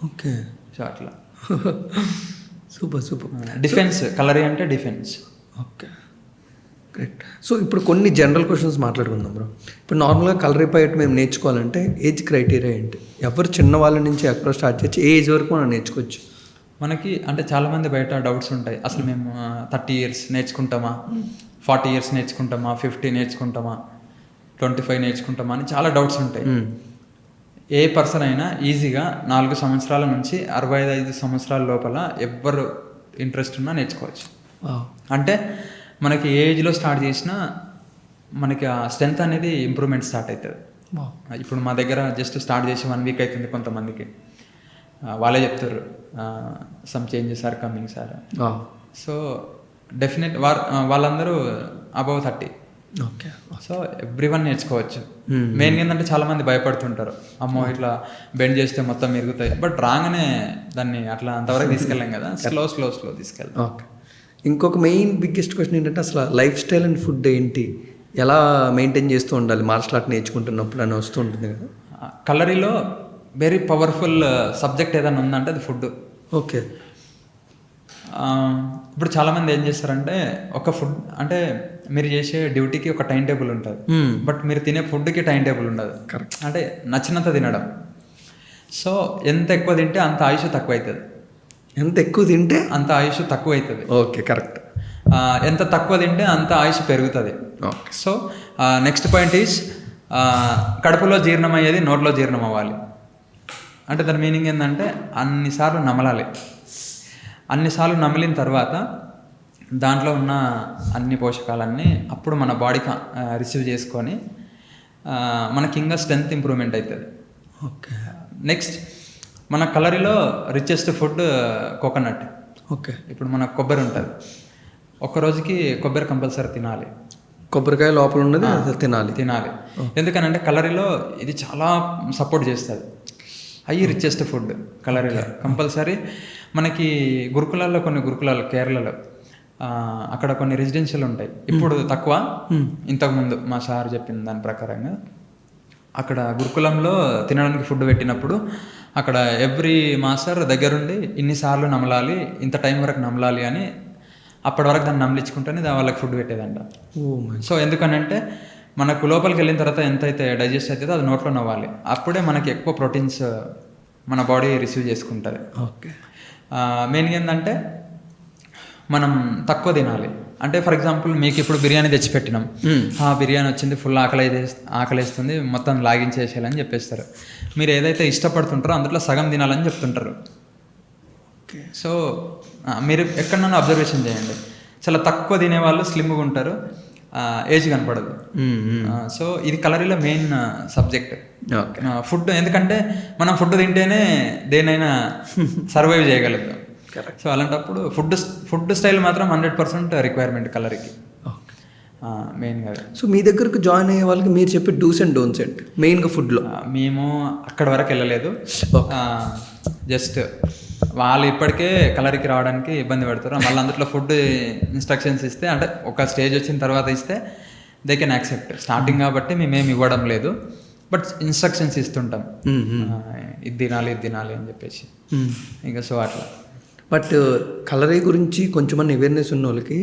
ఓకే. సో అట్లా సూపర్ సూపర్. డిఫెన్స్, కలరీ అంటే డిఫెన్స్. Okay, great. సో ఇప్పుడు కొన్ని జనరల్ క్వశ్చన్స్ మాట్లాడుకుందాం బ్రో. ఇప్పుడు నార్మల్గా కలరీ పైట్ మేము నేర్చుకోవాలంటే ఏజ్ క్రైటీరియా ఏంటి? ఎవరు చిన్న వాళ్ళ నుంచి ఎక్కడో స్టార్ట్ చేసి ఏ ఏజ్ వరకు మనం నేర్చుకోవచ్చు? మనకి అంటే చాలామంది బయట డౌట్స్ ఉంటాయి, అసలు మేము 30 years నేర్చుకుంటామా, 40 years నేర్చుకుంటామా, 50 నేర్చుకుంటామా, 25 నేర్చుకుంటామా అని చాలా డౌట్స్ ఉంటాయి. ఏ పర్సన్ అయినా ఈజీగా 4 సంవత్సరాల నుంచి 65 సంవత్సరాల లోపల ఎవ్వరు ఇంట్రెస్ట్ ఉన్నా నేర్చుకోవచ్చు. అంటే మనకి ఏ ఏజ్లో స్టార్ట్ చేసినా మనకి ఆ స్ట్రెంత్ అనేది ఇంప్రూవ్మెంట్ స్టార్ట్ అవుతుంది. ఇప్పుడు మా దగ్గర జస్ట్ స్టార్ట్ చేసి 1 వీక్ అవుతుంది కొంతమందికి. వాళ్ళే చెప్తారు some changes are coming sir. So definite వాళ్ళందరూ అబౌవ్ 30. ఓకే. సో ఎవ్రీవన్ నేర్చుకోవచ్చు. మెయిన్గా ఏంటంటే చాలామంది భయపడుతుంటారు, అమ్మో ఇట్లా బెండ్ చేస్తే మొత్తం మెరుగుతాయి. బట్ రాగానే దాన్ని అట్లా అంతవరకు తీసుకెళ్ళాం కదా, స్లో తీసుకెళ్తాం. ఓకే. ఇంకొక మెయిన్ బిగ్గెస్ట్ క్వశ్చన్ ఏంటంటే అసలు లైఫ్ స్టైల్ అండ్ ఫుడ్ ఏంటి, ఎలా మెయింటైన్ చేస్తూ ఉండాలి మార్షల్ ఆర్ట్ నేర్చుకుంటున్నప్పుడు అని వస్తూ ఉంటుంది కదా. కలరీలో వెరీ పవర్ఫుల్ సబ్జెక్ట్ ఏదైనా ఉందంటే అది ఫుడ్. ఓకే. ఇప్పుడు చాలామంది ఏం చేస్తారంటే ఒక ఫుడ్ అంటే మీరు చేసే డ్యూటీకి ఒక టైం టేబుల్ ఉంటుంది, బట్ మీరు తినే ఫుడ్కి టైం టేబుల్ ఉండదు. కరెక్ట్. అంటే నచ్చినంత తినడం. సో ఎంత ఎక్కువ తింటే అంత ఆయుష్ తక్కువ అవుతుంది. ఎంత ఎక్కువ తింటే అంత ఆయుష్ తక్కువ అవుతుంది. Okay, correct. ఎంత తక్కువ తింటే అంత ఆయుష్ పెరుగుతుంది. Okay. So next point is కడుపులో జీర్ణం అయ్యేది నోట్లో జీర్ణం అవ్వాలి. అంటే దాని మీనింగ్ ఏంటంటే అన్నిసార్లు నమలాలి. అన్నిసార్లు నమిలిన తర్వాత దాంట్లో ఉన్న అన్ని పోషకాలన్నీ అప్పుడు మన బాడీకి రిసీవ్ చేసుకొని మనకి ఇంకా స్ట్రెంత్ ఇంప్రూవ్మెంట్ అవుతుంది. ఓకే. నెక్స్ట్ మన కలరీలో రిచెస్ట్ ఫుడ్ కోకోనట్. ఓకే. ఇప్పుడు మన కొబ్బరి ఉంటుంది, ఒక్క రోజుకి కొబ్బరి కంపల్సరీ తినాలి. కొబ్బరికాయ లోపల ఉన్నది అది తినాలి. ఎందుకనంటే కలరీలో ఇది చాలా సపోర్ట్ చేస్తుంది. రిచెస్ట్ ఫుడ్ కలరీలో కంపల్సరీ. మనకి గురుకులాల్లో కొన్ని గురుకులాలు కేరళలో అక్కడ కొన్ని రెసిడెన్షియల్ ఉంటాయి. ఇప్పుడు తక్కువ, ఇంతకుముందు మా సార్ చెప్పిన దాని ప్రకారంగా అక్కడ గురుకులంలో తినడానికి ఫుడ్ పెట్టినప్పుడు అక్కడ ఎవ్రీ మాస్టర్ దగ్గరుండి ఇన్నిసార్లు నమలాలి, ఇంత టైం వరకు నమలాలి అని అప్పటి వరకు దాన్ని నమలించుకుంటేనే వాళ్ళకి ఫుడ్ పెట్టేదంట. సో ఎందుకనంటే మనకు లోపలికి వెళ్ళిన తర్వాత ఎంతైతే డైజెస్ట్ అవుతుందో అది నోట్లో నవ్వాలి, అప్పుడే మనకి ఎక్కువ ప్రోటీన్స్ మన బాడీ రిసీవ్ చేసుకుంటుంది. ఓకే. మెయిన్గా ఏంటంటే మనం తక్కువ తినాలి. అంటే ఫర్ ఎగ్జాంపుల్ మీకు ఇప్పుడు బిర్యానీ తెచ్చిపెట్టినాం, బిర్యానీ వచ్చింది, ఫుల్ ఆకలేస్తుంది, మొత్తం లాగించేసేయాలని చెప్పేస్తారు. మీరు ఏదైతే ఇష్టపడుతుంటారో అందులో సగం తినాలని చెప్తుంటారు. సో మీరు ఎక్కడన్నా అబ్జర్వేషన్ చేయండి, చాలా తక్కువ తినేవాళ్ళు స్లిమ్గా ఉంటారు, ఏజ్ కనపడదు. సో ఇది కలరీలో మెయిన్ సబ్జెక్ట్ ఫుడ్. ఎందుకంటే మనం ఫుడ్ తింటేనే దేనైనా సర్వైవ్ చేయగలుగుతాం. సో అలాంటప్పుడు ఫుడ్ స్టైల్ మాత్రం 100% రిక్వైర్మెంట్ కలరీకి మెయిన్గా. సో మీ దగ్గరకు జాయిన్ అయ్యే వాళ్ళకి మీరు చెప్పే డూస్ అండ్ డోంట్స్ ఏంటి మెయిన్గా ఫుడ్లో? మేము అక్కడ వరకు వెళ్ళలేదు. జస్ట్ వాళ్ళు ఇప్పటికే కలరీకి రావడానికి ఇబ్బంది పడతారు. మళ్ళీ అందులో ఫుడ్ ఇన్స్ట్రక్షన్స్ ఇస్తే, అంటే ఒక స్టేజ్ వచ్చిన తర్వాత ఇస్తే దే కెన్ యాక్సెప్ట్. స్టార్టింగ్ కాబట్టి మేమేమి ఇవ్వడం లేదు, బట్ ఇన్స్ట్రక్షన్స్ ఇస్తుంటాం, ఇది తినాలి అని చెప్పేసి. ఇంకా సో అట్లా. బట్ కలరీ గురించి కొంచెం అవేర్నెస్ ఉన్న వాళ్ళకి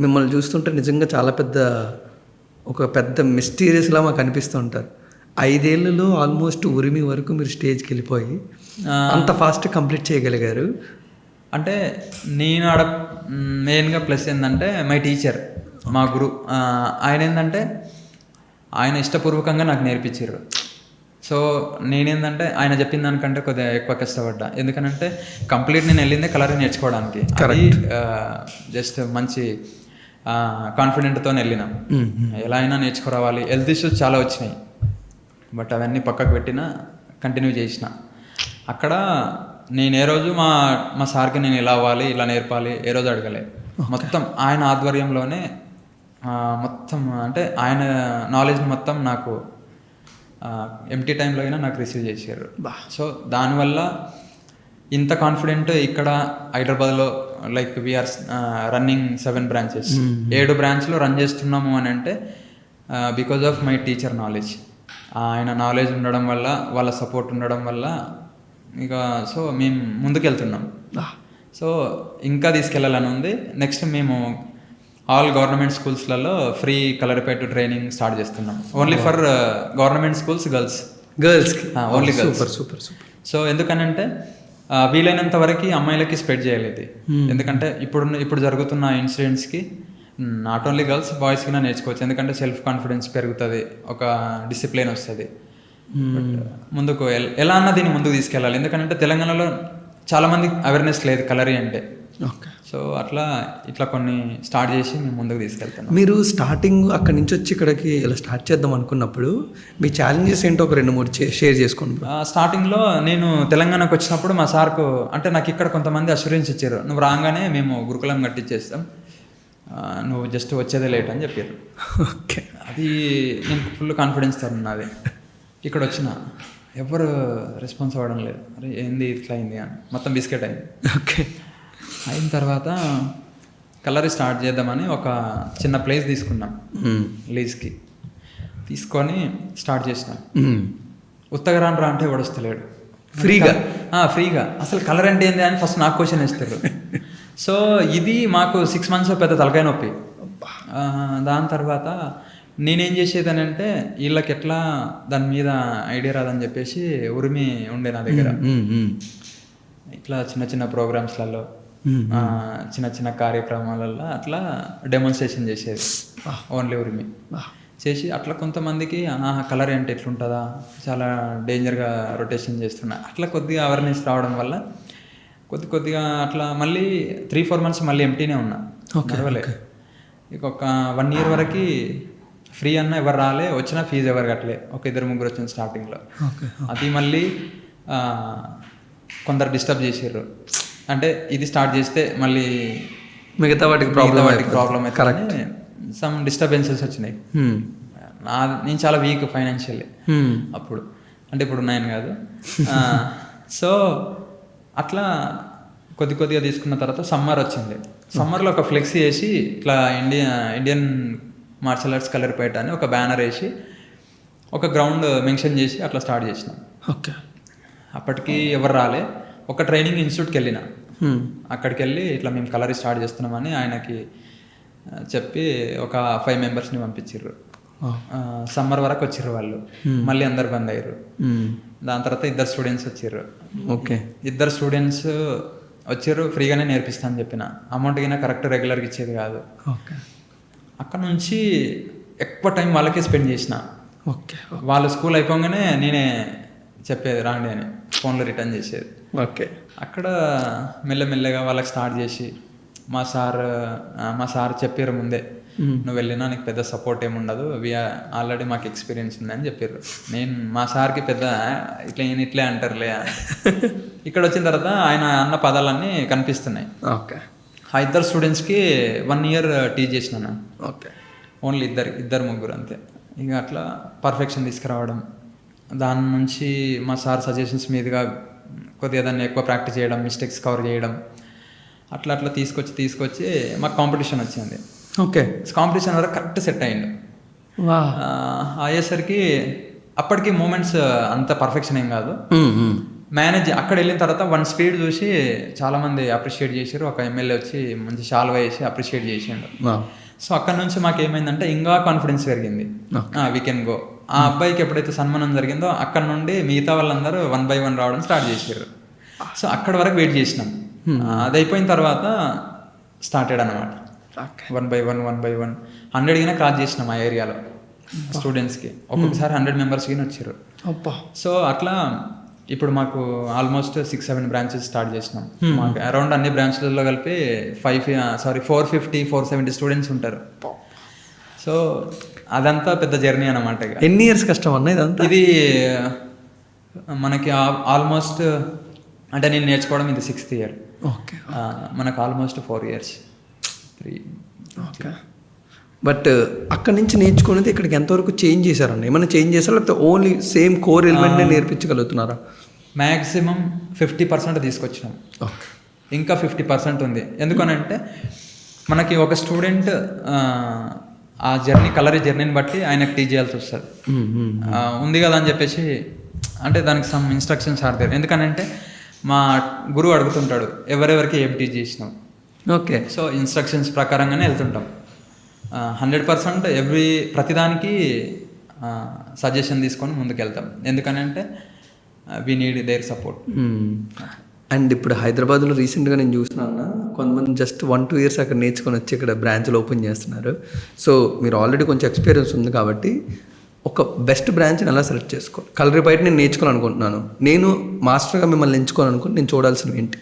మిమ్మల్ని చూస్తుంటే నిజంగా చాలా పెద్ద మిస్టీరియస్లా మాకు అనిపిస్తూ ఉంటారు. 5 ఏళ్ళలో ఆల్మోస్ట్ ఉరిమి వరకు మీరు స్టేజ్కి వెళ్ళిపోయి అంత ఫాస్ట్ కంప్లీట్ చేయగలిగారు. అంటే నేను ఆడ మెయిన్గా ప్లస్ ఏంటంటే మై టీచర్, మా గురు, ఆయన ఏంటంటే ఆయన ఇష్టపూర్వకంగా నాకు నేర్పించారు. సో నేనేంటంటే ఆయన చెప్పిన దానికంటే కొద్దిగా ఎక్కువ కష్టపడ్డా. ఎందుకనంటే కంప్లీట్ నేను వెళ్ళిందే కలరీ నేర్చుకోవడానికి. అది జస్ట్ మంచి కాన్ఫిడెంట్తో వెళ్ళినాం, ఎలా అయినా నేర్చుకురావాలి. హెల్త్ ఇష్యూస్ చాలా వచ్చినాయి, బట్ అవన్నీ పక్కకు పెట్టినా కంటిన్యూ చేసిన. అక్కడ నేను ఏ రోజు మా సార్కి నేను ఇలా అవ్వాలి, ఇలా నేర్పాలి ఏ రోజు అడగలే. మొత్తం ఆయన ఆధ్వర్యంలోనే మొత్తం, అంటే ఆయన నాలెడ్జ్ మొత్తం నాకు ఎంటీ టైంలో అయినా నాకు రిసీవ్ చేశారు. సో దానివల్ల ఇంత కాన్ఫిడెంట్ ఇక్కడ హైదరాబాద్లో లైక్ వీఆర్ రన్నింగ్ 7 బ్రాంచెస్, 7 బ్రాంచ్లో రన్ చేస్తున్నాము అని అంటే because of my teacher knowledge. ఆయన నాలెడ్జ్ ఉండడం వల్ల, వాళ్ళ సపోర్ట్ ఉండడం వల్ల ఇక సో మేము ముందుకెళ్తున్నాం. సో ఇంకా తీసుకెళ్ళాలని ఉంది. నెక్స్ట్ మేము ఆల్ గవర్నమెంట్ స్కూల్స్లలో ఫ్రీ కలరిపేట్ ట్రైనింగ్ స్టార్ట్ చేస్తున్నాం. ఓన్లీ ఫర్ గవర్నమెంట్ స్కూల్స్, గర్ల్స్కి ఓన్లీ గర్ల్స్. సూపర్. సో ఎందుకనంటే వీలైనంత వరకు అమ్మాయిలకి స్ప్రెడ్ చేయలేదు. ఎందుకంటే ఇప్పుడు జరుగుతున్న ఇన్సిడెంట్స్కి నాట్ ఓన్లీ గర్ల్స్, బాయ్స్కి నేర్చుకోవచ్చు. ఎందుకంటే సెల్ఫ్ కాన్ఫిడెన్స్ పెరుగుతుంది, ఒక డిసిప్లిన్ వస్తుంది. ముందుకు ఎలా అన్నా దీన్ని ముందుకు తీసుకెళ్ళాలి. ఎందుకంటే తెలంగాణలో చాలామంది అవేర్నెస్ లేదు కలరీ అంటే. సో అట్లా ఇట్లా కొన్ని స్టార్ట్ చేసి మేము ముందుకు తీసుకెళ్తాను. మీరు స్టార్టింగ్ అక్కడి నుంచి వచ్చి ఇక్కడికి ఇలా స్టార్ట్ చేద్దాం అనుకున్నప్పుడు మీ ఛాలెంజెస్ ఏంటో ఒక 2-3 షేర్ చేసుకోండి. స్టార్టింగ్లో నేను తెలంగాణకు వచ్చినప్పుడు మా సార్కు అంటే నాకు ఇక్కడ కొంతమంది అష్యూరెన్స్ ఇచ్చారు, నువ్వు రాగానే మేము గురుకులం కట్టించేస్తాం, నువ్వు జస్ట్ వచ్చేదే లేట్ అని చెప్పారు. ఓకే. అది నేను ఫుల్ కాన్ఫిడెన్స్ ఉన్నది. ఇక్కడ వచ్చిన ఎవరు రెస్పాన్స్ అవ్వడం లేదు, అరే ఏంది ఇట్లా అయింది అని మొత్తం బిస్కెట్ అయింది. ఓకే. అయిన తర్వాత కలరీ స్టార్ట్ చేద్దామని ఒక చిన్న ప్లేస్ తీసుకున్నాం లీజ్కి, తీసుకొని స్టార్ట్ చేసినాం. ఉత్తగా రా అంటే ఎవడు వస్తలేడు, ఫ్రీగా అసలు కలర్ అంటే ఏంది అని ఫస్ట్ నాకు క్వశ్చన్ వేస్తారు. సో ఇది మాకు 6 months పెద్ద తలకాయ నొప్పి. దాని తర్వాత నేనేం చేసేదని అంటే వీళ్ళకి ఎట్లా దాని మీద ఐడియా రాదని చెప్పేసి ఉరిమి ఉండే నా దగ్గర. ఇట్లా చిన్న చిన్న ప్రోగ్రామ్స్లలో చిన్న చిన్న కార్యక్రమాలలో అట్లా డెమాన్స్ట్రేషన్ చేసేది ఓన్లీ ఉరిమి చేసి అట్లా కొంతమందికి కలర్ అంటే ఎట్లుంటుందా, చాలా డేంజర్గా రొటేషన్ చేస్తున్నా, అట్లా కొద్దిగా అవేర్నెస్ రావడం వల్ల కొద్దిగా అట్లా మళ్ళీ 3-4 months మళ్ళీ ఎంటీనే ఉన్నా, నడవలే. ఇక ఒక 1 year వరకు ఫ్రీ అన్న ఎవరు రాలే, వచ్చినా ఫీజు ఎవరు కట్టలే, ఒక 2-3 వచ్చింది స్టార్టింగ్లో. అది మళ్ళీ కొందరు డిస్టర్బ్ చేసారు, అంటే ఇది స్టార్ట్ చేస్తే మళ్ళీ మిగతా వాటికి ప్రాబ్లం అయితే సమ్ డిస్టర్బెన్సెస్ వచ్చినాయి. నేను చాలా వీక్ ఫైనాన్షియల్లీ అప్పుడు, అంటే ఇప్పుడు 9 కాదు. సో అట్లా కొద్దిగా తీసుకున్న తర్వాత సమ్మర్ వచ్చింది. సమ్మర్లో ఒక ఫ్లెక్సీ వేసి ఇట్లా ఇండియన్ మార్షల్ ఆర్ట్స్ కలరిపేట అని ఒక బ్యానర్ వేసి ఒక గ్రౌండ్ మెన్షన్ చేసి అట్లా స్టార్ట్ చేసినాం. ఓకే. అప్పటికి ఎవరు రాలే. ఒక ట్రైనింగ్ ఇన్స్టిట్యూట్కి వెళ్ళిన, అక్కడికి వెళ్ళి ఇట్లా మేము కలరీ స్టార్ట్ చేస్తున్నామని ఆయనకి చెప్పి ఒక 5 members పంపించారు. సమ్మర్ వరకు వచ్చిర్రు వాళ్ళు, మళ్ళీ అందరు బంద్ అయ్యారు. దాని తర్వాత 2 students వచ్చారు. ఓకే. 2 students వచ్చారు, ఫ్రీగానే నేర్పిస్తా అని చెప్పిన, అమౌంట్ కింద కరెక్ట్ రెగ్యులర్గా ఇచ్చేది కాదు. ఓకే. అక్కడ నుంచి ఎక్కువ టైం వాళ్ళకే స్పెండ్ చేసిన. ఓకే. వాళ్ళు స్కూల్ అయిపోగానే నేనే చెప్పేది రాండి అని, ఫోన్లో రిటర్న్ చేసేది. ఓకే. అక్కడ మెల్లమెల్లగా వాళ్ళకి స్టార్ట్ చేసి మా సార్ చెప్పారు ముందే, నువ్వు వెళ్ళినా నీకు పెద్ద సపోర్ట్ ఏముండదు, ఆల్రెడీ మాకు ఎక్స్పీరియన్స్ ఉందని చెప్పారు. నేను మా సార్కి పెద్ద ఇట్లే అంటారులే. ఇక్కడ వచ్చిన తర్వాత ఆయన అన్న పదాలన్నీ కనిపిస్తున్నాయి. ఓకే. ఆ 2 స్టూడెంట్స్కి 1 year టీచ్ చేసిన. ఓకే. ఓన్లీ 2-3 అంతే. ఇక అట్లా పర్ఫెక్షన్ తీసుకురావడం, దాని నుంచి మా సార్ సజెషన్స్ మీదుగా కొద్దిగా దాన్ని ఎక్కువ ప్రాక్టీస్ చేయడం, మిస్టేక్స్ కవర్ చేయడం, అట్లా తీసుకొచ్చి మాకు కాంపిటీషన్ వచ్చింది. ఓకే. కాంపిటీషన్ వరకు కరెక్ట్ సెట్ అయ్యిండు. అయ్యేసరికి అప్పటికి మూమెంట్స్ అంత పర్ఫెక్షన్ ఏం కాదు, మేనేజ్. అక్కడ వెళ్ళిన తర్వాత 1 speed చూసి చాలామంది అప్రిషియేట్ చేశారు. ఒక ఎమ్మెల్యే వచ్చి మంచి షాల్వా వేసి అప్రిషియేట్ చేసిండు. సో అక్కడ నుంచి మాకు ఏమైందంటే ఇంకా కాన్ఫిడెన్స్ పెరిగింది, వీ కెన్ గో. ఆ అబ్బాయికి ఎప్పుడైతే సన్మానం జరిగిందో అక్కడ నుండి మిగతా వాళ్ళందరూ 1 by 1 రావడం స్టార్ట్ చేశారు. సో అక్కడ వరకు వెయిట్ చేసినాం. అది అయిపోయిన తర్వాత స్టార్టెడ్ అనమాట. 1 by 1 100 క్రాస్ చేసినాం ఆ ఏరియాలో స్టూడెంట్స్కి. ఒక్కొక్కసారి 100 members వచ్చారు. సో అట్లా ఇప్పుడు మాకు ఆల్మోస్ట్ 6-7 branches స్టార్ట్ చేసినాం. మాకు అరౌండ్ అన్ని బ్రాంచ్లలో కలిపి 450-470 స్టూడెంట్స్ ఉంటారు. సో అదంతా పెద్ద జర్నీ అనమాట. ఎన్ని ఇయర్స్ కష్టం అన్న ఇదంతా? ఇది మనకి ఆల్మోస్ట్, అంటే నేను నేర్చుకోవడం ఇది 6th year. ఓకే. మనకు ఆల్మోస్ట్ 4 years 3. ఓకే. బట్ అక్కడి నుంచి నేర్చుకునేది ఇక్కడికి ఎంతవరకు చేంజ్ చేశారండి? ఏమైనా చేంజ్ చేశారా, లేకపోతే ఓన్లీ సేమ్ కోర్ ఎలిమెంట్నే నేర్పించగలుగుతున్నారా? మ్యాక్సిమం 50% తీసుకొచ్చినాం. ఓకే. ఇంకా 50% ఉంది. ఎందుకనంటే మనకి ఒక స్టూడెంట్ ఆ కలరీ జర్నీని బట్టి ఆయనకు టీచ్ చేయాల్సి వస్తుంది. ఉంది కదా అని చెప్పేసి, అంటే దానికి సమ్ ఇన్స్ట్రక్షన్స్ ఆడతారు. ఎందుకనంటే మా గురువు అడుగుతుంటాడు ఎవరెవరికి ఏం టీచ్ చేసినాం. ఓకే. సో ఇన్స్ట్రక్షన్స్ ప్రకారంగానే వెళ్తుంటాం. 100% ప్రతిదానికి సజెషన్ తీసుకొని ముందుకెళ్తాం. ఎందుకనంటే we need their support. And ఇప్పుడు హైదరాబాద్లో రీసెంట్గా నేను చూసినాను, కొంతమంది జస్ట్ 1-2 years అక్కడ నేర్చుకొని వచ్చి ఇక్కడ బ్రాంచ్లు ఓపెన్ చేస్తున్నారు. సో మీరు ఆల్రెడీ కొంచెం ఎక్స్పీరియన్స్ ఉంది కాబట్టి ఒక బెస్ట్ బ్రాంచ్ని ఎలా సెలెక్ట్ చేసుకోవాలి? కలరీ బయట నేను నేర్చుకోవాలనుకుంటున్నాను, నేను మాస్టర్గా మిమ్మల్ని ఎంచుకోవాలనుకుంటే నేను చూడాల్సినవి ఏంటి?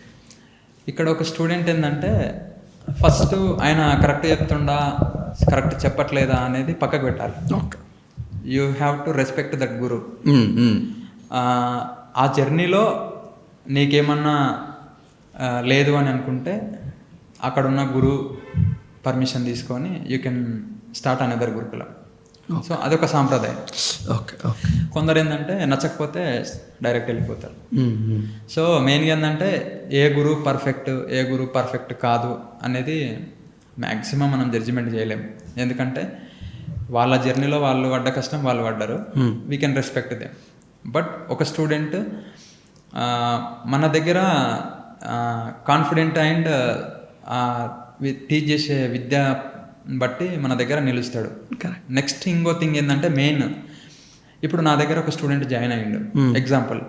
ఇక్కడ ఒక స్టూడెంట్ ఏంటంటే ఫస్ట్ ఆయన కరెక్ట్ చెప్తుండా కరెక్ట్ చెప్పట్లేదా అనేది పక్కకు పెట్టాలి. Okay. You have to respect that guru. ఆ జర్నీలో నీకేమన్నా లేదు అని అనుకుంటే అక్కడున్న గురు పర్మిషన్ తీసుకొని you can start another gurukulam. So అదొక సాంప్రదాయం. Okay okay. కొందరు ఏంటంటే నచ్చకపోతే డైరెక్ట్ వెళ్ళిపోతారు. సో మెయిన్గా ఏంటంటే ఏ గురువు పర్ఫెక్ట్ కాదు అనేది మ్యాక్సిమం మనం జడ్జిమెంట్ చేయలేము. ఎందుకంటే వాళ్ళ జర్నీలో వాళ్ళు పడ్డ కష్టం వాళ్ళు పడ్డారు. We can respect them. But ఒక స్టూడెంట్ మన దగ్గర కాన్ఫిడెంట్ అండ్ టీచ్ చేసే విద్య బట్టి మన దగ్గర నిలుస్తాడు. నెక్స్ట్ ఇంకో థింగ్ ఏంటంటే మెయిన్, ఇప్పుడు నా దగ్గర ఒక స్టూడెంట్ జాయిన్ అయ్యిండు. ఎగ్జాంపుల్,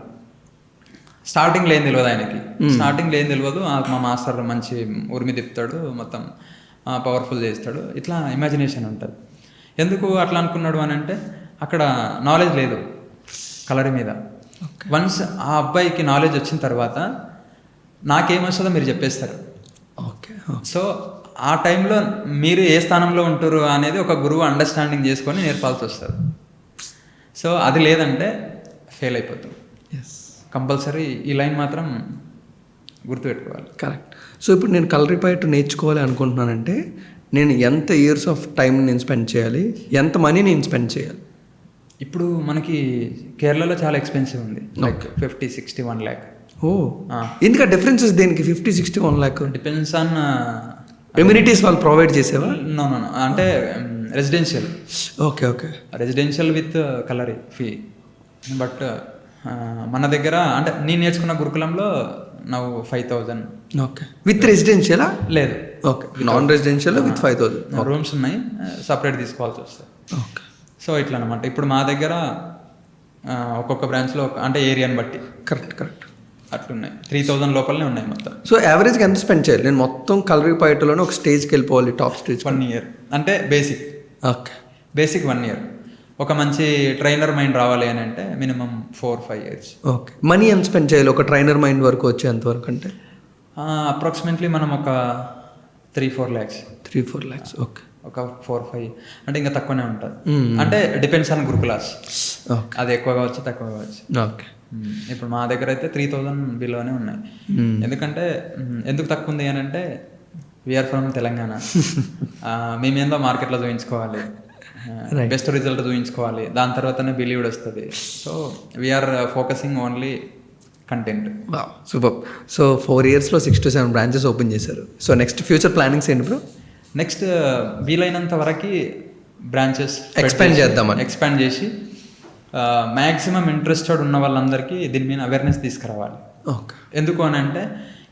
స్టార్టింగ్ లేని తెలియదు ఆయనకి. మా మాస్టర్ మంచి ఉరిమి తిప్పుతాడు, మొత్తం పవర్ఫుల్ చేస్తాడు, ఇట్లా ఇమాజినేషన్ ఉంటుంది. ఎందుకు అట్లా అనుకున్నాడు అని అంటే అక్కడ నాలెడ్జ్ లేదు కలర్ మీద. వన్స్ ఆ అబ్బాయికి నాలెడ్జ్ వచ్చిన తర్వాత నాకేమొస్తుందో మీరు చెప్పేస్తారు. ఓకే. సో ఆ టైంలో మీరు ఏ స్థానంలో ఉంటారు అనేది ఒక గురువు అండర్స్టాండింగ్ చేసుకొని నేర్పాల్సి వస్తుంది. సో అది లేదంటే ఫెయిల్ అయిపోతాం. కంపల్సరీ ఈ లైన్ మాత్రం గుర్తుపెట్టుకోవాలి. కరెక్ట్. సో ఇప్పుడు నేను కలరిపయట్టు నేర్చుకోవాలి అనుకుంటున్నానంటే నేను ఎంత ఇయర్స్ ఆఫ్ టైం నేను స్పెండ్ చేయాలి, ఎంత మనీ నేను స్పెండ్ చేయాలి? ఇప్పుడు మనకి కేరళలో చాలా ఎక్స్పెన్సివ్ ఉంది, లైక్ 50-60 1 lakh. ఓ, ఎందుకు డిఫరెన్సెస్ దేనికి 50-60 1 lakh? డిపెండ్స్ ఆన్ ఎమ్యూనిటీస్ వాళ్ళు ప్రొవైడ్ చేసేవా? నో అంటే residential. Okay okay. Residential with kalari fee. But మన దగ్గర అంటే నేను నేర్చుకున్న గురుకులంలో నాకు 5,000. ఓకే. విత్ రెసిడెన్షియలా? లేదు. Okay. Non residential with 5,000. Rooms ఉన్నాయి, సపరేట్ తీసుకోవాల్సి వస్తుంది. ఓకే. సో ఇట్లా అనమాట. ఇప్పుడు మా దగ్గర ఒక్కొక్క బ్రాంచ్లో అంటే ఏరియాని బట్టి కరెక్ట్ అట్లున్నాయి. 3,000 లోపలనే ఉన్నాయి మొత్తం. సో యావరేజ్గా ఎంత స్పెండ్ చేయాలి? నేను మొత్తం కలరిపయట్టులోనే ఒక స్టేజ్కి వెళ్ళిపోవాలి, టాప్ స్టేజ్. 1 year అంటే బేసిక్. ఓకే. Basic 1 year. ఒక మంచి ట్రైనర్ మైండ్ రావాలి అని అంటే మినిమం 4-5 years. ఓకే. మనీ ఎంత స్పెండ్ చేయాలి ఒక ట్రైనర్ మైండ్ వరకు వచ్చేంత వరకు అంటే? అప్రాక్సిమేట్లీ మనం ఒక 3-4 lakhs. 3-4 lakhs. ఓకే. ఒక 4-5 అంటే ఇంకా తక్కువనే ఉంటుంది. అంటే డిపెండ్స్ ఆన్ గురుకులాస్. అది ఎక్కువ కావచ్చు, తక్కువ కావచ్చు. ఓకే. ఇప్పుడు మా దగ్గర అయితే 3,000 బిలోనే ఉన్నాయి. ఎందుకంటే ఎందుకు తక్కువ ఉంది అని అంటే వీఆర్ ఫ్రమ్ తెలంగాణ. మేమేందో మార్కెట్లో చూపించుకోవాలి, బెస్ట్ రిజల్ట్ చూపించుకోవాలి, దాని తర్వాతనే బిలీవ్డ్ వస్తుంది. So we're focusing only content. Super. So 4 yearsలో 6 to 7 బ్రాంచెస్ ఓపెన్ చేశారు. సో నెక్స్ట్ ఫ్యూచర్ ప్లానింగ్స్ ఏంటి బ్రో? నెక్స్ట్ వీలైనంత వరకు బ్రాంచెస్ ఎక్స్పాండ్ చేసి మ్యాక్సిమం ఇంట్రెస్టెడ్ ఉన్న వాళ్ళందరికీ దీని మీద అవేర్నెస్ తీసుకురావాలి. ఓకే. ఎందుకు అని అంటే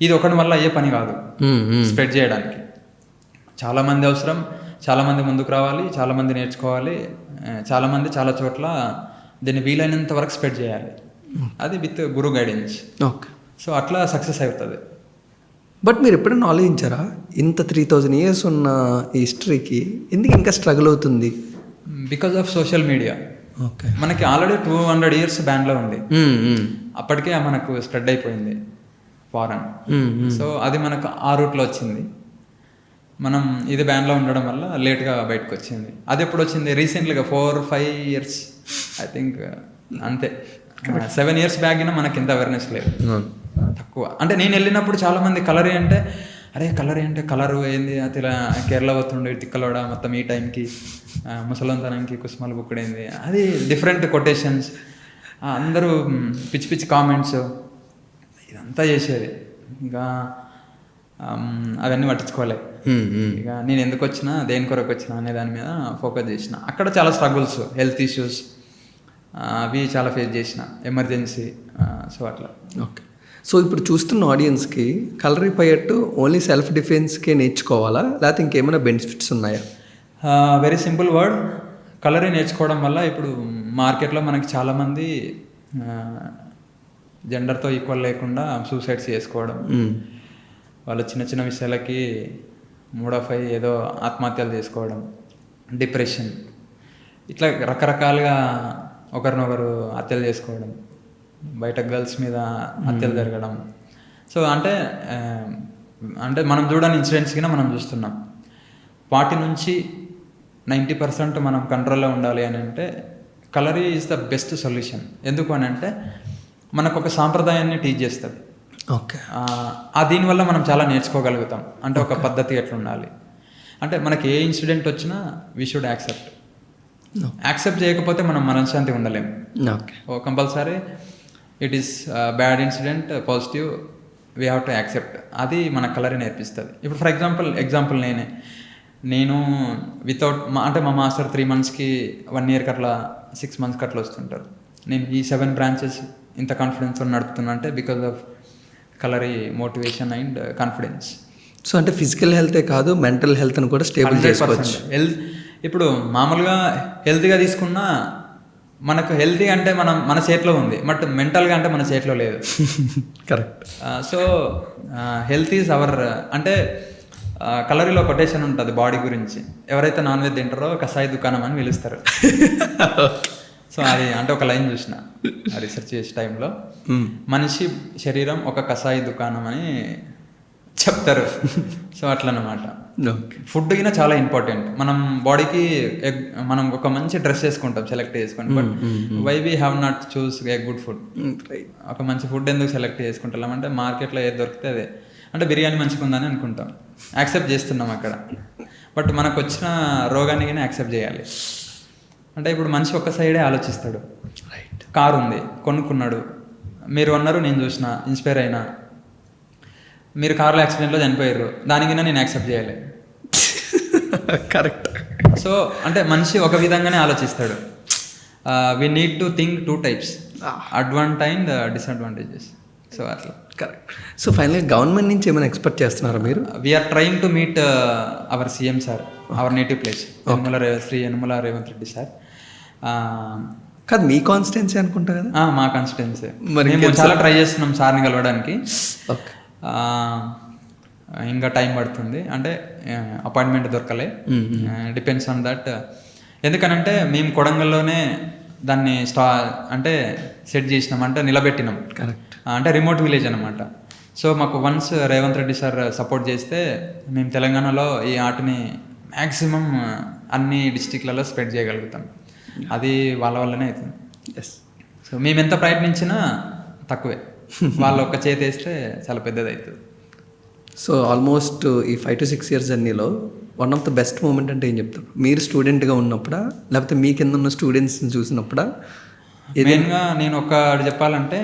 ఇది ఒకటి వల్ల అయ్యే పని కాదు. స్ప్రెడ్ చేయడానికి చాలామంది అవసరం, చాలామంది ముందుకు రావాలి, చాలామంది నేర్చుకోవాలి, చాలామంది చాలా చోట్ల దీన్ని వీలైనంత వరకు స్ప్రెడ్ చేయాలి. అది with Guru guidance. Okay. So అట్లా సక్సెస్ అవుతుంది. బట్ మీరు ఎప్పుడైనా ఆలోచించారా ఇంత 3,000 years ఉన్న హిస్టరీకి ఎందుకు ఇంకా స్ట్రగుల్ అవుతుంది? Because of social media. Okay. మనకి ఆల్రెడీ 200 years బ్యాన్లో ఉంది. అప్పటికే మనకు స్ప్రెడ్ అయిపోయింది ఫారెన్. సో అది మనకు ఆ రూట్లో వచ్చింది. మనం ఇది బ్యాన్లో ఉండడం వల్ల లేట్గా బయటకు వచ్చింది. అది ఎప్పుడు వచ్చింది? రీసెంట్లీగా 4-5 years ఐ థింక్, అంతే. 7 years బ్యాక్ అయినా మనకి ఎంత అవేర్నెస్ లేదు, తక్కువ. అంటే నేను వెళ్ళినప్పుడు చాలామంది కలర్ అంటే కలరు ఏంది అది కేరళ పోతుండే తిక్కలోడ మొత్తం ఈ టైంకి ముసలంతనానికి కుసుమలు బుక్కడైంది, అది డిఫరెంట్ కొటేషన్స్, అందరూ పిచ్చి పిచ్చి కామెంట్స్, ఇదంతా చేసేది. ఇంకా అవన్నీ పట్టించుకోలే. ఇక నేను ఎందుకు వచ్చినా, దేని కొరకు వచ్చినా అనే దాని మీద ఫోకస్ చేసిన. అక్కడ చాలా స్ట్రగుల్స్, హెల్త్ ఇష్యూస్ అవి చాలా ఫేస్ చేసిన, ఎమర్జెన్సీ. సో అట్లా. ఓకే. సో ఇప్పుడు చూస్తున్న ఆడియన్స్కి కలరిపయట్టు ఓన్లీ సెల్ఫ్ డిఫెన్స్కే నేర్చుకోవాలా, లేకపోతే ఇంకేమైనా బెనిఫిట్స్ ఉన్నాయా? Very simple word. కలరీ నేర్చుకోవడం వల్ల ఇప్పుడు మార్కెట్లో మనకి చాలామంది జెండర్తో ఈక్వల్ లేకుండా సూసైడ్స్ చేసుకోవడం, వాళ్ళు చిన్న చిన్న విషయాలకి మూడఫై ఏదో ఆత్మహత్యలు చేసుకోవడం, డిప్రెషన్, ఇట్లా రకరకాలుగా ఒకరినొకరు హత్యలు చేసుకోవడం, బయట గర్ల్స్ మీద హత్యలు జరగడం. సో అంటే అంటే మనం చూడని ఇన్సిడెంట్స్ కింద మనం చూస్తున్నాం. వాటి నుంచి 90% మనం కంట్రోల్లో ఉండాలి అని అంటే కలరీ ఈజ్ ద బెస్ట్ సొల్యూషన్. ఎందుకు అని అంటే మనకు ఒక సాంప్రదాయాన్ని టీచ్ చేస్తుంది. ఓకే. దీనివల్ల మనం చాలా నేర్చుకోగలుగుతాం. అంటే ఒక పద్ధతి ఎట్లా ఉండాలి అంటే మనకి ఏ ఇన్సిడెంట్ వచ్చినా వీ షుడ్ యాక్సెప్ట్ చేయకపోతే మనం మనశ్శాంతి ఉండలేము. Okay. Compulsory it is bad incident, positive, we have to accept. అది మన కలరీ నేర్పిస్తుంది. ఇప్పుడు ఫర్ ఎగ్జాంపుల్ నేను వితౌట్ అంటే మా మాస్టర్ 3 monthsకి 1 yearకి అట్లా 6 monthsకి అట్లా వస్తుంటారు. నేను ఈ 7 branches ఇంత కాన్ఫిడెన్స్ నడుపుతున్నా అంటే because of kalari motivation and confidence. So అంటే ఫిజికల్ హెల్తే కాదు, మెంటల్ హెల్త్ని కూడా స్టేబుల్ చేసుకోవచ్చు. ఇప్పుడు మామూలుగా హెల్తీగా తీసుకున్నా మనకు హెల్తీ అంటే మన చేతిలో ఉంది, బట్ మెంటల్గా అంటే మన చేతిలో లేదు. Correct. So health is our అంటే కలరీలో కొటేషన్ ఉంటుంది బాడీ గురించి. ఎవరైతే నాన్ వెజ్ తింటారో కసాయి దుకాణం అని పిలుస్తారు. సో అది అంటే ఒక లైన్ చూసిన రీసెర్చ్ చేసే టైంలో, మనిషి శరీరం ఒక కసాయి దుకాణం అని చెప్తారు. సో అట్లా అన్నమాట. ఫుడ్ గిన చాలా ఇంపార్టెంట్. మనం బాడీకి మనం ఒక మంచి డ్రెస్ వేసుకుంటాం సెలెక్ట్ చేసుకొని, but why we have not choose a good food. ఒక మంచి ఫుడ్ ఎందుకు సెలెక్ట్ చేసుకుంటాం అంటే మార్కెట్లో ఏది దొరికితే అదే. అంటే బిర్యానీ మంచిగా ఉందని అనుకుంటాం, యాక్సెప్ట్ చేస్తున్నాం అక్కడ. బట్ మనకు వచ్చిన రోగాన్ని కానీ యాక్సెప్ట్ చేయాలి. అంటే ఇప్పుడు మనిషి ఒక్క సైడే ఆలోచిస్తాడు. కారు ఉంది, కొనుక్కున్నాడు, మీరు అన్నారు, నేను చూసిన, ఇన్స్పైర్ అయినా. మీరు కార్లో యాక్సిడెంట్లో చనిపోయారు, దానికైనా నేను యాక్సెప్ట్ చేయాలి. కరెక్ట్. సో అంటే మనిషి ఒక విధంగానే ఆలోచిస్తాడు. We need to think 2 types, advantage and disadvantages. So అట్లా. కరెక్ట్. సో ఫైనల్గా గవర్నమెంట్ నుంచి ఏమైనా ఎక్స్పెక్ట్ చేస్తున్నారా మీరు? We're trying to meet our CM sir, our native place, Shri Yanamala Revanth Reddy sir. కాదు, మీ కాన్స్టిట్యున్సీ అనుకుంటా కదా? మా కాన్స్టిట్యున్సీ. మేము చాలా ట్రై చేస్తున్నాం సార్ని కలవడానికి. ఇంకా టైం పడుతుంది, అంటే అపాయింట్మెంట్ దొరకలే. Depends on that. ఎందుకనంటే మేము కొడంగల్లోనే దాన్ని అంటే సెట్ చేసినాం, అంటే నిలబెట్టినాం. కరెక్ట్. అంటే రిమోట్ విలేజ్ అనమాట. సో మాకు once Revanth Reddy sir support చేస్తే మేము తెలంగాణలో ఈ ఆర్ట్ని మ్యాక్సిమం అన్ని డిస్టిక్లలో స్ప్రెడ్ చేయగలుగుతాం. అది వాళ్ళ వల్లనే అవుతుంది. సో మేము ఎంత ప్రయత్నించినా తక్కువే. వాళ్ళు ఒక్క చేతి వేస్తే చాలా పెద్దది అవుతుంది. సో ఆల్మోస్ట్ ఈ 5 to 6 years జర్నీలో one of the best moment అంటే ఏం చెప్తారు? మీరు స్టూడెంట్గా ఉన్నప్పుడా, లేకపోతే మీ కింద ఉన్న స్టూడెంట్స్ని చూసినప్పుడా? మెయిన్గా నేను ఒకటి చెప్పాలంటే,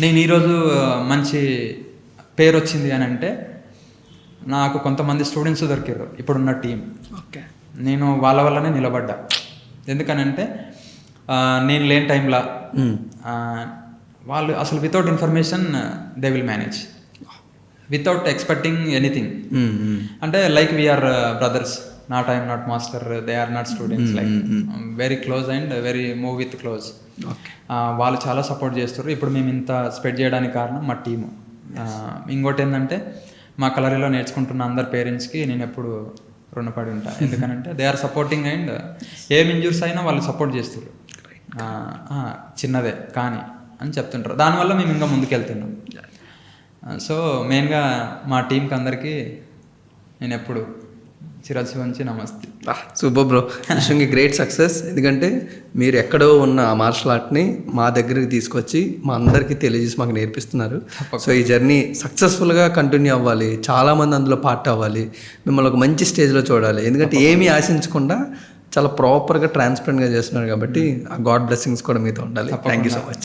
నేను ఈరోజు మంచి పేరు వచ్చింది అని అంటే నాకు కొంతమంది స్టూడెంట్స్ దొరికారు ఇప్పుడున్న టీం. ఓకే. నేను వాళ్ళ వల్లనే నిలబడ్డా. ఎందుకనంటే నేను లేని టైంలో వాళ్ళు అసలు without information they will manage without expecting anything. అంటే like we are brothers, not I'm not master, they are not students, like very close and very move with close. వాళ్ళు చాలా సపోర్ట్ చేస్తారు. ఇప్పుడు మేము ఇంత స్ప్రెడ్ చేయడానికి కారణం మా టీము. ఇంకోటి ఏంటంటే మా కలరీలో నేర్చుకుంటున్న అందరి పేరెంట్స్కి నేను ఎప్పుడు రుణపడి ఉంటాను. ఎందుకనంటే దే ఆర్ సపోర్టింగ్ అండ్ ఏం ఇంజూర్స్ అయినా వాళ్ళు సపోర్ట్ చేస్తారు. చిన్నదే కానీ అని చెప్తుంటారు. దానివల్ల మేము ఇంకా ముందుకెళ్తున్నాం. సో మెయిన్గా మా టీంకి అందరికీ నేను ఎప్పుడు శిరస్సు వంచి నమస్తే. సూపర్ బ్రో, విషయంగా గ్రేట్ సక్సెస్. ఎందుకంటే మీరు ఎక్కడో ఉన్న ఆ మార్షల్ ఆర్ట్ని మా దగ్గరికి తీసుకొచ్చి మా అందరికీ తెలియజేసి మాకు నేర్పిస్తున్నారు. సో ఈ జర్నీ సక్సెస్ఫుల్గా కంటిన్యూ అవ్వాలి, చాలామంది అందులో పార్ట్ అవ్వాలి, మిమ్మల్ని ఒక మంచి స్టేజ్లో చూడాలి. ఎందుకంటే ఏమీ ఆశించకుండా చాలా ప్రాపర్గా ట్రాన్స్పరెంట్గా చేస్తున్నారు కాబట్టి ఆ గాడ్ బ్లెస్సింగ్స్ కూడా మీతో ఉండాలి. Thank you so much.